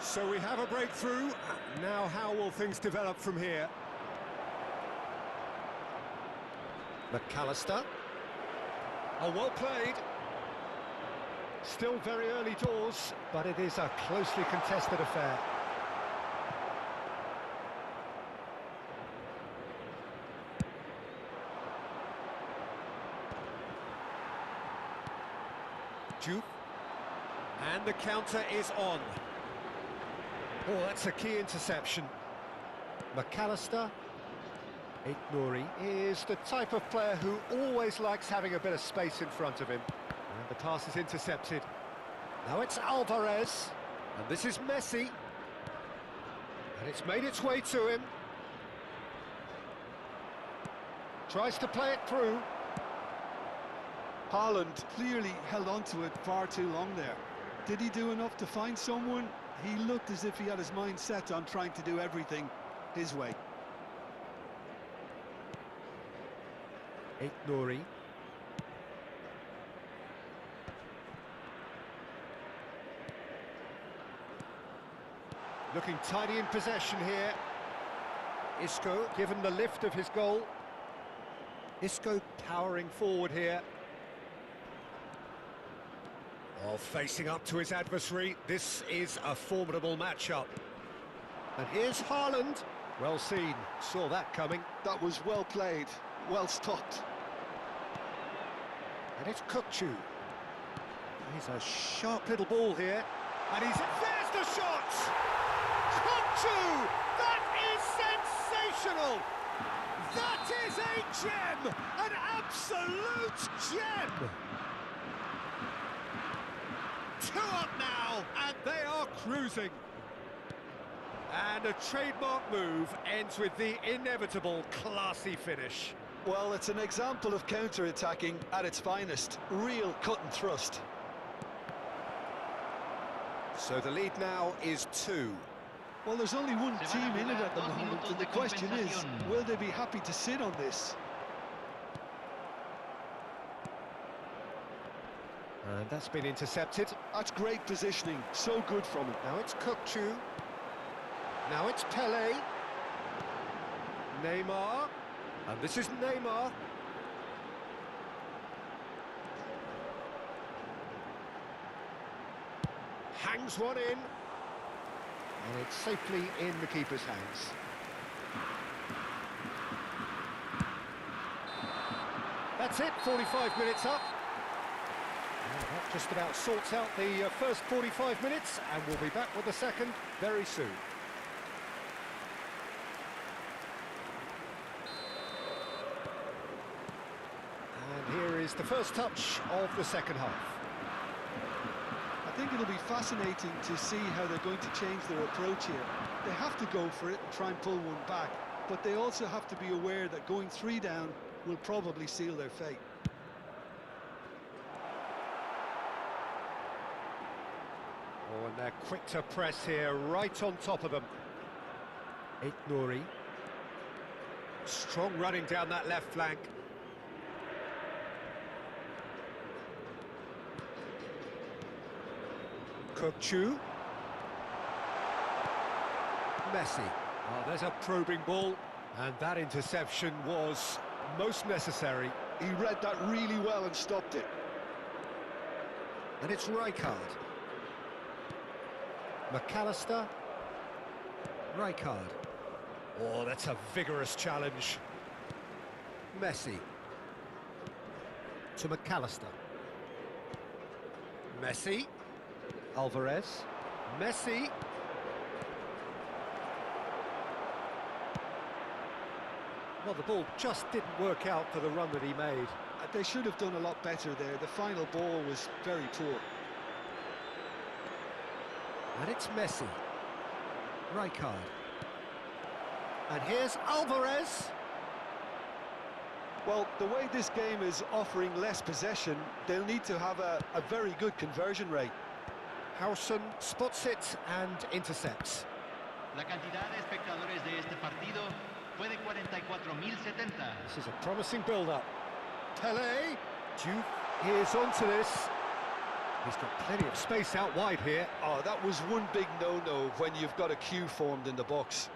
So we have a breakthrough. Now how will things develop from here? McAllister. Oh, well played. Still very early doors, but it is a closely contested affair. Duke. And the counter is on. Oh, that's a key interception. McAllister. Nouri is the type of player who always likes having a bit of space in front of him. And the pass is intercepted. Now it's Alvarez. And this is Messi. And it's made its way to him. Tries to play it through. Haaland clearly held on to it far too long there. Did he do enough to find someone? He looked as if he had his mind set on trying to do everything his way. Nouri. Looking tidy in possession here. Isco given the lift of his goal. Isco powering forward here. Oh, facing up to his adversary. This is a formidable matchup. And here's Haaland. Well seen. Saw that coming. That was well played, well stopped. And it's Kukçu. He's a sharp little ball here. And there's the shot! Kukçu! That is sensational! That is a gem! An absolute gem! 2 up now, and they are cruising. And a trademark move ends with the inevitable classy finish. Well, it's an example of counter-attacking at its finest. Real cut and thrust. So the lead now is 2. Well, there's only one team in it at the moment, and the question is, will they be happy to sit on this? And that's been intercepted. That's great positioning, so good from him. Now it's Kukçu. Now it's Pele. Neymar. And this is Neymar. Hangs one in. And it's safely in the keeper's hands. That's it, 45 minutes up. And that just about sorts out the first 45 minutes, and we'll be back with the second very soon. And here is the first touch of the second half. I think it'll be fascinating to see how they're going to change their approach here. They have to go for it and try and pull one back, but they also have to be aware that going 3 down will probably seal their fate. Oh, and they're quick to press here, right on top of them. Nouri. Strong running down that left flank. Kukçu. Messi. Oh, there's a probing ball. And that interception was most necessary. He read that really well and stopped it. And it's Rijkaard. McAllister. Rijkaard. Oh, that's a vigorous challenge. Messi. To McAllister. Messi. Alvarez. Messi. Well, the ball just didn't work out for the run that he made. They should have done a lot better there. The final ball was very poor. And it's Messi. Rijkaard. And here's Alvarez. Well, the way this game is offering less possession, they'll need to have a very good conversion rate. Howson spots it and intercepts. La cantidad de espectadores de este partido fue de 44.070. This is a promising build-up. Pele. Diouf is onto this. He's got plenty of space out wide here. Oh, that was one big no-no when you've got a queue formed in the box.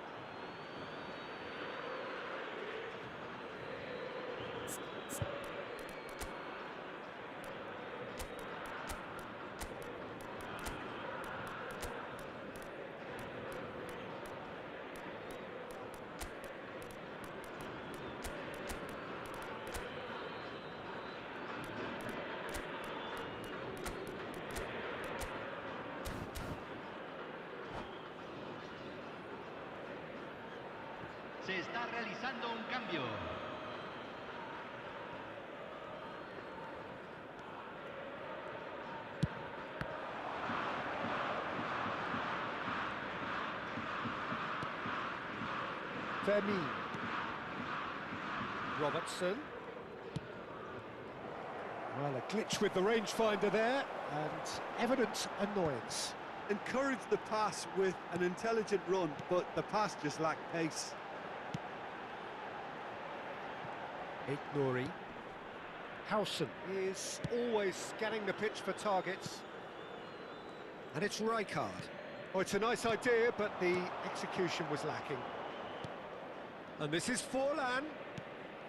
Se está realizando un cambio. Fermin. Robertson. Well, a glitch with the rangefinder there, and evident annoyance. Encouraged the pass with an intelligent run, but the pass just lacked pace. Nouri. Howson is always scanning the pitch for targets. And it's Rijkaard. Oh, it's a nice idea, but the execution was lacking. And this is Forlan.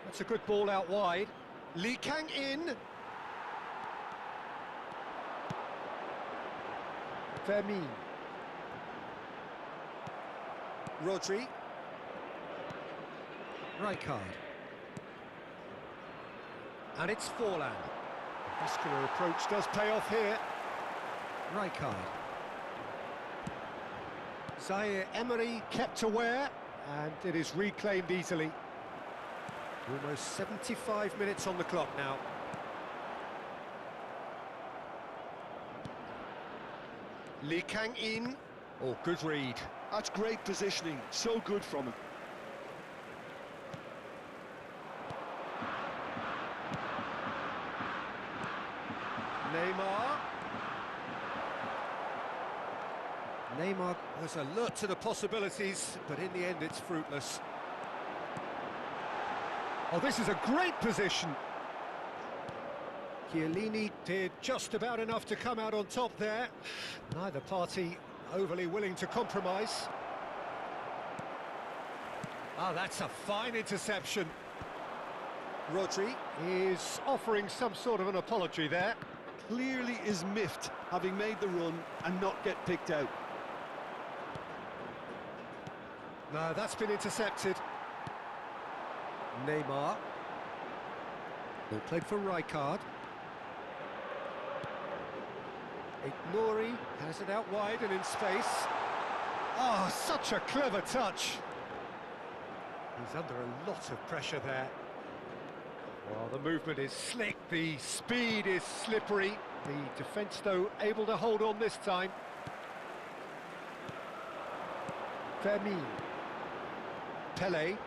That's a good ball out wide. Lee Kang-in. Vermin. Rodri. Rijkaard. And it's Forlan. The muscular approach does pay off here. Rijkaard. Zaire Emery kept aware, and it is reclaimed easily. Almost 75 minutes on the clock now. Lee Kang-in. Oh, good read. That's great positioning, so good from him. Neymar. Neymar was alert to the possibilities, but in the end it's fruitless. Oh, this is a great position. Chiellini did just about enough to come out on top there. Neither party overly willing to compromise. Ah, that's a fine interception. Rodri is offering some sort of an apology there. Clearly is miffed, having made the run and not get picked out. No, that's been intercepted. Neymar. Ball played for Rijkaard. Ignori has it out wide and in space. Oh, such a clever touch. He's under a lot of pressure there. Well, the movement is slick, the speed is slippery. The defence, though, able to hold on this time. Vermin. Pele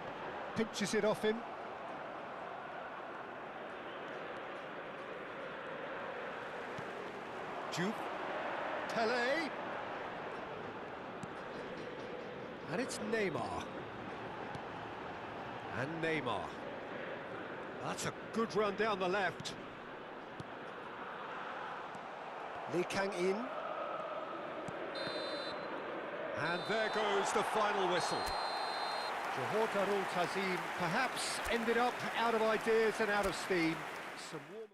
pinches it off him. Juve. Pele. And it's Neymar. And Neymar. That's a good run down the left. Lee Kang-in. And there goes the final whistle. Johor Darul Tazim perhaps ended up out of ideas and out of steam. Some warm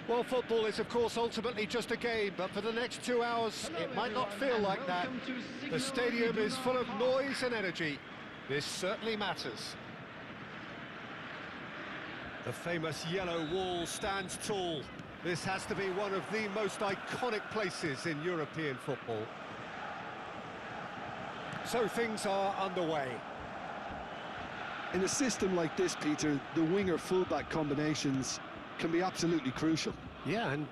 Well, football is, of course, ultimately just a game, but for the next 2 hours, Hello it might not everyone, feel and like that. welcome to The Signal stadium is full of Iduna noise and energy. This certainly matters. The famous yellow wall stands tall. This has to be one of the most iconic places in European football. So things are underway. In a system like this, Peter, the winger-fullback combinations can be absolutely crucial. Yeah, and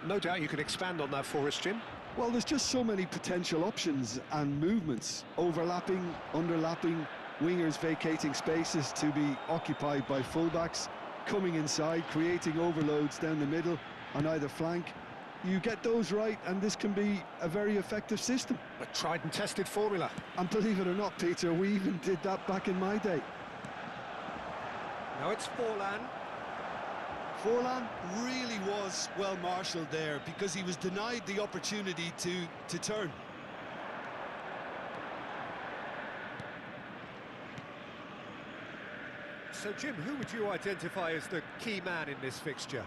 no doubt you can expand on that for us, Jim. Well, there's just so many potential options and movements, overlapping, underlapping, wingers vacating spaces to be occupied by fullbacks, coming inside, creating overloads down the middle on either flank. You get those right, and this can be a very effective system. A tried and tested formula. And believe it or not, Peter, we even did that back in my day. Now it's Forlan. Forlan really was well marshalled there because he was denied the opportunity to turn. So, Jim, who would you identify as the key man in this fixture?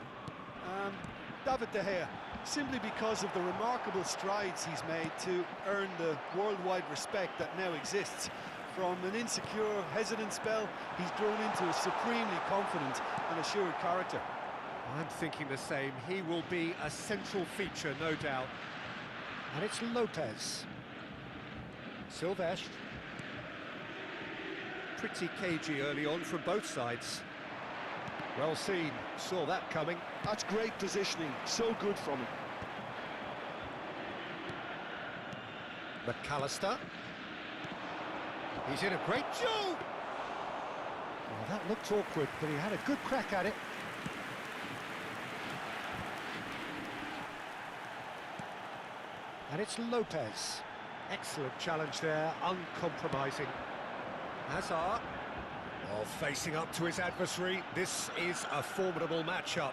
David De Gea, simply because of the remarkable strides he's made to earn the worldwide respect that now exists. From an insecure, hesitant spell, he's grown into a supremely confident and assured character. I'm thinking the same. He will be a central feature, no doubt. And it's Lopez. Silvestre. Pretty cagey early on from both sides. Well seen, saw that coming. That's great positioning, so good from him. McAllister. He's in a great job. Well, that looked awkward, but he had a good crack at it. And it's Lopez. Excellent challenge there, uncompromising. Hazard. Oh, facing up to his adversary. This is a formidable matchup.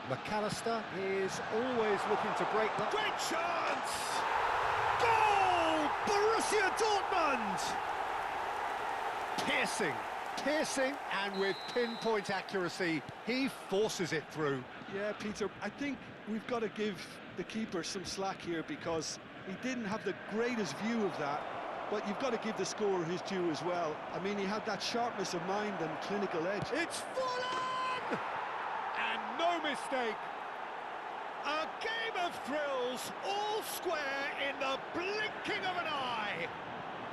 McAllister is always looking to break the... Great chance! Goal! Borussia Dortmund! Piercing, and with pinpoint accuracy, he forces it through. Yeah, Peter, I think we've got to give the keeper some slack here because he didn't have the greatest view of that, but you've got to give the scorer his due as well. I mean, he had that sharpness of mind and clinical edge. It's Forlan! And no mistake. A game of thrills, all square in the blinking of an eye.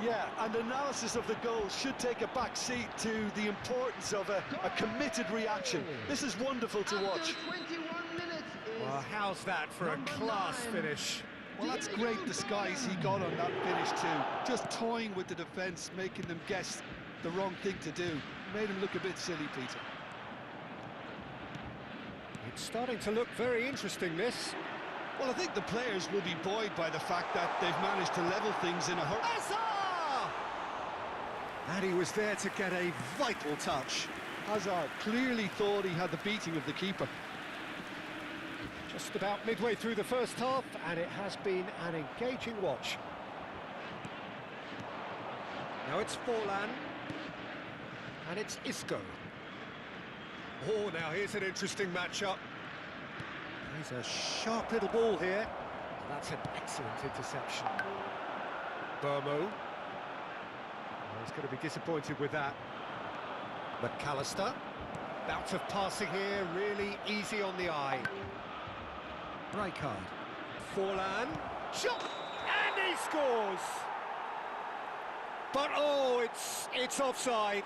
Yeah, and analysis of the goal should take a back seat to the importance of a committed reaction. This is wonderful to watch. After 21 minutes is Well, how's that for a number class 9. finish? Well, that's great disguise he got on that finish too. Just toying with the defence, making them guess the wrong thing to do. Made him look a bit silly, Peter. It's starting to look very interesting, this. Well, I think the players will be buoyed by the fact that they've managed to level things in a hurry. Hazard! And he was there to get a vital touch. Hazard clearly thought he had the beating of the keeper. Just about midway through the first half, and it has been an engaging watch. Now it's Forlan. And it's Isco. Oh, now here's an interesting matchup. He's a sharp little ball here. That's an excellent interception. Burmo. He's going to be disappointed with that. McAllister. Bout of passing here, really easy on the eye. Rijkaard. Forlan. Shot! And he scores! But oh, it's offside.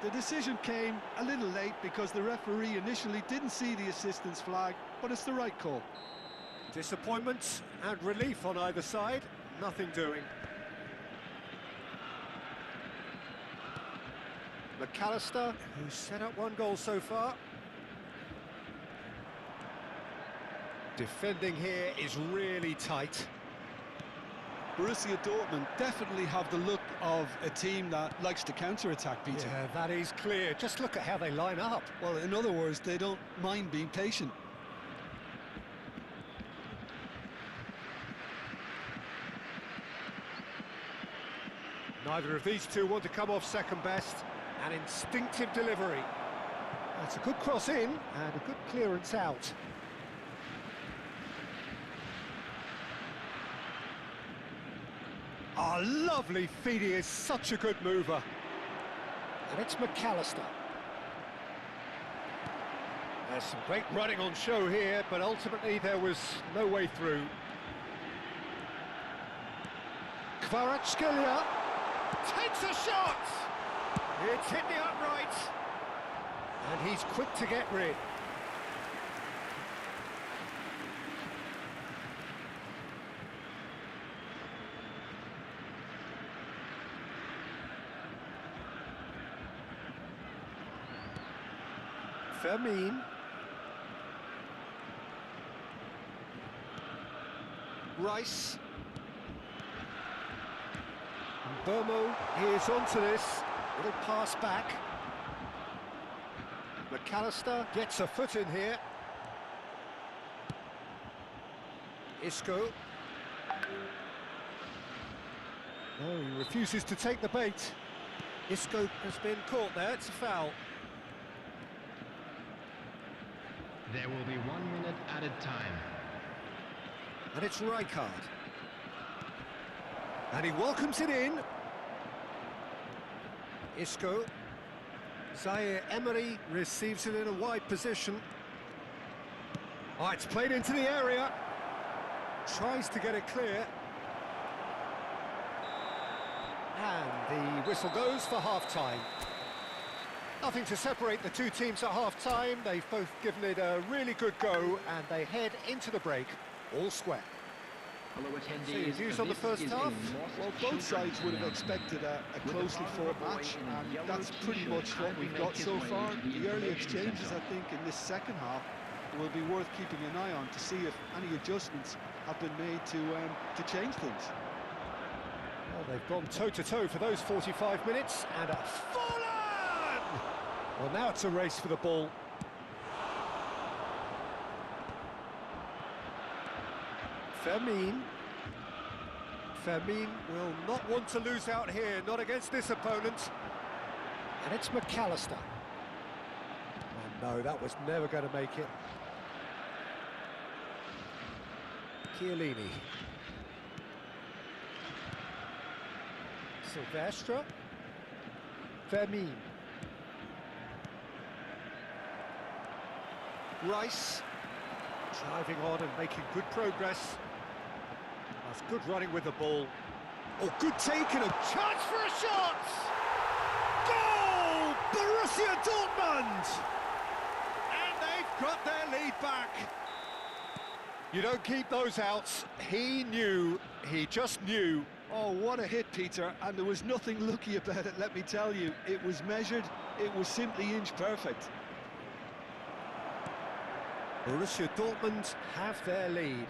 The decision came a little late because the referee initially didn't see the assistance flag, but it's the right call. Disappointment and relief on either side. Nothing doing. McAllister, who's set up one goal so far. Defending here is really tight. Borussia Dortmund definitely have the look of a team that likes to counter-attack, Peter. Yeah, that is clear. Just look at how they line up. Well, in other words, they don't mind being patient. Neither of these two want to come off second best. An instinctive delivery. That's a good cross in and a good clearance out. Oh, lovely feed, he is such a good mover. And it's McAllister. There's some great running on show here, but ultimately there was no way through. Kvaratskhelia takes a shot! It's hit the upright. And he's quick to get rid. Fermin. Rice. And Burmo is onto this. Little pass back. McAllister gets a foot in here. Isco. No, he refuses to take the bait. Isco has been caught there, it's a foul. There will be 1 minute added time. And it's Rijkaard. And he welcomes it in. Isco. Zaire Emery receives it in a wide position. Oh, it's played into the area. Tries to get it clear. And the whistle goes for half-time. Nothing to separate the two teams at half-time. They've both given it a really good go, and they head into the break all square. So your views on the first half? Well, both sides would have expected a closely fought match, and that's pretty much what we've got so far. The early exchanges, I think, in this second half will be worth keeping an eye on to see if any adjustments have been made to change things. Well, they've gone toe-to-toe for those 45 minutes, and a full-on! Well, now it's a race for the ball. Fermin will not want to lose out here, not against this opponent. And it's McAllister. And no, that was never going to make it. Chiellini. Silvestre. Fermin. Rice. Driving on and making good progress. That's good running with the ball. Oh, good take and a chance for a shot! Goal! Borussia Dortmund! And they've got their lead back. You don't keep those outs. He knew, he just knew. Oh, what a hit, Peter, and there was nothing lucky about it, let me tell you. It was measured, it was simply inch perfect. Borussia Dortmund have their lead.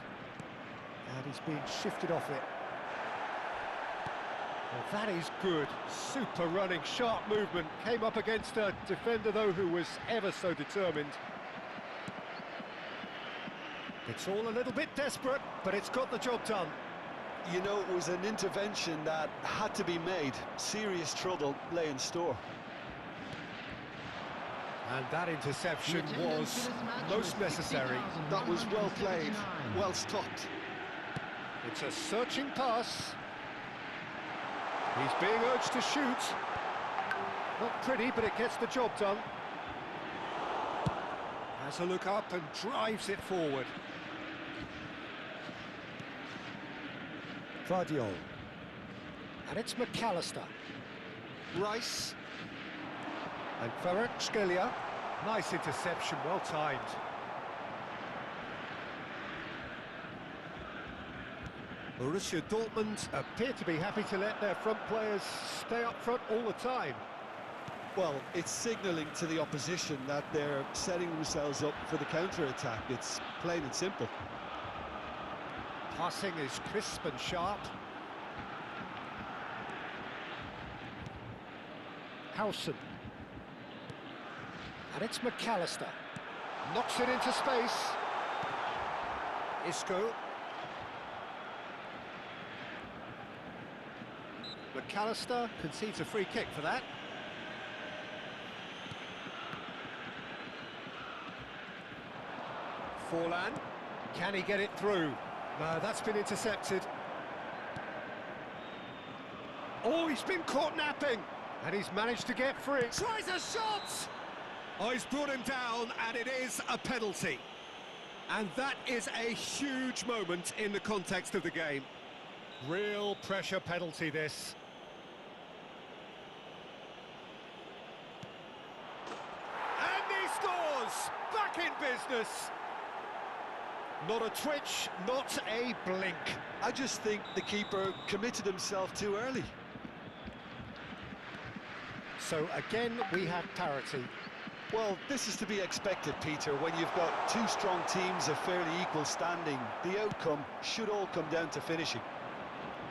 And he's being shifted off it. Well, that is good. Super running, sharp movement. Came up against a defender, though, who was ever so determined. It's all a little bit desperate, but it's got the job done. You know, it was an intervention that had to be made. Serious trouble lay in store. And that interception was most necessary. That was well played, well stopped. It's a searching pass. He's being urged to shoot. Not pretty, but it gets the job done. Has a look up and drives it forward. Vardiol. And it's McAllister. Rice. And Kvaratskhelia. Nice interception, well timed. Borussia Dortmund appear to be happy to let their front players stay up front all the time. Well, it's signalling to the opposition that they're setting themselves up for the counter-attack. It's plain and simple. Passing is crisp and sharp. Howson. And it's McAllister. Knocks it into space. Isco. McAllister concedes a free kick for that. Forlan. Can he get it through? No, that's been intercepted. Oh, he's been caught napping, and he's managed to get free. Tries a shot! Oh, he's brought him down, and it is a penalty. And that is a huge moment in the context of the game. Real pressure penalty, this. And he scores! Back in business! Not a twitch, not a blink. I just think the keeper committed himself too early. So again, we have parity. Well, this is to be expected, Peter, when you've got two strong teams of fairly equal standing. The outcome should all come down to finishing.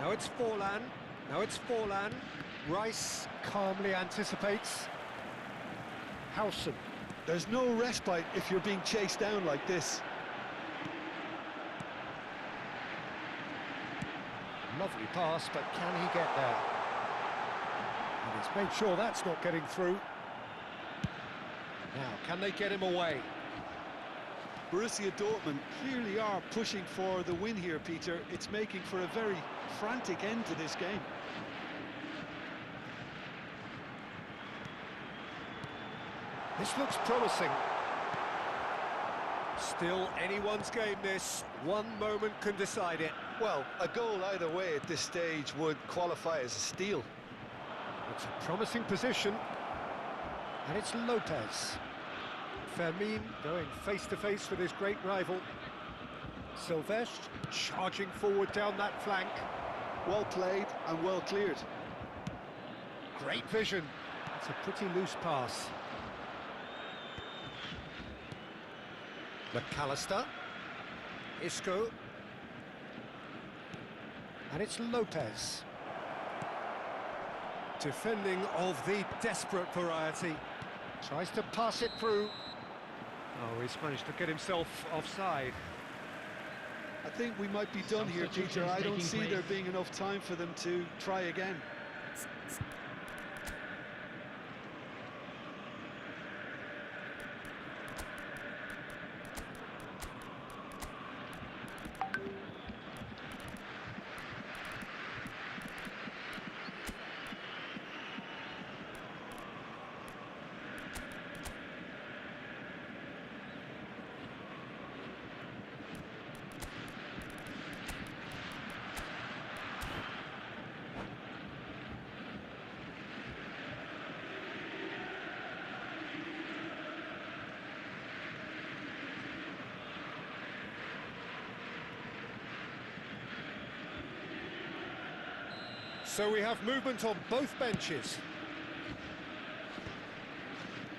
Now it's Forlan. Now it's Forlan. Rice calmly anticipates. Howson. There's no respite if you're being chased down like this. Lovely pass, but can he get there? And he's made sure that's not getting through. Now, can they get him away? Borussia Dortmund clearly are pushing for the win here, Peter. It's making for a very frantic end to this game. This looks promising. Still anyone's game, this. One moment can decide it. Well, a goal either way at this stage would qualify as a steal. It's a promising position. And it's Lopez. Fermin going face-to-face with his great rival. Silvestre charging forward down that flank. Well played and well cleared. Great vision. It's a pretty loose pass. McAllister. Isco. And it's Lopez. Defending of the desperate variety. Tries to pass it through. Oh, he's managed to get himself offside. I think we might be done here, Peter. I don't see there being enough time for them to try again. So we have movement on both benches.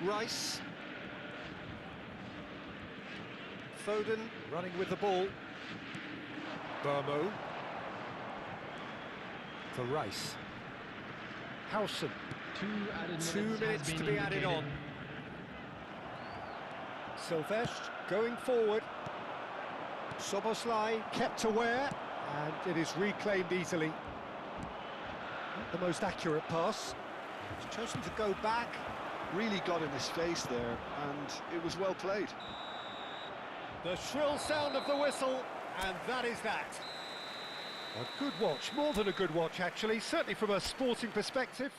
Rice. Foden running with the ball. Burmo. For Rice. Howson. 2 minutes to be added on. Silvestre going forward. Soboslai kept aware, and it is reclaimed easily. Not the most accurate pass. He's chosen to go back. Really got in his face there, and it was well played. The shrill sound of the whistle, and that is that. A good watch, more than a good watch actually, certainly from a sporting perspective.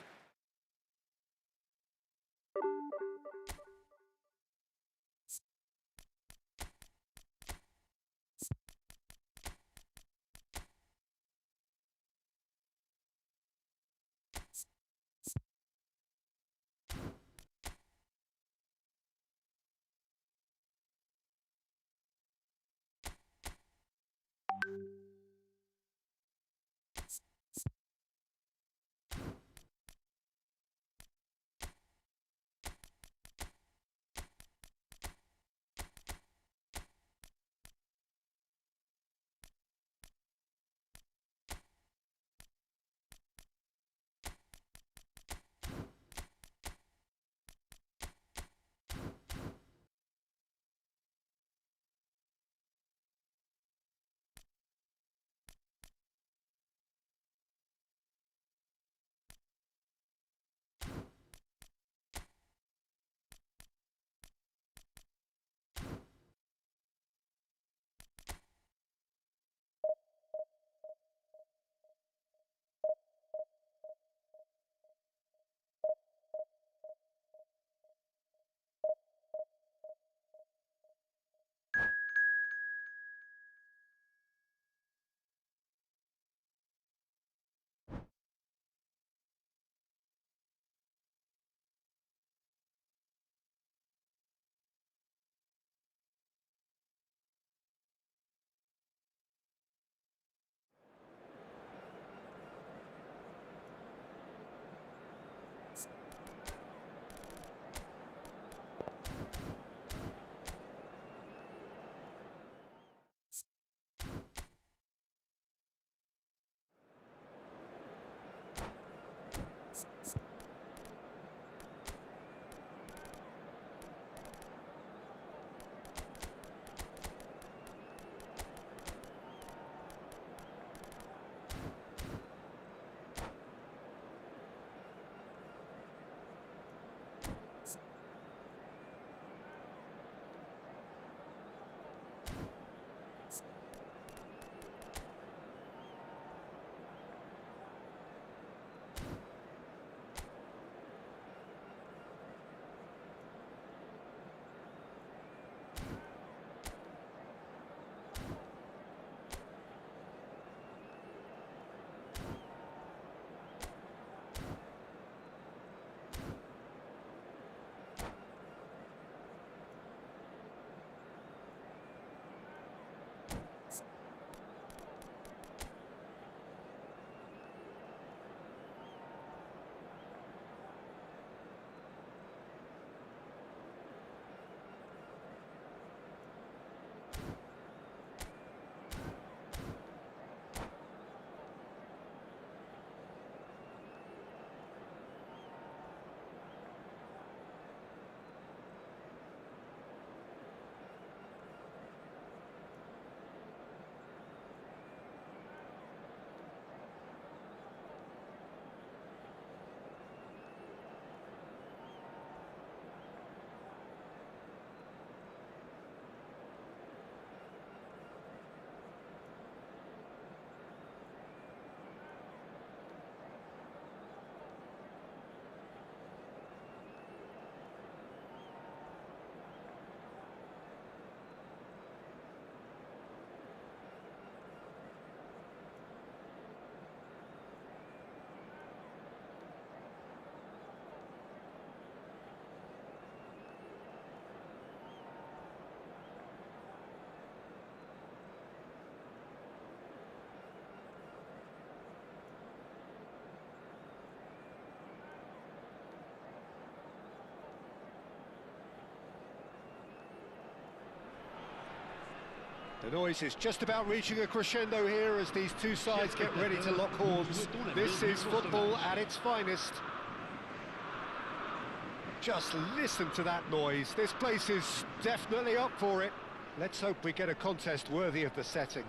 The noise is just about reaching a crescendo here as these two sides get ready to lock horns. This is football at its finest. Just listen to that noise. This place is definitely up for it. Let's hope we get a contest worthy of the setting.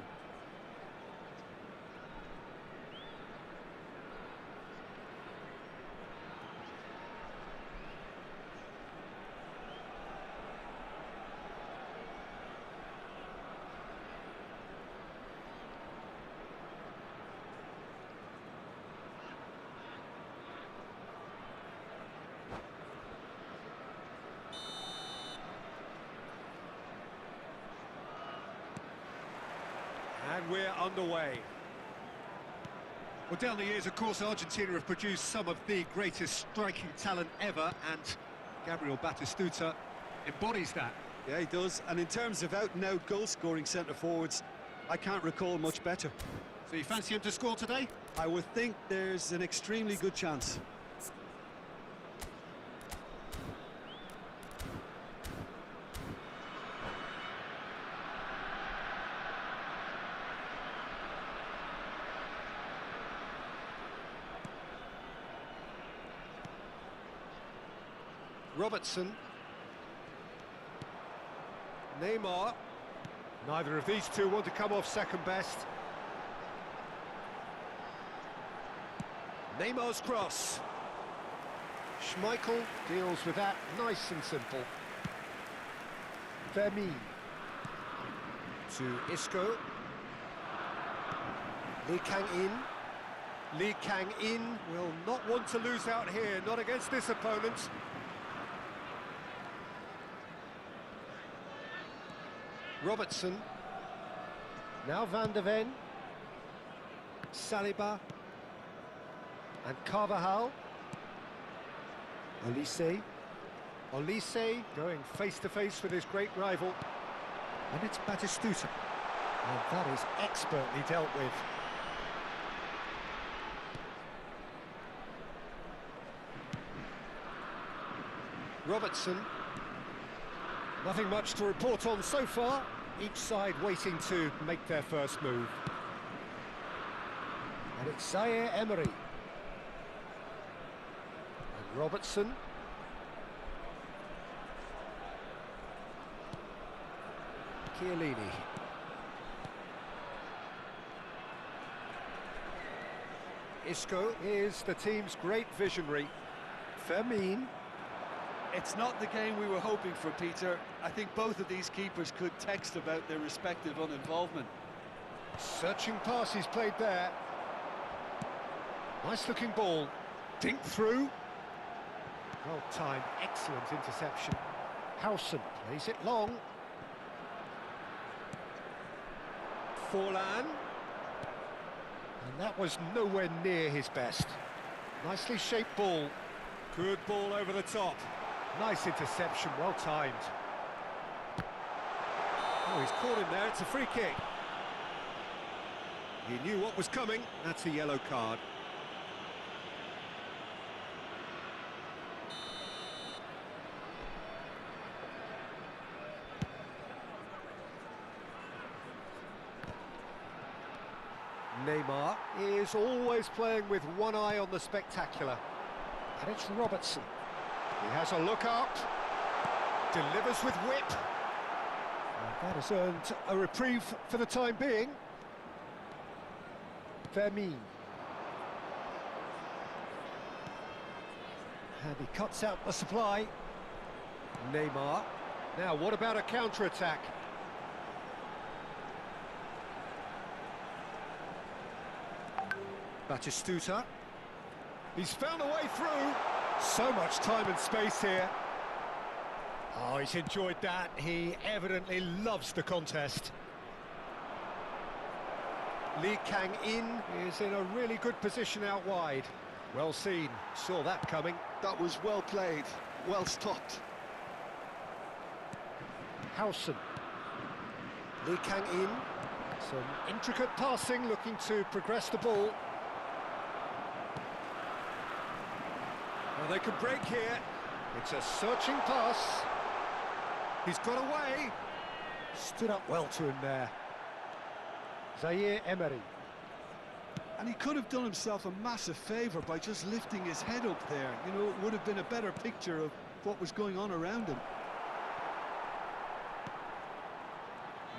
And we're underway. Well, down the years, of course, Argentina have produced some of the greatest striking talent ever, and Gabriel Batistuta embodies that. Yeah, he does. And in terms of out-and-out goal-scoring centre-forwards, I can't recall much better. So you fancy him to score today? I would think there's an extremely good chance. Robertson. Neymar. Neither of these two want to come off second best. Neymar's cross. Schmeichel deals with that nice and simple. Vermeer. To Isco. Lee Kang-in. Lee Kang-in will not want to lose out here, not against this opponent. Robertson. Now Van de Ven. Saliba. And Carvajal. Olise. Olise going face-to-face with his great rival. And it's Batistuta. And that is expertly dealt with. Robertson. Nothing much to report on so far. Each side waiting to make their first move. And it's Zaire Emery. And Robertson. Chiellini. Isco is the team's great visionary. Fermin. It's not the game we were hoping for, Peter. I think both of these keepers could text about their respective uninvolvement. Searching pass he's played there. Nice looking ball. Dink through. Well timed, excellent interception. Howson plays it long. Forlan. And that was nowhere near his best. Nicely shaped ball. Good ball over the top. Nice interception, well timed. Oh, he's caught him there, it's a free kick. He knew what was coming, that's a yellow card. Neymar is always playing with one eye on the spectacular. And it's Robertson. He has a look up, delivers with whip. And that has earned a reprieve for the time being. Vermeer. And he cuts out the supply. Neymar. Now, what about a counter-attack? Batistuta. He's found a way through. So much time and space here. Oh, he's enjoyed that. He evidently loves the contest. Lee Kang-in is in a really good position out wide. Well seen. Saw that coming. That was well played, well stopped. Howson. Lee Kang-in. Some intricate passing, looking to progress the ball. Well, they could break here. It's a searching pass. He's got away. Stood up well to him there. Zaire Emery. And he could have done himself a massive favour by just lifting his head up there. You know, it would have been a better picture of what was going on around him.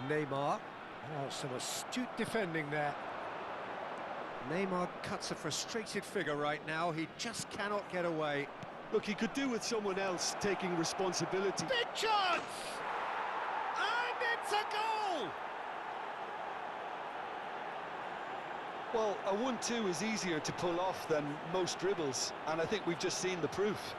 Neymar. Oh, some astute defending there. Neymar cuts a frustrated figure right now. He just cannot get away. Look, he could do with someone else taking responsibility. Big chance! And it's a goal! Well, a 1-2 is easier to pull off than most dribbles, and I think we've just seen the proof.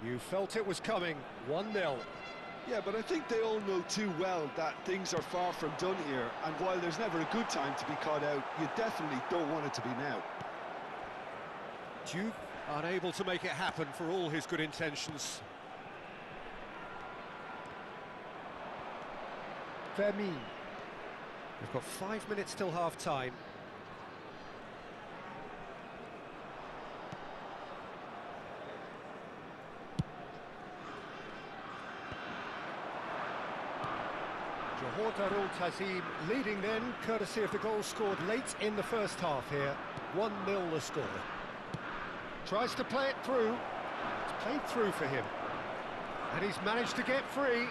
You felt it was coming. 1-0. Yeah, but I think they all know too well that things are far from done here, and while there's never a good time to be caught out, you definitely don't want it to be now. Duke unable to make it happen for all his good intentions. Vermeer. We've got 5 minutes till half-time. Johor Darul Tazim leading then, courtesy of the goal scored late in the first half here. 1-0 the score. Tries to play it through. It's played through for him. And he's managed to get free.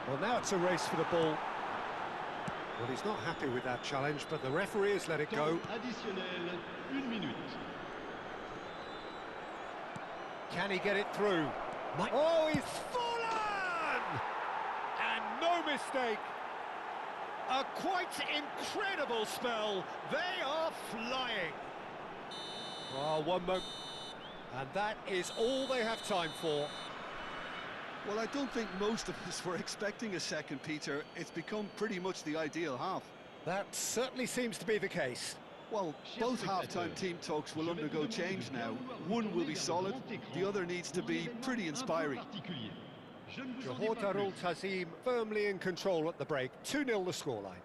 Well, now it's a race for the ball. Well, he's not happy with that challenge, but the referee has let it go. Additionnel, 1 minute. Can he get it through? Oh, he's fallen! And no mistake. A quite incredible spell. They are flying. Oh, one moment. And that is all they have time for. Well, I don't think most of us were expecting a second, Peter. It's become pretty much the ideal half. That certainly seems to be the case. Well, both half-time team talks will undergo change now. One will be solid, the other needs to be pretty inspiring. Johor Darul Tazim firmly in control at the break. 2-0 the scoreline.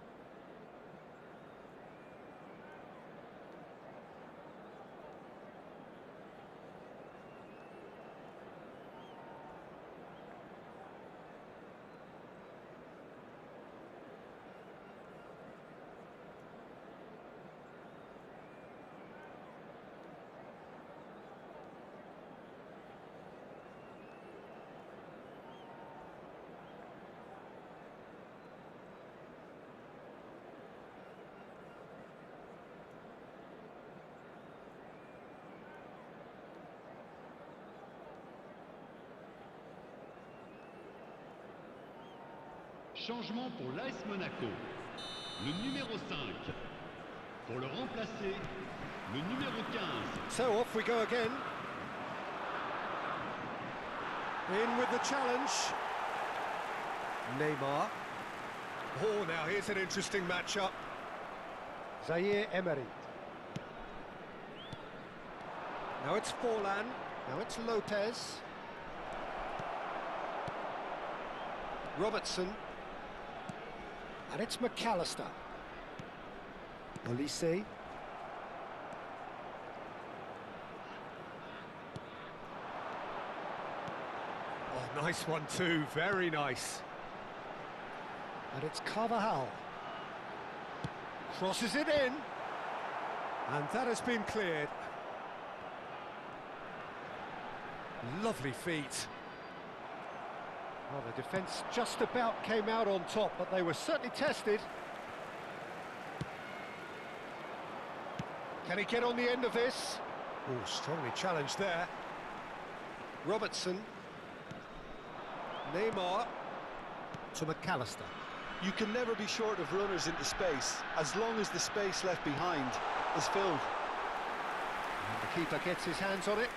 Changement pour l'AS Monaco. Le numéro 5. Pour le remplacer, le numéro 15. So off we go again. In with the challenge. Neymar. Oh, now here's an interesting matchup. Zaire Emery. Now it's Forlan. Now it's Lopez. Robertson. And it's McAllister. Olise. Nice one too, very nice. And it's Carvajal. Crosses it in. And that has been cleared. Lovely feet. Well, the defence just about came out on top, but they were certainly tested. Can he get on the end of this? Oh, strongly challenged there. Robertson. Neymar to McAllister. You can never be short of runners into space, as long as the space left behind is filled. And the keeper gets his hands on it.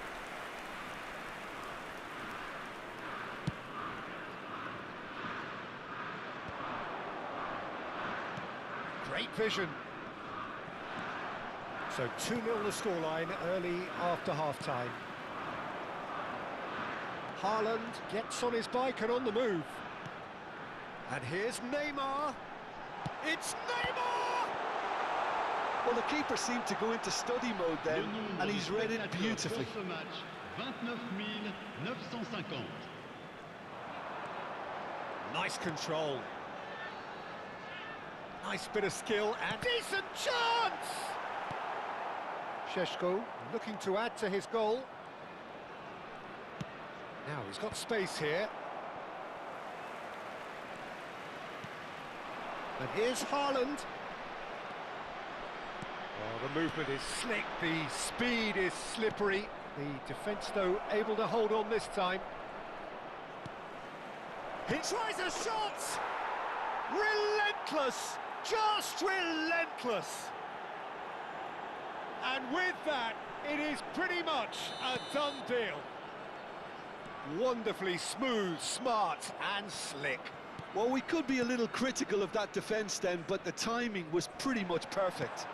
Great vision. So 2-0 the scoreline early after half-time. Haaland gets on his bike and on the move. And here's Neymar. It's Neymar! Well, the keeper seemed to go into study mode then, and he's read it beautifully. 29,950. Nice control. Nice bit of skill and decent chance! Šeško looking to add to his goal. Now he's got space here. And here's Haaland. Oh, the movement is slick, the speed is slippery. The defence, though, able to hold on this time. He tries a shot! Relentless! Just relentless! And with that, it is pretty much a done deal. Wonderfully smooth, smart and slick. Well, we could be a little critical of that defence then, but the timing was pretty much perfect.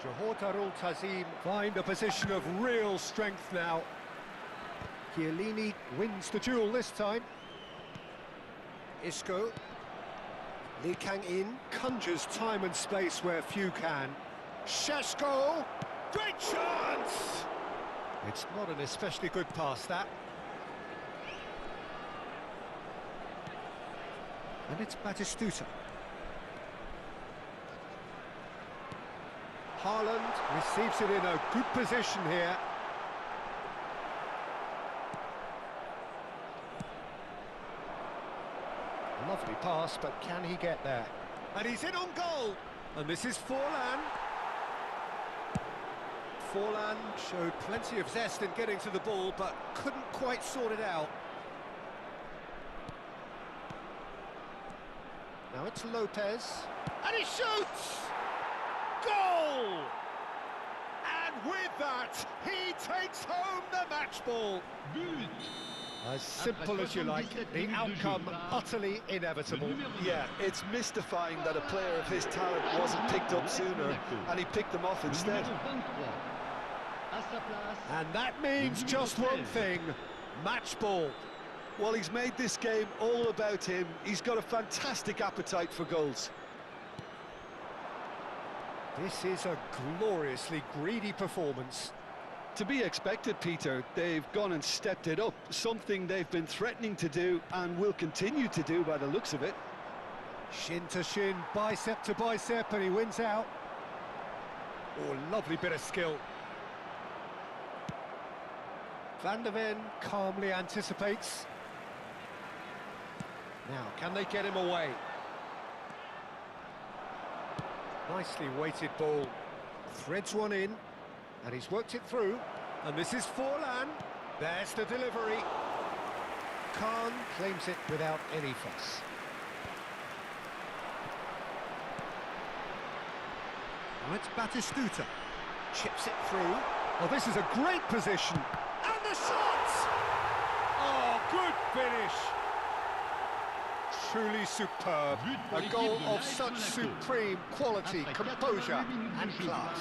Johor Darul Tazim find a position of real strength now. Chiellini wins the duel this time. Isco. Lee Kang-in conjures time and space where few can. Šeško! Great chance! It's not an especially good pass, that. And it's Batistuta. Haaland receives it in a good position here. Lovely pass, but can he get there? And he's in on goal! And this is Forlan. Forlan showed plenty of zest in getting to the ball, but couldn't quite sort it out. Now it's Lopez. And he shoots! Goal! And with that, he takes home the match ball. But As simple as you like, the outcome utterly inevitable. Yeah, it's mystifying that a player of his talent wasn't picked up sooner, and he picked them off instead. And that means just one thing, match ball. Well, he's made this game all about him. He's got a fantastic appetite for goals. This is a gloriously greedy performance. To be expected, Peter. They've gone and stepped it up, something they've been threatening to do and will continue to do by the looks of it. Shin to shin, bicep to bicep, and he wins out. Oh, lovely bit of skill. Van der Ven calmly anticipates. Now, can they get him away? Nicely weighted ball. Threads one in, and he's worked it through. And this is Forlan. There's the delivery. Khan claims it without any fuss. Now it's Batistuta. Chips it through. Oh, this is a great position. And the shot! Oh, good finish. Truly superb. A goal of such supreme quality, composure and class.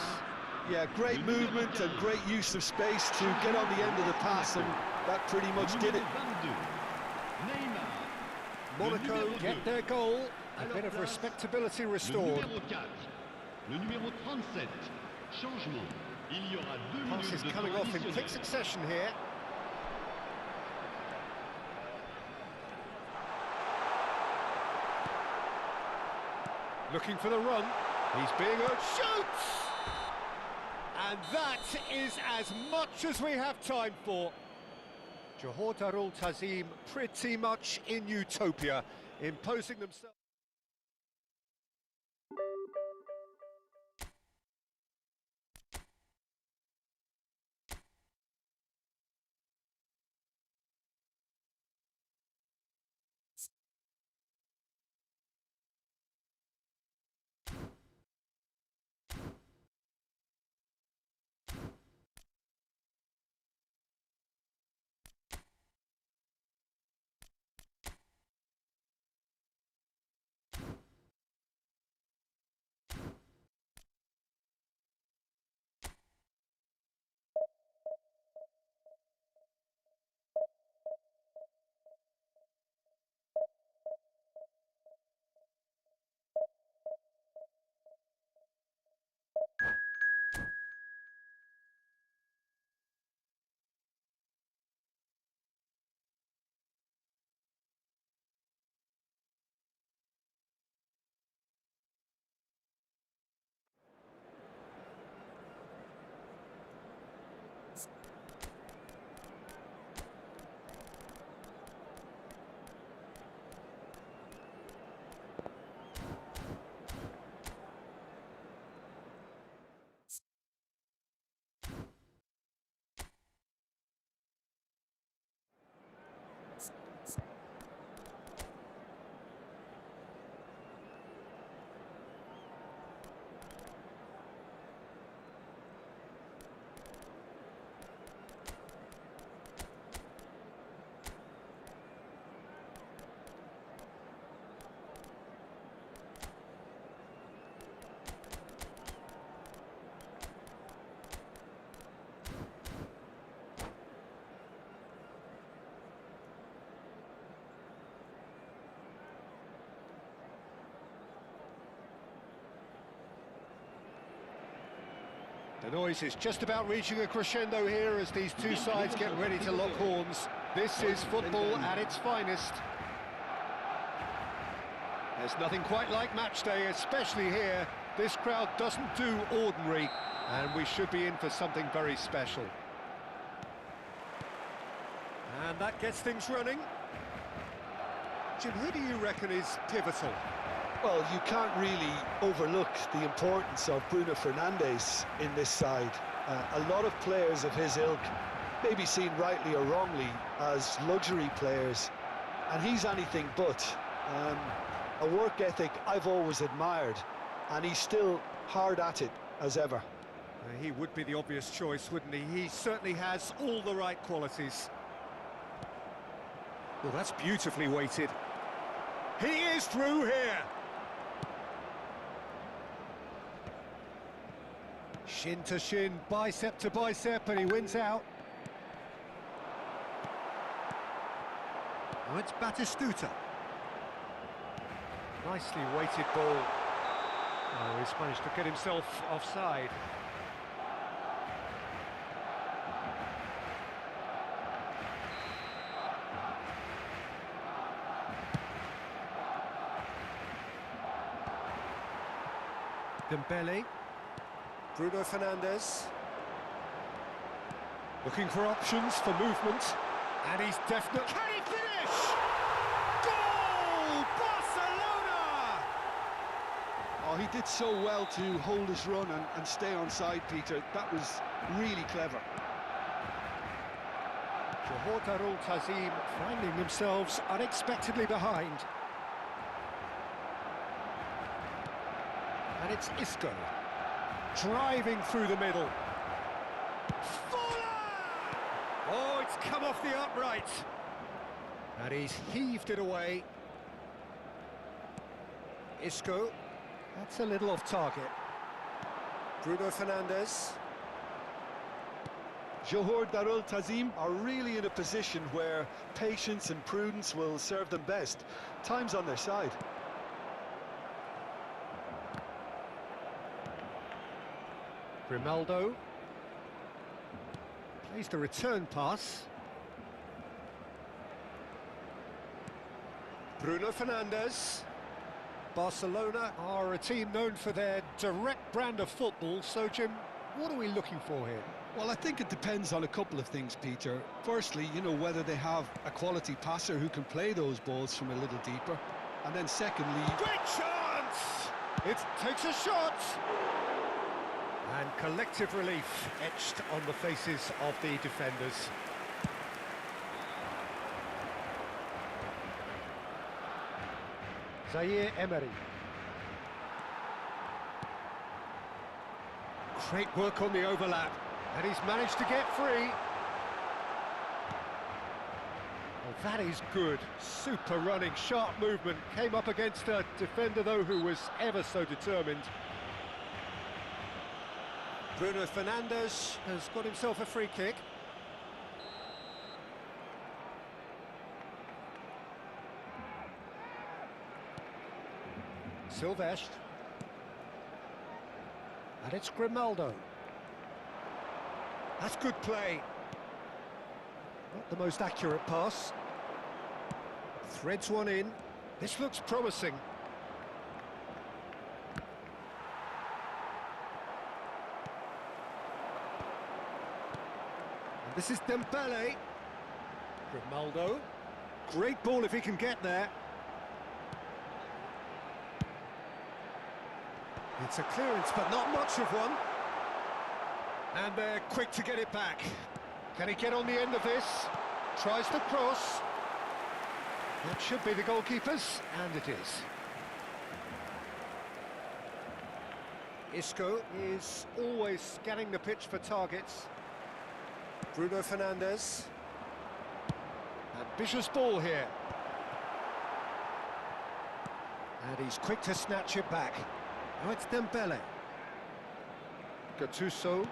Yeah, great movement and great use of space to get on the end of the pass, and that pretty much did it. Monaco get their goal. A bit of respectability restored. Le numéro 37, changement. Il y aura 2 Pass is minutes de coming off in temps quick additionnel. succession here. Looking for the run. He's being urged. Shoots! And that is as much as we have time for. Johor Darul Tazim pretty much in utopia, imposing themselves. The noise is just about reaching a crescendo here as these two sides get ready to lock horns. This is football at its finest. There's nothing quite like match day, especially here. This crowd doesn't do ordinary, and we should be in for something very special. And that gets things running. Jim, who do you reckon is pivotal? Well, you can't really overlook the importance of Bruno Fernandes in this side. A lot of players of his ilk may be seen rightly or wrongly as luxury players, and he's anything but. A work ethic I've always admired, and he's still hard at it as ever. He would be the obvious choice, wouldn't he? He certainly has all the right qualities. Well, that's beautifully weighted. He is through here. Shin to shin, bicep to bicep, and he wins out. Now it's Batistuta. Nicely weighted ball. Oh, he's managed to get himself offside. Dembele. Bruno Fernandes. Looking for options for movement. And he's definitely... Can he finish? Goal! Barcelona! Oh, he did so well to hold his run and stay on side, Peter. That was really clever. Johor Darul Tazim finding themselves unexpectedly behind. And it's Isco. Driving through the middle. Fuller! Oh, it's come off the upright. And he's heaved it away. Isco. That's a little off target. Bruno Fernandes. Johor Darul Tazim are really in a position where patience and prudence will serve them best. Time's on their side. Grimaldo plays the return pass. Bruno Fernandes. Barcelona are a team known for their direct brand of football, so Jim, what are we looking for here? Well, I think it depends on a couple of things, Peter. Firstly, whether they have a quality passer who can play those balls from a little deeper. And then secondly... Great chance! It takes a shot! And collective relief etched on the faces of the defenders. Zaire Emery. Great work on the overlap, and he's managed to get free. Well, that is good. Super running, sharp movement. Came up against a defender, though, who was ever so determined. Bruno Fernandes has got himself a free kick. Silvestre. And it's Grimaldo. That's good play. Not the most accurate pass. Threads one in. This looks promising. And this is Dembele. Grimaldo. Great ball if he can get there. It's a clearance, but not much of one. And they're quick to get it back. Can he get on the end of this? Tries to cross. That should be the goalkeeper's, and it is. Isco is always scanning the pitch for targets. Bruno Fernandes. Ambitious ball here. And he's quick to snatch it back. Now it's Dembele. Gattuso.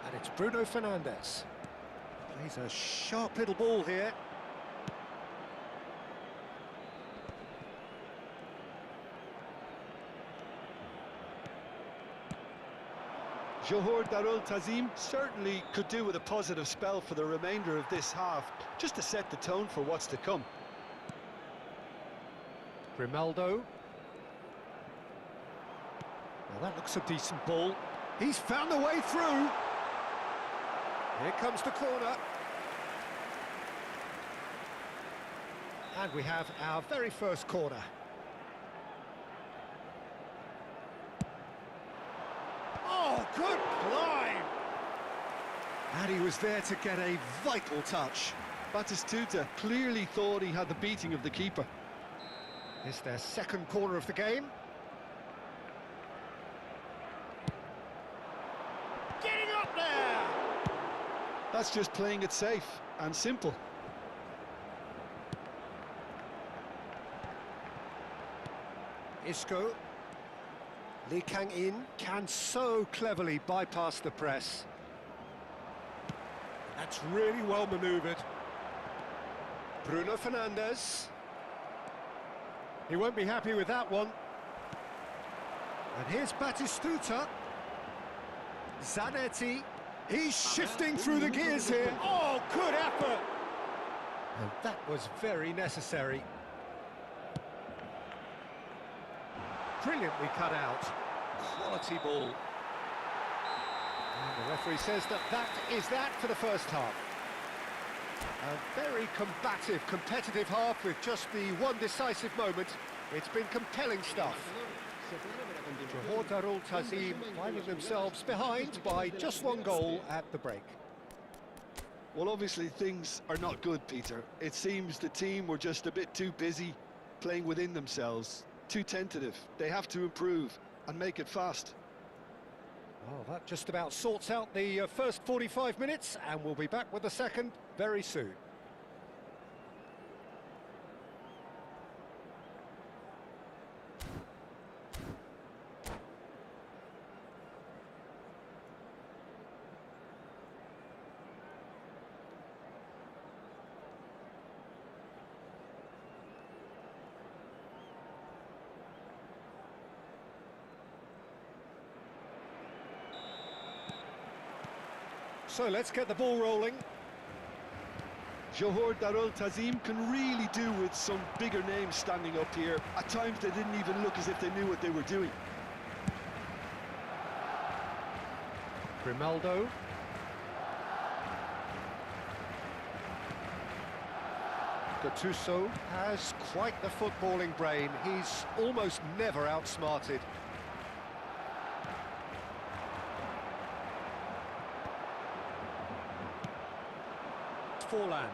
And it's Bruno Fernandes. Plays a sharp little ball here. Johor Darul Tazim certainly could do with a positive spell for the remainder of this half, just to set the tone for what's to come. Grimaldo. Well, that looks a decent ball. He's found a way through. Here comes the corner. And we have our very first corner. Oh, good climb! And he was there to get a vital touch. Batistuta clearly thought he had the beating of the keeper. It's their second corner of the game. Getting up there! That's just playing it safe and simple. Isco. Lee Kang-in can so cleverly bypass the press. That's really well manoeuvred. Bruno Fernandes. He won't be happy with that one. And here's Batistuta. Zanetti. He's shifting through the gears here. Oh, good effort! And that was very necessary. Brilliantly cut out. Quality ball. And the referee says that that is that for the first half. A very combative, competitive half with just the one decisive moment. It's been compelling stuff. Johor Darul Tazim finding themselves behind by just one goal at the break. Well, obviously things are not good, Peter. It seems the team were just a bit too busy playing within themselves, too tentative. They have to improve and make it fast. Well, that just about sorts out the first 45 minutes, and we'll be back with the second very soon. So let's get the ball rolling. Johor Darul Tazim can really do with some bigger names standing up here. At times they didn't even look as if they knew what they were doing. Grimaldo. Gattuso has quite the footballing brain. He's almost never outsmarted. Forlan.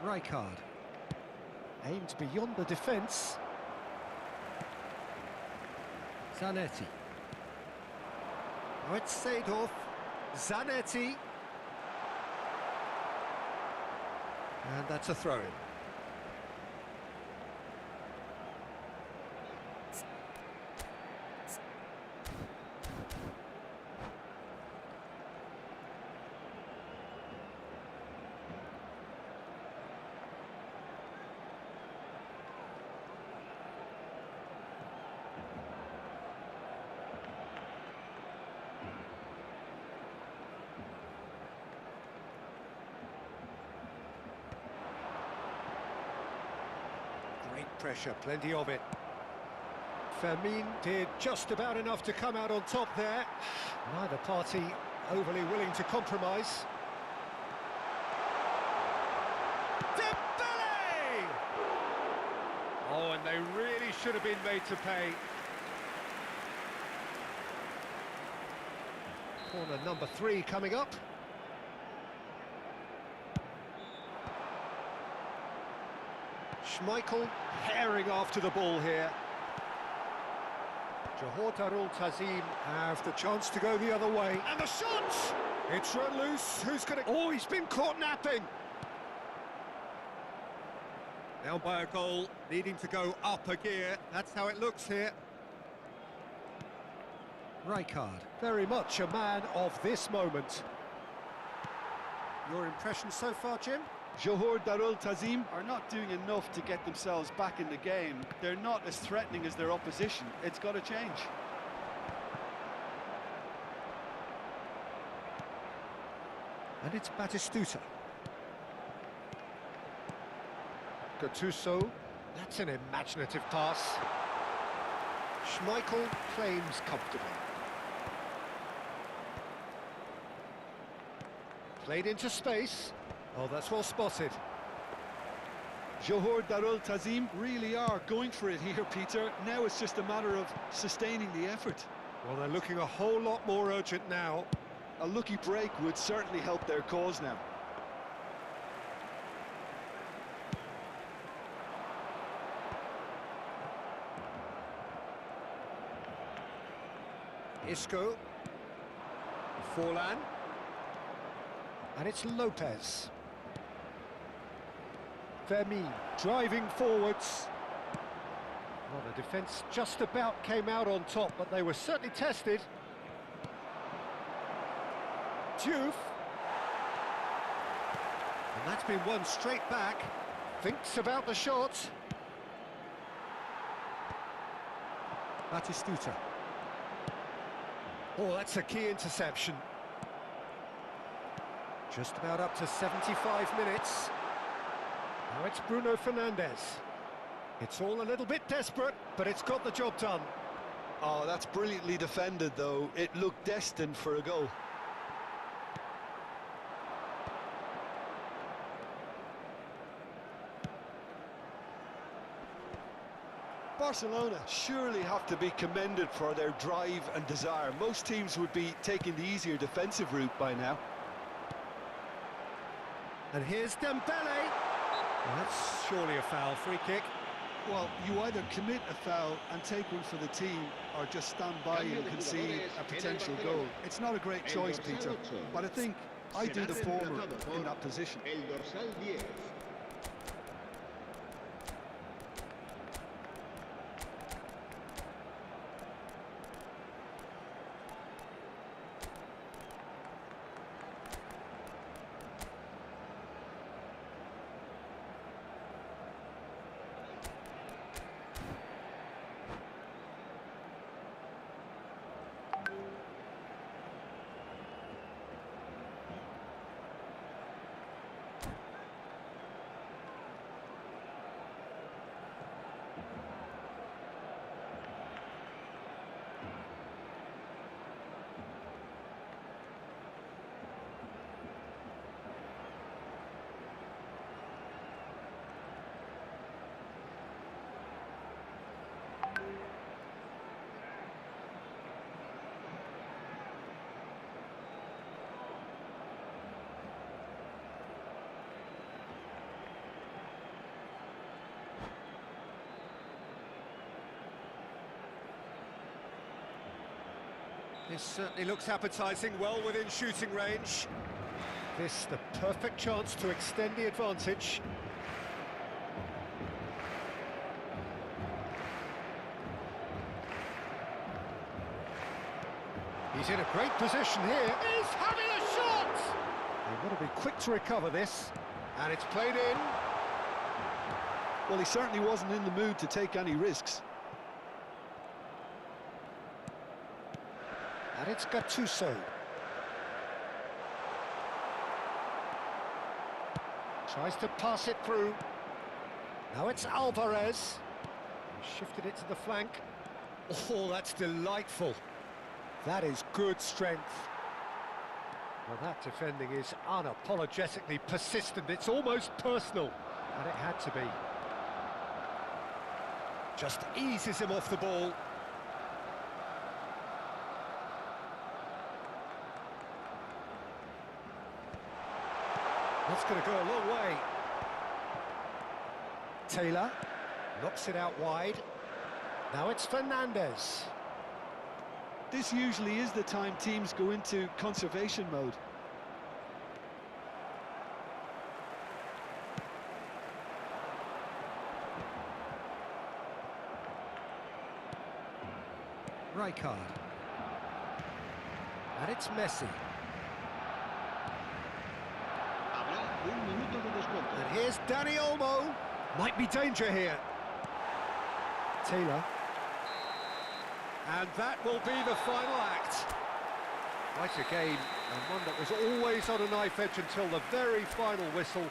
Rijkaard. Aimed beyond the defence. Zanetti. Oh, it's Seedorf. Zanetti. And that's a throw-in. Great pressure, plenty of it. Fermin did just about enough to come out on top there. Neither party overly willing to compromise. Dembele! Oh, and they really should have been made to pay. Corner number 3 coming up. Schmeichel herring after the ball here. Johor Darul Tazim have the chance to go the other way. And the shot! It's run loose. Who's going to... Oh, he's been caught napping. Down by a goal, needing to go up a gear. That's how it looks here. Rijkaard, very much a man of this moment. Your impression so far, Jim? Johor Darul Tazim are not doing enough to get themselves back in the game. They're not as threatening as their opposition. It's got to change. And it's Batistuta. Gattuso, that's an imaginative pass. Schmeichel claims comfortably. Played into space. Oh, that's well spotted. Johor Darul Tazim really are going for it here, Peter. Now it's just a matter of sustaining the effort. Well, they're looking a whole lot more urgent now. A lucky break would certainly help their cause now. Isco. Forlan. And it's Lopez. Fermin driving forwards. Well, the defence just about came out on top, but they were certainly tested. Diouf. And that's been won straight back. Thinks about the shot. Batistuta. Oh, that's a key interception. Just about up to 75 minutes. Now it's Bruno Fernandes. It's all a little bit desperate, but it's got the job done. Oh, that's brilliantly defended, though. It looked destined for a goal. Barcelona surely have to be commended for their drive and desire. Most teams would be taking the easier defensive route by now. And here's Dembele. Well, that's surely a foul, free kick. Well, you either commit a foul and take one for the team, or just stand by and concede a potential goal. It's not a great choice, Peter, but I think I do the former in that position. This certainly looks appetising, well within shooting range. This the perfect chance to extend the advantage. He's in a great position here. He's having a shot! They've got to be quick to recover this. And it's played in. Well, he certainly wasn't in the mood to take any risks. And it's Gattuso. Tries to pass it through. Now it's Alvarez. Shifted it to the flank. Oh, that's delightful. That is good strength. Well, that defending is unapologetically persistent. It's almost personal. And it had to be. Just eases him off the ball. That's going to go a long way. Taylor knocks it out wide. Now it's Fernandez. This usually is the time teams go into conservation mode. Rijkaard. And it's Messi. Habrá un minuto de descuento. And here's Dani Olmo. Might be danger here. Taylor. And that will be the final act. Quite a game, and one that was always on a knife edge until the very final whistle.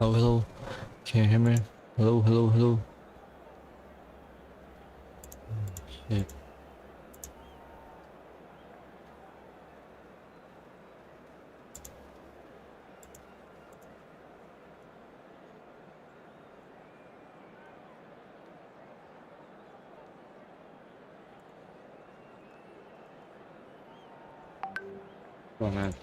Oh, hello. Can you hear me? Hello, hello, hello. Shit. Oh man.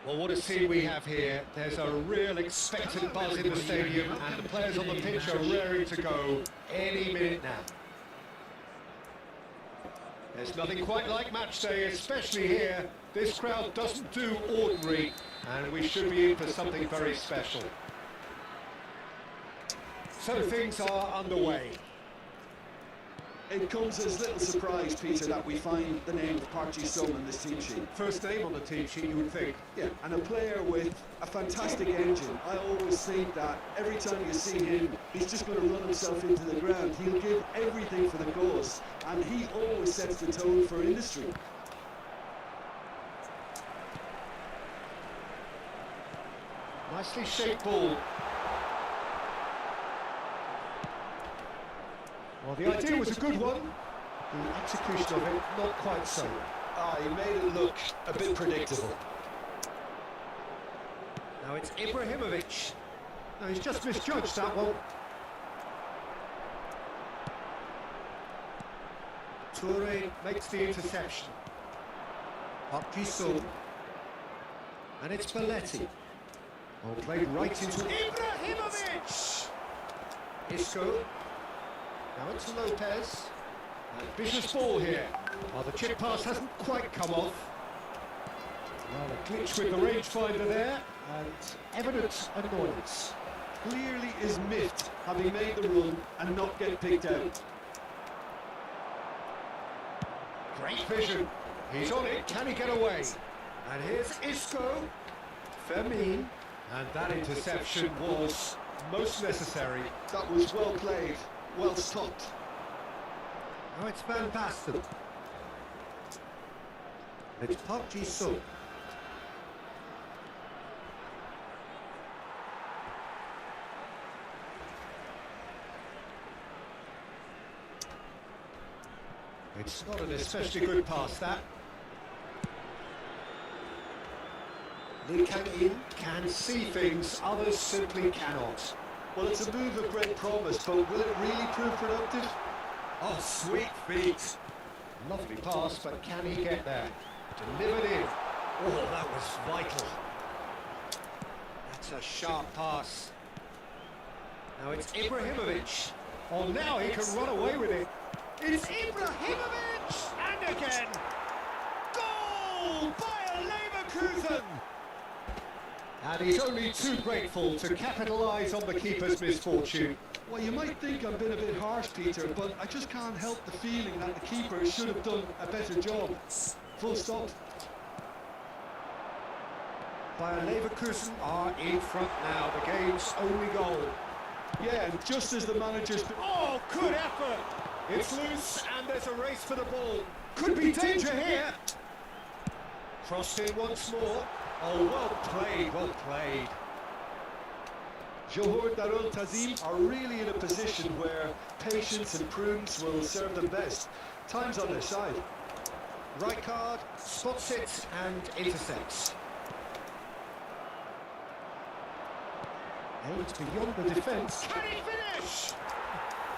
Well, what a scene we have here. There's a real expectant buzz in the stadium, and the players on the pitch are raring to go any minute now. There's nothing quite like match day, especially here. This crowd doesn't do ordinary, and we should be in for something very special. So things are underway. It comes as little surprise, Peter, that we find the name of Park Ji-sung on this team sheet. First name on the team sheet, you would think. Yeah, and a player with a fantastic engine. I always think that every time you see him, he's just going to run himself into the ground. He'll give everything for the cause, and he always sets the tone for industry. Nicely shaped ball. Well, the idea was a good one. The execution of it, not quite so. He made it look a bit predictable. Now it's Ibrahimovic. No, he's just misjudged that one. Toure makes the interception. Park Ji-sung. And it's Belletti. Oh, played right into Ibrahimovic! Isco. Now it's Lopez. Ambitious ball here. Well, the chip pass hasn't quite come off. Well, a glitch with the rangefinder there, and evident annoyance. Clearly is miffed, having made the run and not get picked out. Great vision. He's on it. Can he get away? And here's Isco. Fermin. And that interception was most necessary. That was well played, well stopped. Now it's Van Basten. It's Park Ji-sung. It's not an especially good pass, that. Lee Kang-in can see things others simply cannot. Well, it's a move of great promise, but will it really prove productive? Oh, sweet feet. Lovely pass, but can he get there? Delivered in. Oh, that was vital. That's a sharp pass. Now it's Ibrahimovic. Oh, now he can run away with it. It's Ibrahimovic! And again! Goal by Leverkusen! And he's only too grateful to capitalise on the keeper's misfortune. Well, you might think I'm being a bit harsh, Peter, but I just can't help the feeling that the keeper should have done a better job. Full stop. Bayer Leverkusen are in front now, the game's only goal. Yeah, and just as the manager's... Oh, good effort! It's loose and there's a race for the ball. Could be danger here. Crossed in once more. Oh, well played, well played. Johor Darul Tazim are really in a position where patience and prudence will serve them best. Time's on their side. Right card, spots it and intercepts. Aimed beyond the defence. Can he finish?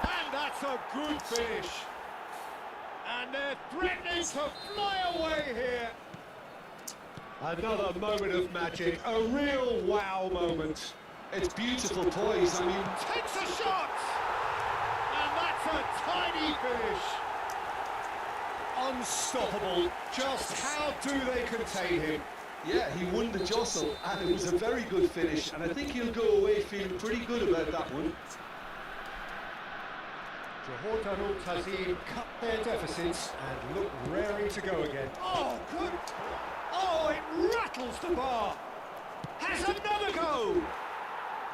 And that's a good finish. And they're threatening to fly away here. Another moment of magic, a real wow moment. It's beautiful poise, I mean... Takes a shot! And that's a tiny finish. Unstoppable. Just how do they contain him? Yeah, he won the jostle, and it was a very good finish, and I think he'll go away feeling pretty good about that one. Johor Darul Tazim cut their deficits and look raring to go again. Oh, good! Oh, it rattles the bar! Has another go!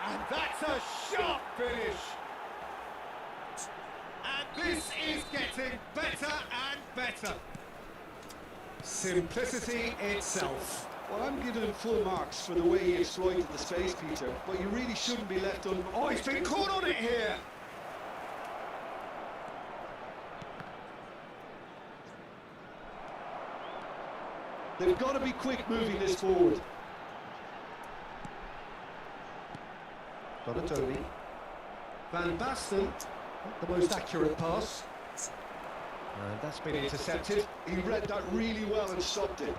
And that's a sharp finish! And this is getting better and better. Simplicity itself. Well, I'm giving him full marks for the way he exploited the space, Peter, but you really shouldn't be left on... Oh, he's been caught on it here! They've got to be quick moving this forward. Donatoni. Van Basten, not the most accurate pass. And that's been intercepted. He read that really well and stopped it.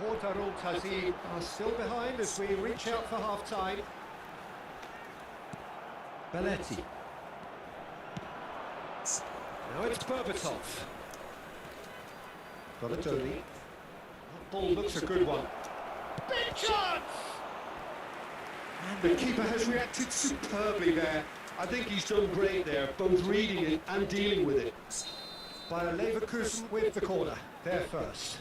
Johor Darul Tazim are still behind as we reach out for half-time. Belletti. Now it's Berbatov. Donatoni. That ball looks a good one. Big chance! And the keeper has reacted superbly there. I think he's done great there, both reading it and dealing with it. Bayer Leverkusen with the corner. They're first.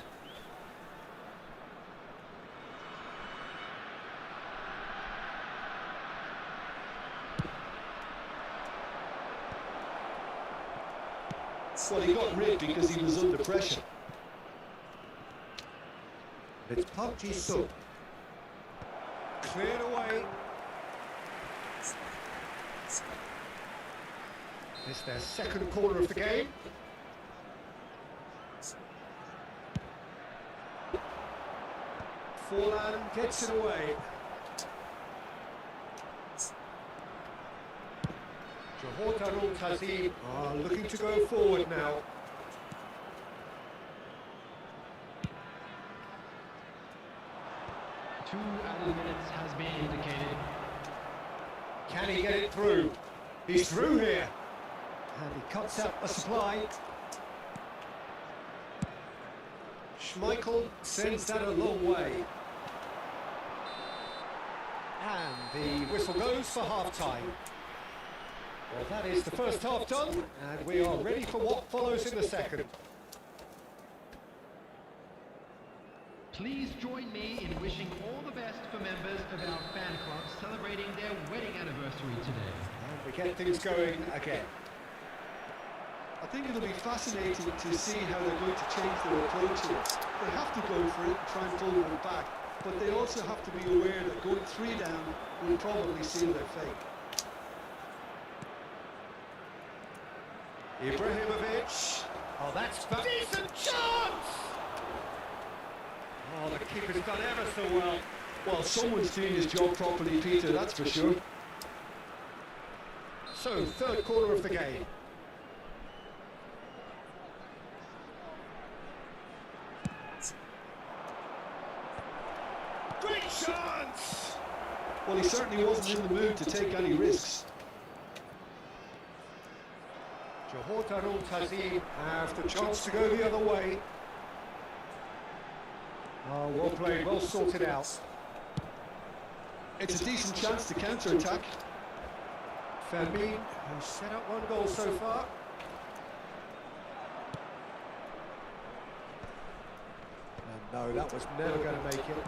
Well, he got rid because he was under pressure. It's Park Ji-sung. Cleared away. It's their second corner of the game. Forlan gets it away. Johor Darul Tazim are looking to go forward now. 2 added minutes has been indicated. Can he get it through? He's through here. And he cuts out a supply. Schmeichel sends that a long way. And the whistle goes for half-time. Well, that is the first half done, and we are ready for what follows in the second. Please join me in wishing all the best for members of our fan club celebrating their wedding anniversary today. And we get things going again. I think it'll be fascinating to see how they're going to change their approach here. They have to go for it and try and pull one back, but they also have to be aware that going 3 down will probably seal their fate. Ibrahimovic. Oh, that's a decent chance! Oh, the keeper's done ever so well. Well, someone's doing his job properly, Peter, that's for sure. So, third corner of the game. Great chance! Well, he certainly wasn't in the mood to take any risks. Johor Darul Tazim have the chance to go the other way. Oh, well played, well sorted out. It's a decent chance to counter-attack. Fermin has set up 1 goal so far. And no, that was never going to make it.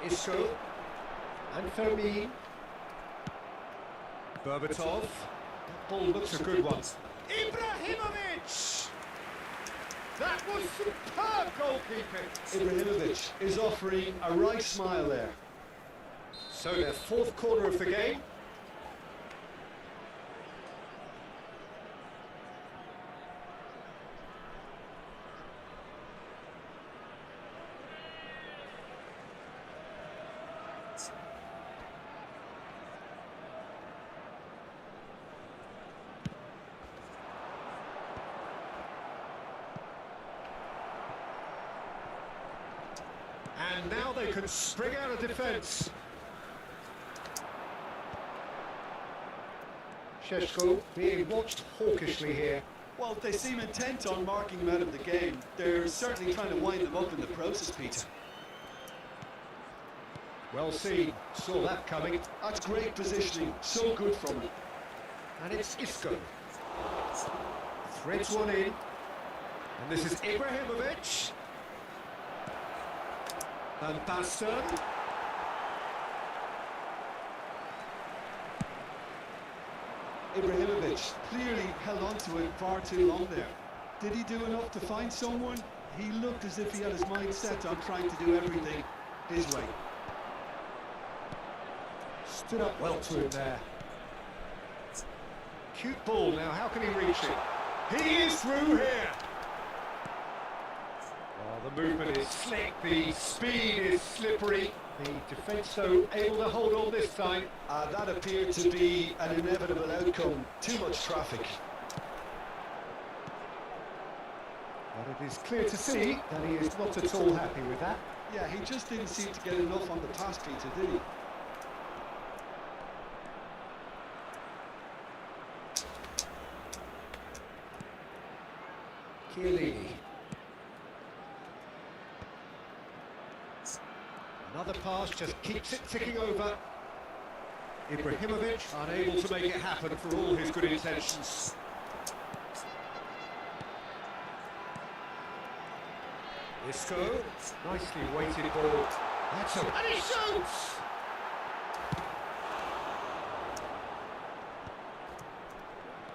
Isco and Fermin. Berbatov. That ball looks a good one. Ibrahimovic! That was superb goalkeeping. Ibrahimovic is offering a right smile there. So their fourth corner of the game. And now they can spring out of defence. Sheshko being watched hawkishly here. Well, they seem intent on marking him out of the game. They're certainly trying to wind them up in the process, Peter. Well seen, saw that coming. That's great positioning, so good from him. And it's Isco. Threads one in. And this is Ibrahimovic. And Bastard. Ibrahimovic clearly held on to it far too long there. Did he do enough to find someone? He looked as if he had his mind set on trying to do everything his way. Stood up well to him there. Cute ball now, how can he reach it? He is through here! Oh, the movement is slick, the speed is slippery. The defence, though, able to hold on this time. That appeared to be an inevitable outcome. Too much traffic. But It is clear to see that he is not at all happy with that. Yeah, he just didn't seem to get enough on the pass, Peter, did he? Chiellini. Another pass just keeps it ticking over. Ibrahimovic unable to make it happen for all his good intentions. Isco, nicely weighted ball. That's a... and he shoots!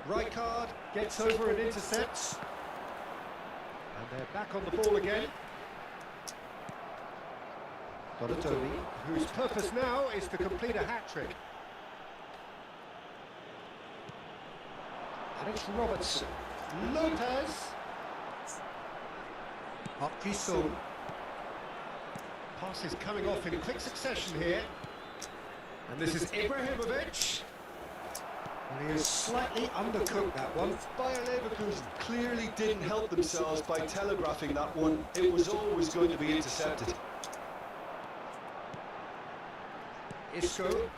Rijkaard gets over and intercepts. And they're back on the ball again. Donatoni, whose purpose now is to complete a hat-trick. And it's Robertson. Lopez. Marquisson. Passes coming off in quick succession here. And this is Ibrahimovic. And he has slightly undercooked that one. Bayer Leverkusen clearly didn't help themselves by telegraphing that one. It was always going to be intercepted. Isco.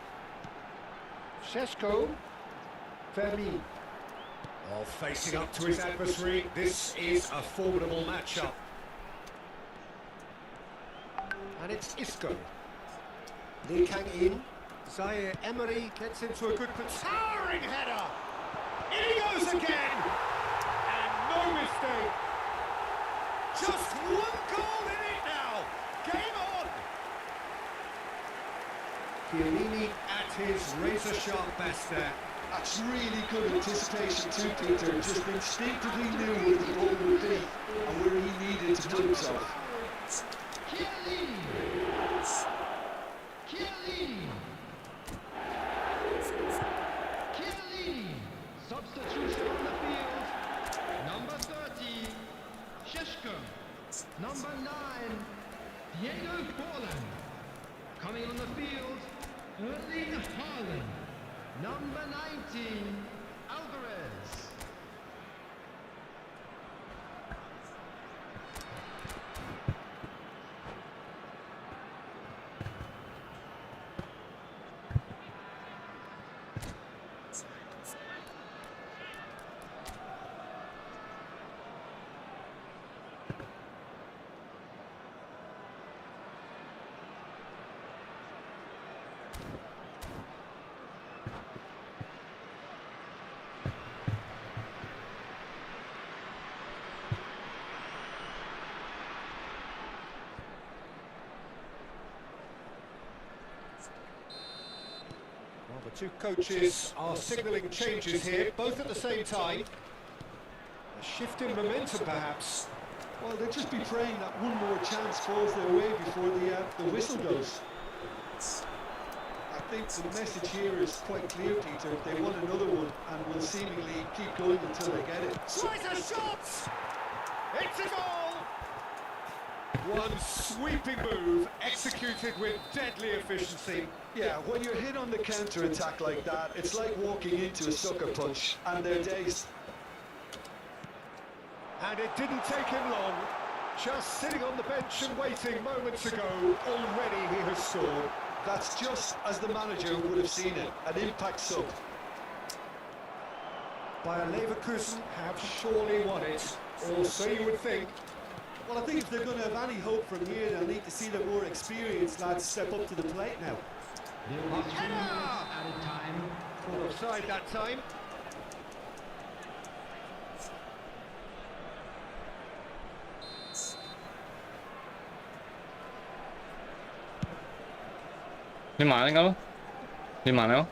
Šeško. Fermin. Oh, facing up to his adversary. This is a formidable matchup. And it's Isco. Lee Kang in. Zaire Emery gets into a good towering header. In he goes again. And no mistake. Just one goal in it now. Game on. Chiellini at his razor-sharp best there. That's really good anticipation too, Peter. Just instinctively knew where the ball would be and where he needed to put himself. Chiellini. Chiellini. Chiellini. Substitution on the field. Number 30, Šeško. Number 9, Diego Forlan. Coming on the field, Erling Haaland. Number 19, Alvarez. Well, the two coaches are signalling changes here, both at the same time. A shift in momentum, perhaps. Well, they'll just be praying that one more chance falls their way before the whistle goes. I think the message here is quite clear, Peter. They want another one and will seemingly keep going until they get it. Tries a shot! It's a goal! One sweeping move, executed with deadly efficiency. Yeah, when you're hit on the counter-attack like that, it's like walking into a sucker punch, and they're dazed. And it didn't take him long. Just sitting on the bench and waiting moments ago, already he has scored. That's just as the manager would have seen it, an impact sub. Bayer Leverkusen have surely won it, or so you would think. Well, I think if they're going to have any hope from here, they'll need to see the more experienced lads step up to the plate now. There is 2 minutes added time. Caught offside that time. Đi mà anh không? Đi mà nào?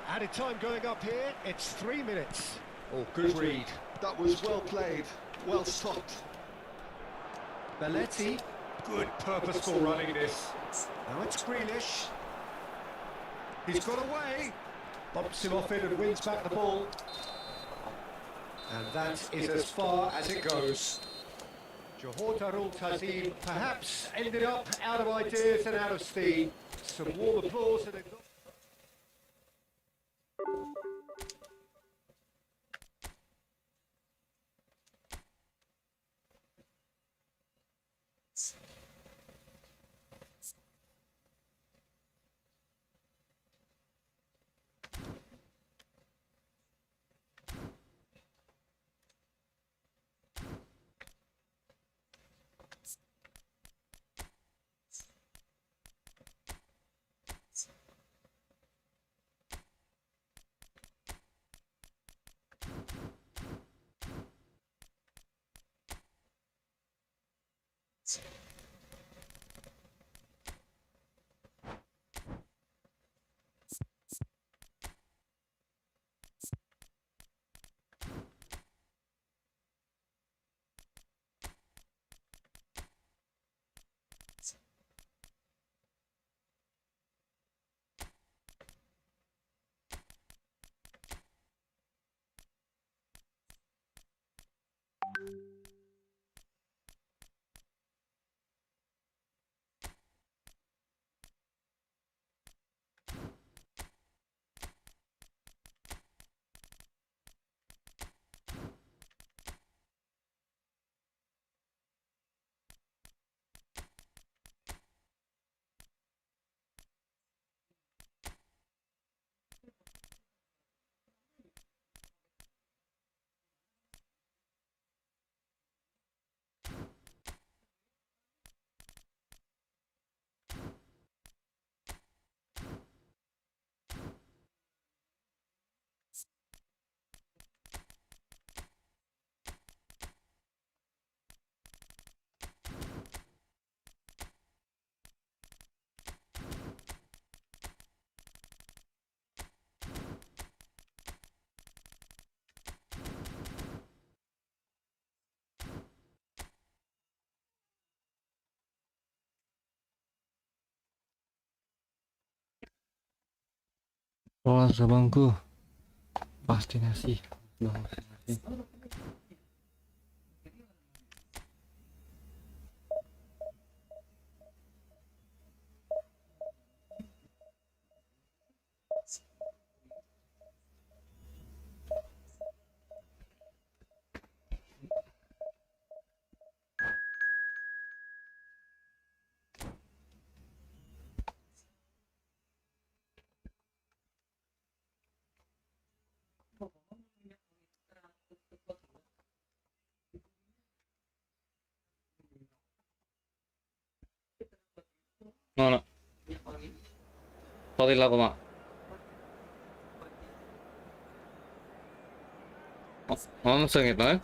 Added time going up here, it's 3 minutes. Oh, good read. That was well played, well stopped. Belletti, good purposeful running this. Now it's Grealish. He's got away. Bumps him off it and wins back the ball. And that is as far as it goes. Johor Darul Tazim perhaps ended up out of ideas and out of steam. Some warm applause and Awas abangku, pasti nasi. Bang, nasi. Mana? Patil ako mak. Ano sangit na eh?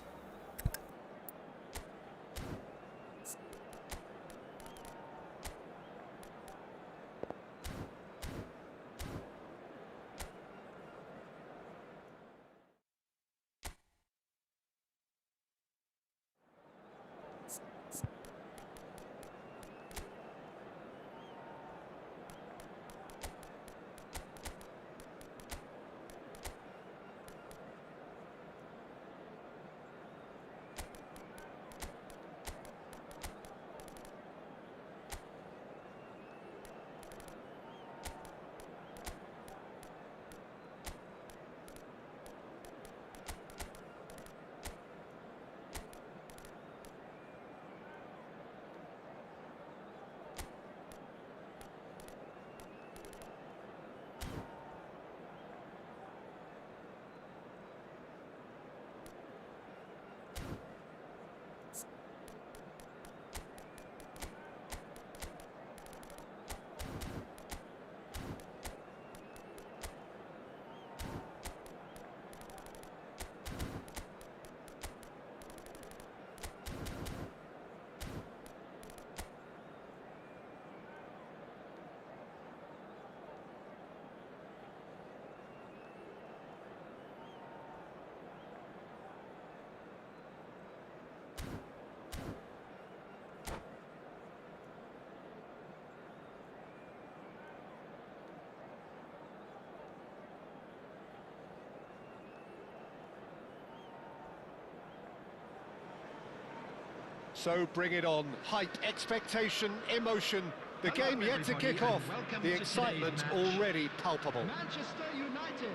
So bring it on. Hype, expectation, emotion. The Hello, game yet to everybody, kick and off. welcome The to excitement today's match. already palpable. Manchester United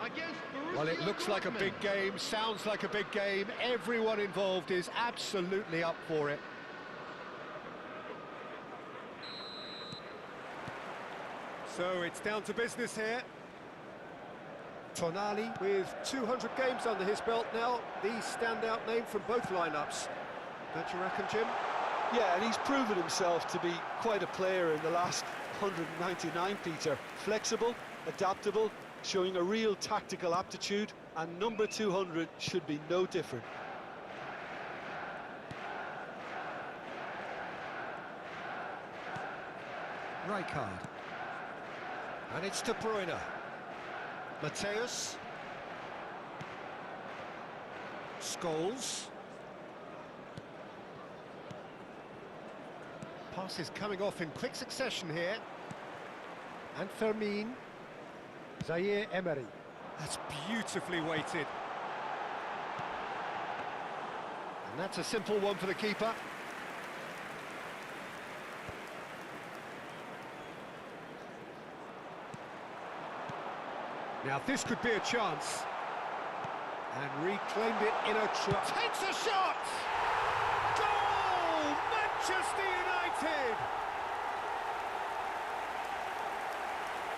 against Borussia Well, it looks like a Dortmund. big game, sounds like a big game. Everyone involved is absolutely up for it. So it's down to business here. Tonali with 200 games under his belt now, the standout name from both lineups. Don't you reckon, Jim? Yeah, and he's proven himself to be quite a player in the last 199, Peter. Flexible, adaptable, showing a real tactical aptitude, and number 200 should be no different. Rijkaard. And it's De Bruyne. Mateus. Scholes. Passes coming off in quick succession here. And Fermin. Zaire Emery. That's beautifully weighted. And that's a simple one for the keeper. Now this could be a chance. And reclaimed it in a trap. Takes a shot! Goal! Manchester United!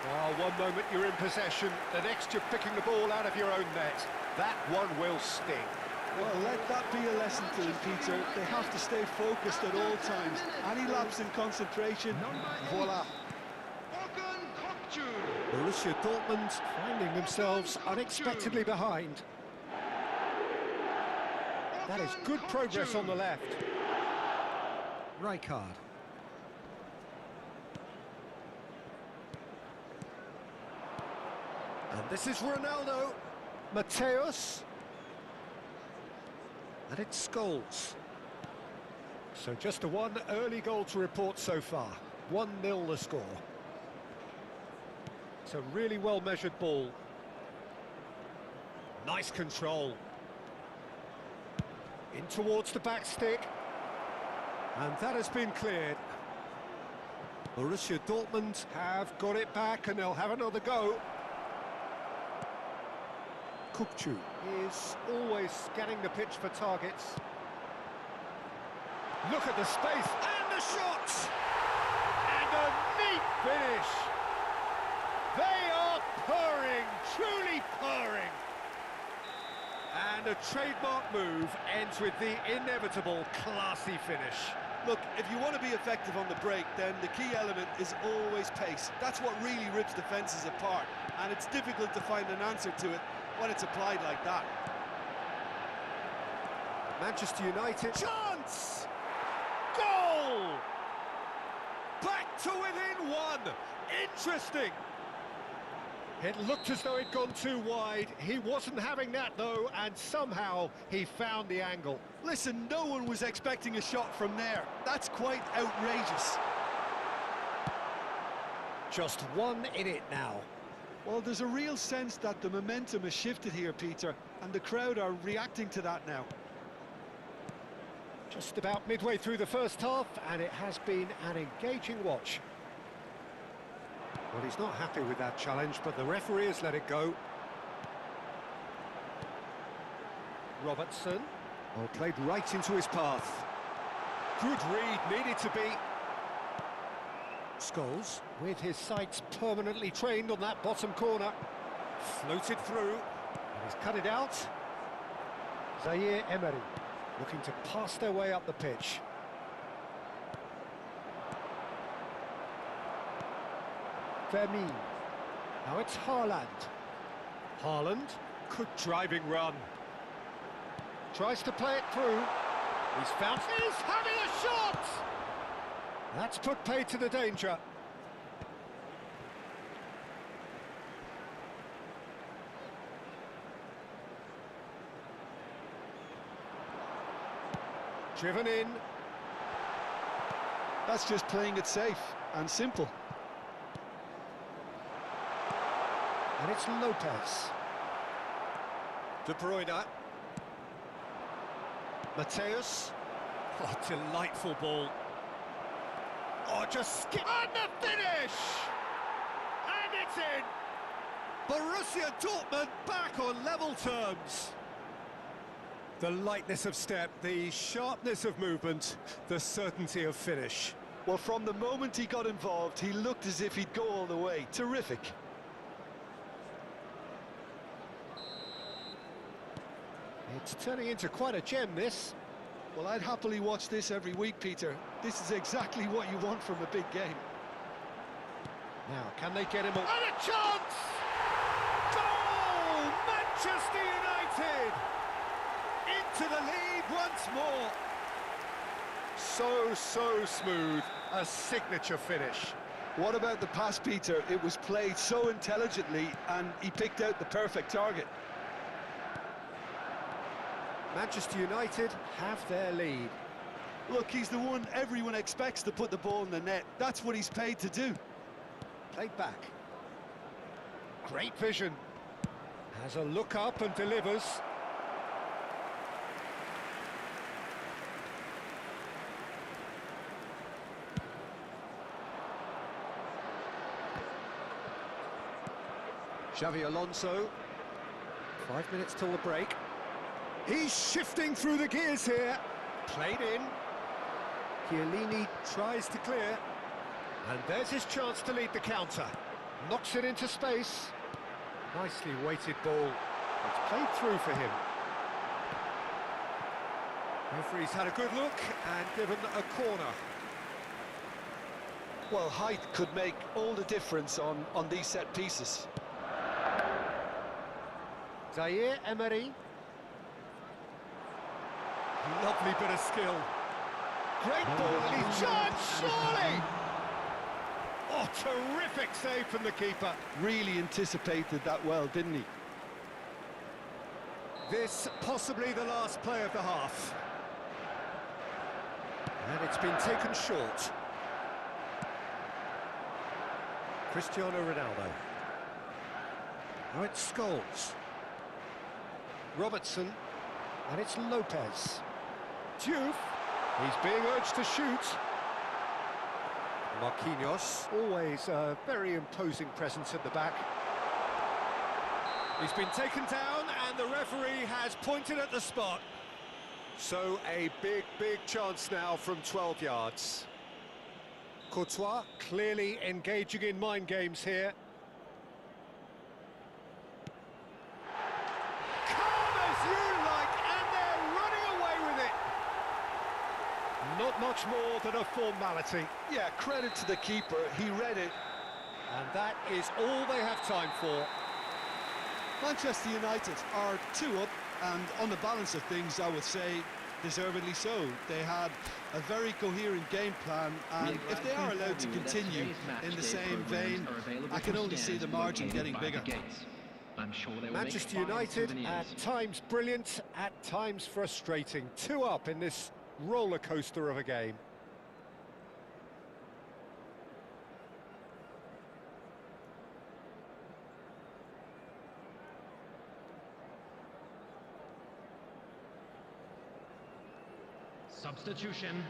Well, one moment you're in possession, the next you're picking the ball out of your own net. That one will sting. Well, let that be a lesson to them, Peter. They have to stay focused at all times. Any lapse in concentration, voila. Borussia Dortmund finding themselves unexpectedly behind. That is good progress on the left. Rijkaard. And this is Ronaldo. Mateus. And it's Scholes. So just a one early goal to report so far. 1-0 the score. It's a really well-measured ball. Nice control. In towards the back stick. And that has been cleared. Borussia Dortmund have got it back and they'll have another go. Kukçu is always scanning the pitch for targets. Look at the space and the shot! And a neat finish! They are purring, truly purring! And a trademark move ends with the inevitable classy finish. Look, if you want to be effective on the break, then the key element is always pace. That's what really rips defences apart, and it's difficult to find an answer to it when it's applied like that. Manchester United. Chance! Goal! Back to within one. Interesting. It looked as though it'd gone too wide. He wasn't having that, though, and somehow he found the angle. Listen, no one was expecting a shot from there. That's quite outrageous. Just one in it now. Well, there's a real sense that the momentum has shifted here, Peter, and the crowd are reacting to that now. Just about midway through the first half, and it has been an engaging watch. Well, he's not happy with that challenge, but the referee has let it go. Robertson. Oh, played right into his path. Good read, needed to be. Scholes, with his sights permanently trained on that bottom corner. Floated through, and he's cut it out. Zaire Emery, looking to pass their way up the pitch. Fermin. Now it's Haaland. Haaland, good driving run. Tries to play it through. He's found... He's having a shot! That's put paid to the danger. Driven in. That's just playing it safe and simple. And it's Lopez. De Bruyne. Mateus. Oh, delightful ball. Oh, just skip. And the finish! And it's in! Borussia Dortmund back on level terms. The lightness of step, the sharpness of movement, the certainty of finish. Well, from the moment he got involved, he looked as if he'd go all the way. Terrific. It's turning into quite a gem, this. Well, I'd happily watch this every week, Peter. This is exactly what you want from a big game. Now, can they get him all? And a chance! Goal! Manchester United! Into the lead once more. So smooth. A signature finish. What about the pass, Peter? It was played so intelligently and he picked out the perfect target. Manchester United have their lead. Look, he's the one everyone expects to put the ball in the net. That's what he's paid to do. Played back. Great vision. Has a look up and delivers. Xavi Alonso. 5 minutes till the break. He's shifting through the gears here. Played in. Chiellini tries to clear. And there's his chance to lead the counter. Knocks it into space. Nicely weighted ball. It's played through for him. Referee's had a good look and given a corner. Well, height could make all the difference on these set pieces. Zaire Emery. Lovely bit of skill. Great ball, and he's charged, surely! Oh, terrific save from the keeper. Really anticipated that well, didn't he? This possibly the last play of the half. And it's been taken short. Cristiano Ronaldo. Now it's Scholes. Robertson. And it's Lopez. Diouf. He's being urged to shoot. Marquinhos, always a very imposing presence at the back. He's been taken down and the referee has pointed at the spot. So a big chance now from 12 yards. Courtois clearly engaging in mind games here. Calm as you like, and they're running away with it. Not much more than a formality. Yeah, credit to the keeper, he read it. And that is all they have time for. Manchester United are 2 up, and on the balance of things, I would say, deservedly so. They had a very coherent game plan, and if they are allowed to continue in the same vein, I can only see the margin getting bigger. Manchester United, at times brilliant, at times frustrating. 2 up in this roller coaster of a game. Substitution.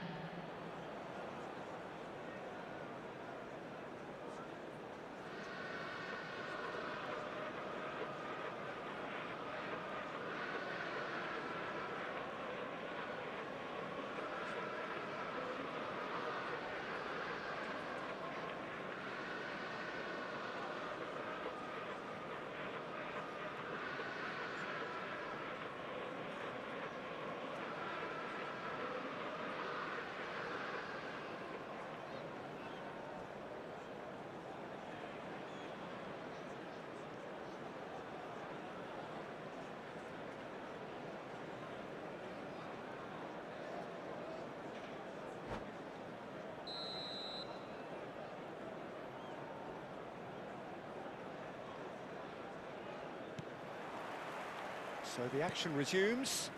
So the action resumes.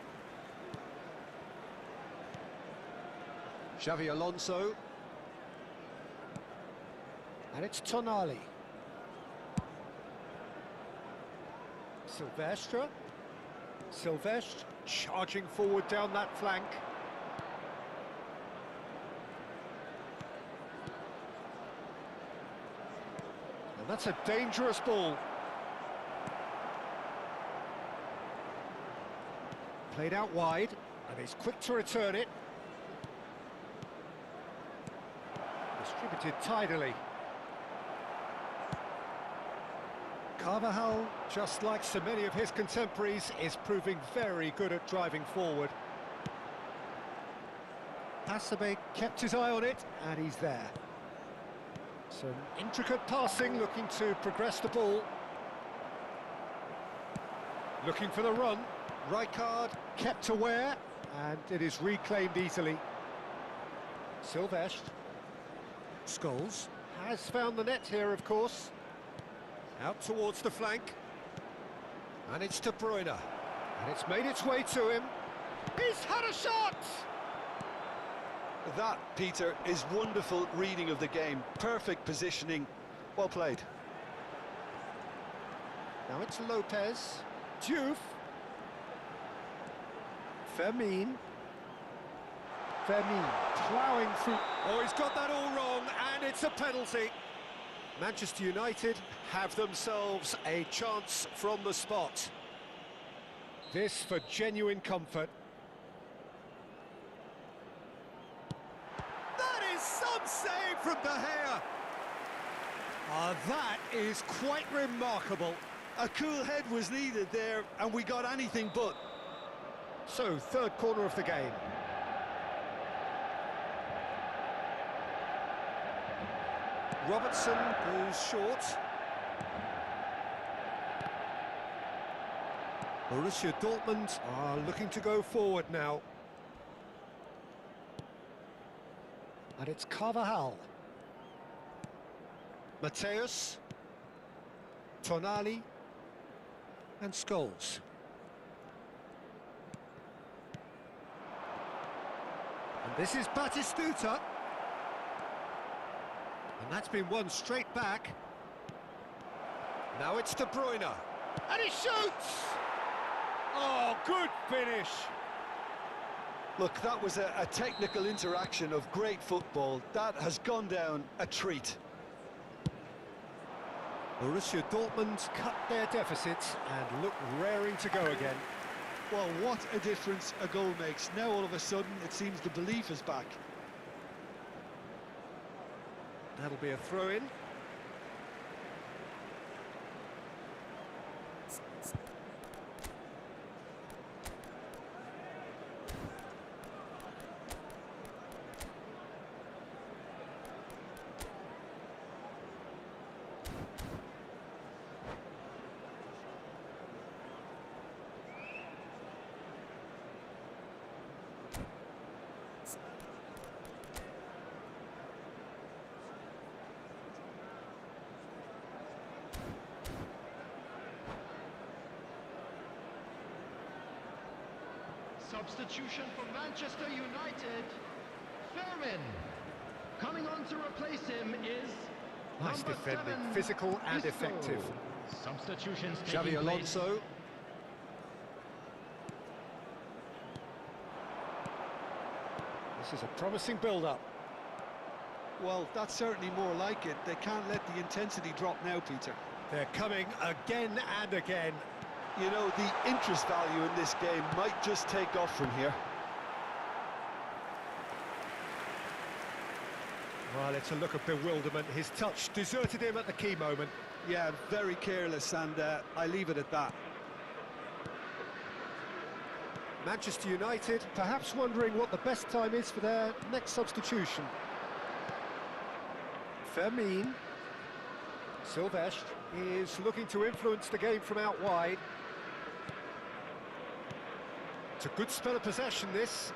Xavi Alonso. And it's Tonali. Silvestre. Silvestre charging forward down that flank. And that's a dangerous ball. Played out wide, and he's quick to return it. Distributed tidily. Carvajal, just like so many of his contemporaries, is proving very good at driving forward. Hasebe kept his eye on it, and he's there. Some intricate passing, looking to progress the ball. Looking for the run. Rijkaard kept aware, and it is reclaimed easily. Silvestre. Scholes. Has found the net here, of course. Out towards the flank. And it's De Bruyne. And it's made its way to him. He's had a shot! That, Peter, is wonderful reading of the game. Perfect positioning. Well played. Now it's Lopez. Diouf. Fermin. Ploughing through. Oh, he's got that all wrong, and it's a penalty. Manchester United have themselves a chance from the spot. This for genuine comfort. That is some save from De Gea. That is quite remarkable. A cool head was needed there, and we got anything but. So, third corner of the game. Robertson goes short. Borussia Dortmund are looking to go forward now. And it's Carvajal. Mateus. Tonali. And Scholes. And this is Batistuta. And that's been won straight back. Now it's De Bruyne. And he shoots! Oh, good finish. Look, that was a technical interaction of great football. That has gone down a treat. Borussia Dortmund cut their deficits and look raring to go again. Well, what a difference a goal makes. Now all of a sudden it seems the belief is back. That'll be a throw-in. Substitution for Manchester United. Fermin. Coming on to replace him is Nice number defending, 7, physical and Isco. effective. Substitutions Xavi taking place. Alonso. This is a promising build-up. Well, that's certainly more like it. They can't let the intensity drop now, Peter. They're coming again and again. You know, the interest value in this game might just take off from here. Well, it's a look of bewilderment. His touch deserted him at the key moment. Yeah, very careless, and I leave it at that. Manchester United perhaps wondering what the best time is for their next substitution. Fermin. Silvestre is looking to influence the game from out wide. It's a good spell of possession, this.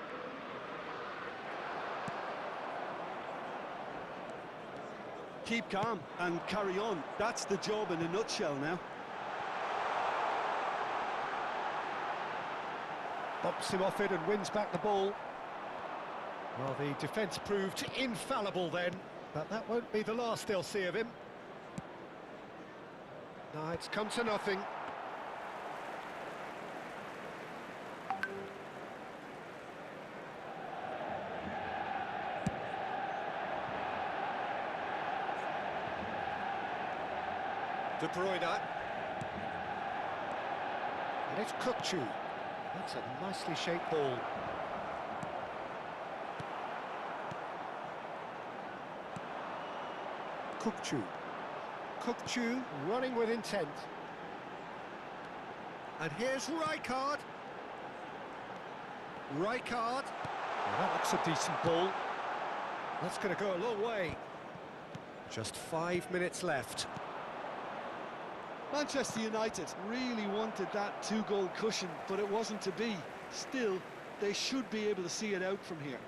Keep calm and carry on. That's the job in a nutshell now. Bumps him off it and wins back the ball. Well, the defence proved infallible then, but that won't be the last they'll see of him. No, it's come to nothing. De Bruyne. And it's Kukçu. That's a nicely shaped ball. Kukçu running with intent. And here's Rijkaard. Well, that looks a decent ball. That's going to go a long way. Just 5 minutes left. Manchester United really wanted that two-goal cushion, but it wasn't to be. Still, they should be able to see it out from here.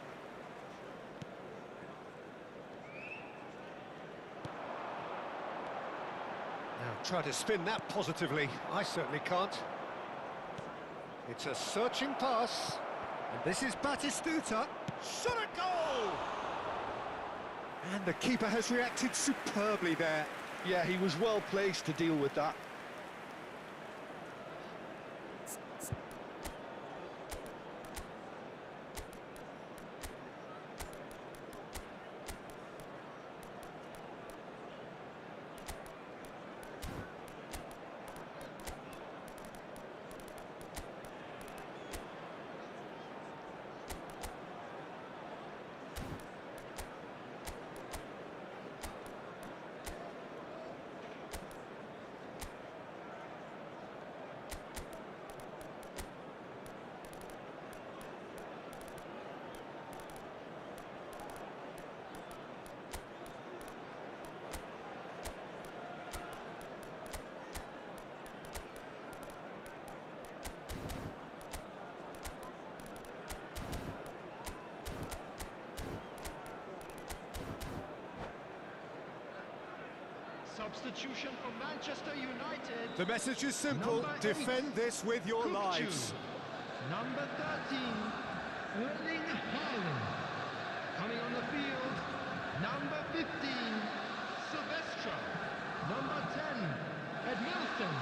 try to spin that positively. I certainly can't. It's a searching pass. And this is Batistuta. Shot a goal! And the keeper has reacted superbly there. Yeah, he was well placed to deal with that. Substitution for Manchester United. The message is simple. Number 8, Defend this with your Kukçu. lives. Number 13, Erling Haaland. Coming on the field, number 15, Silvestre. Number 10, Edmilson.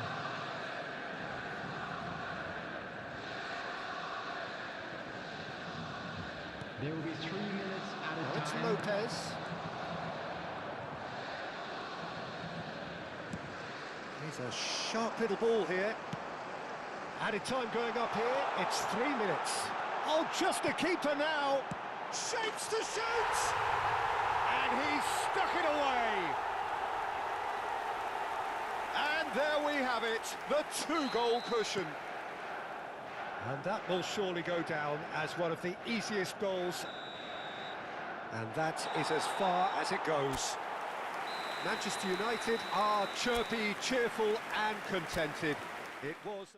There will be 3 minutes at a It's time. Lopez. He's a sharp little ball here. Added time going up here. It's 3 minutes. Oh, just a keeper now. Shapes to shoot. And he's stuck it away. And there we have it, the 2-goal cushion. And that will surely go down as one of the easiest goals. And that is as far as it goes. Manchester United are chirpy, cheerful and contented. It was...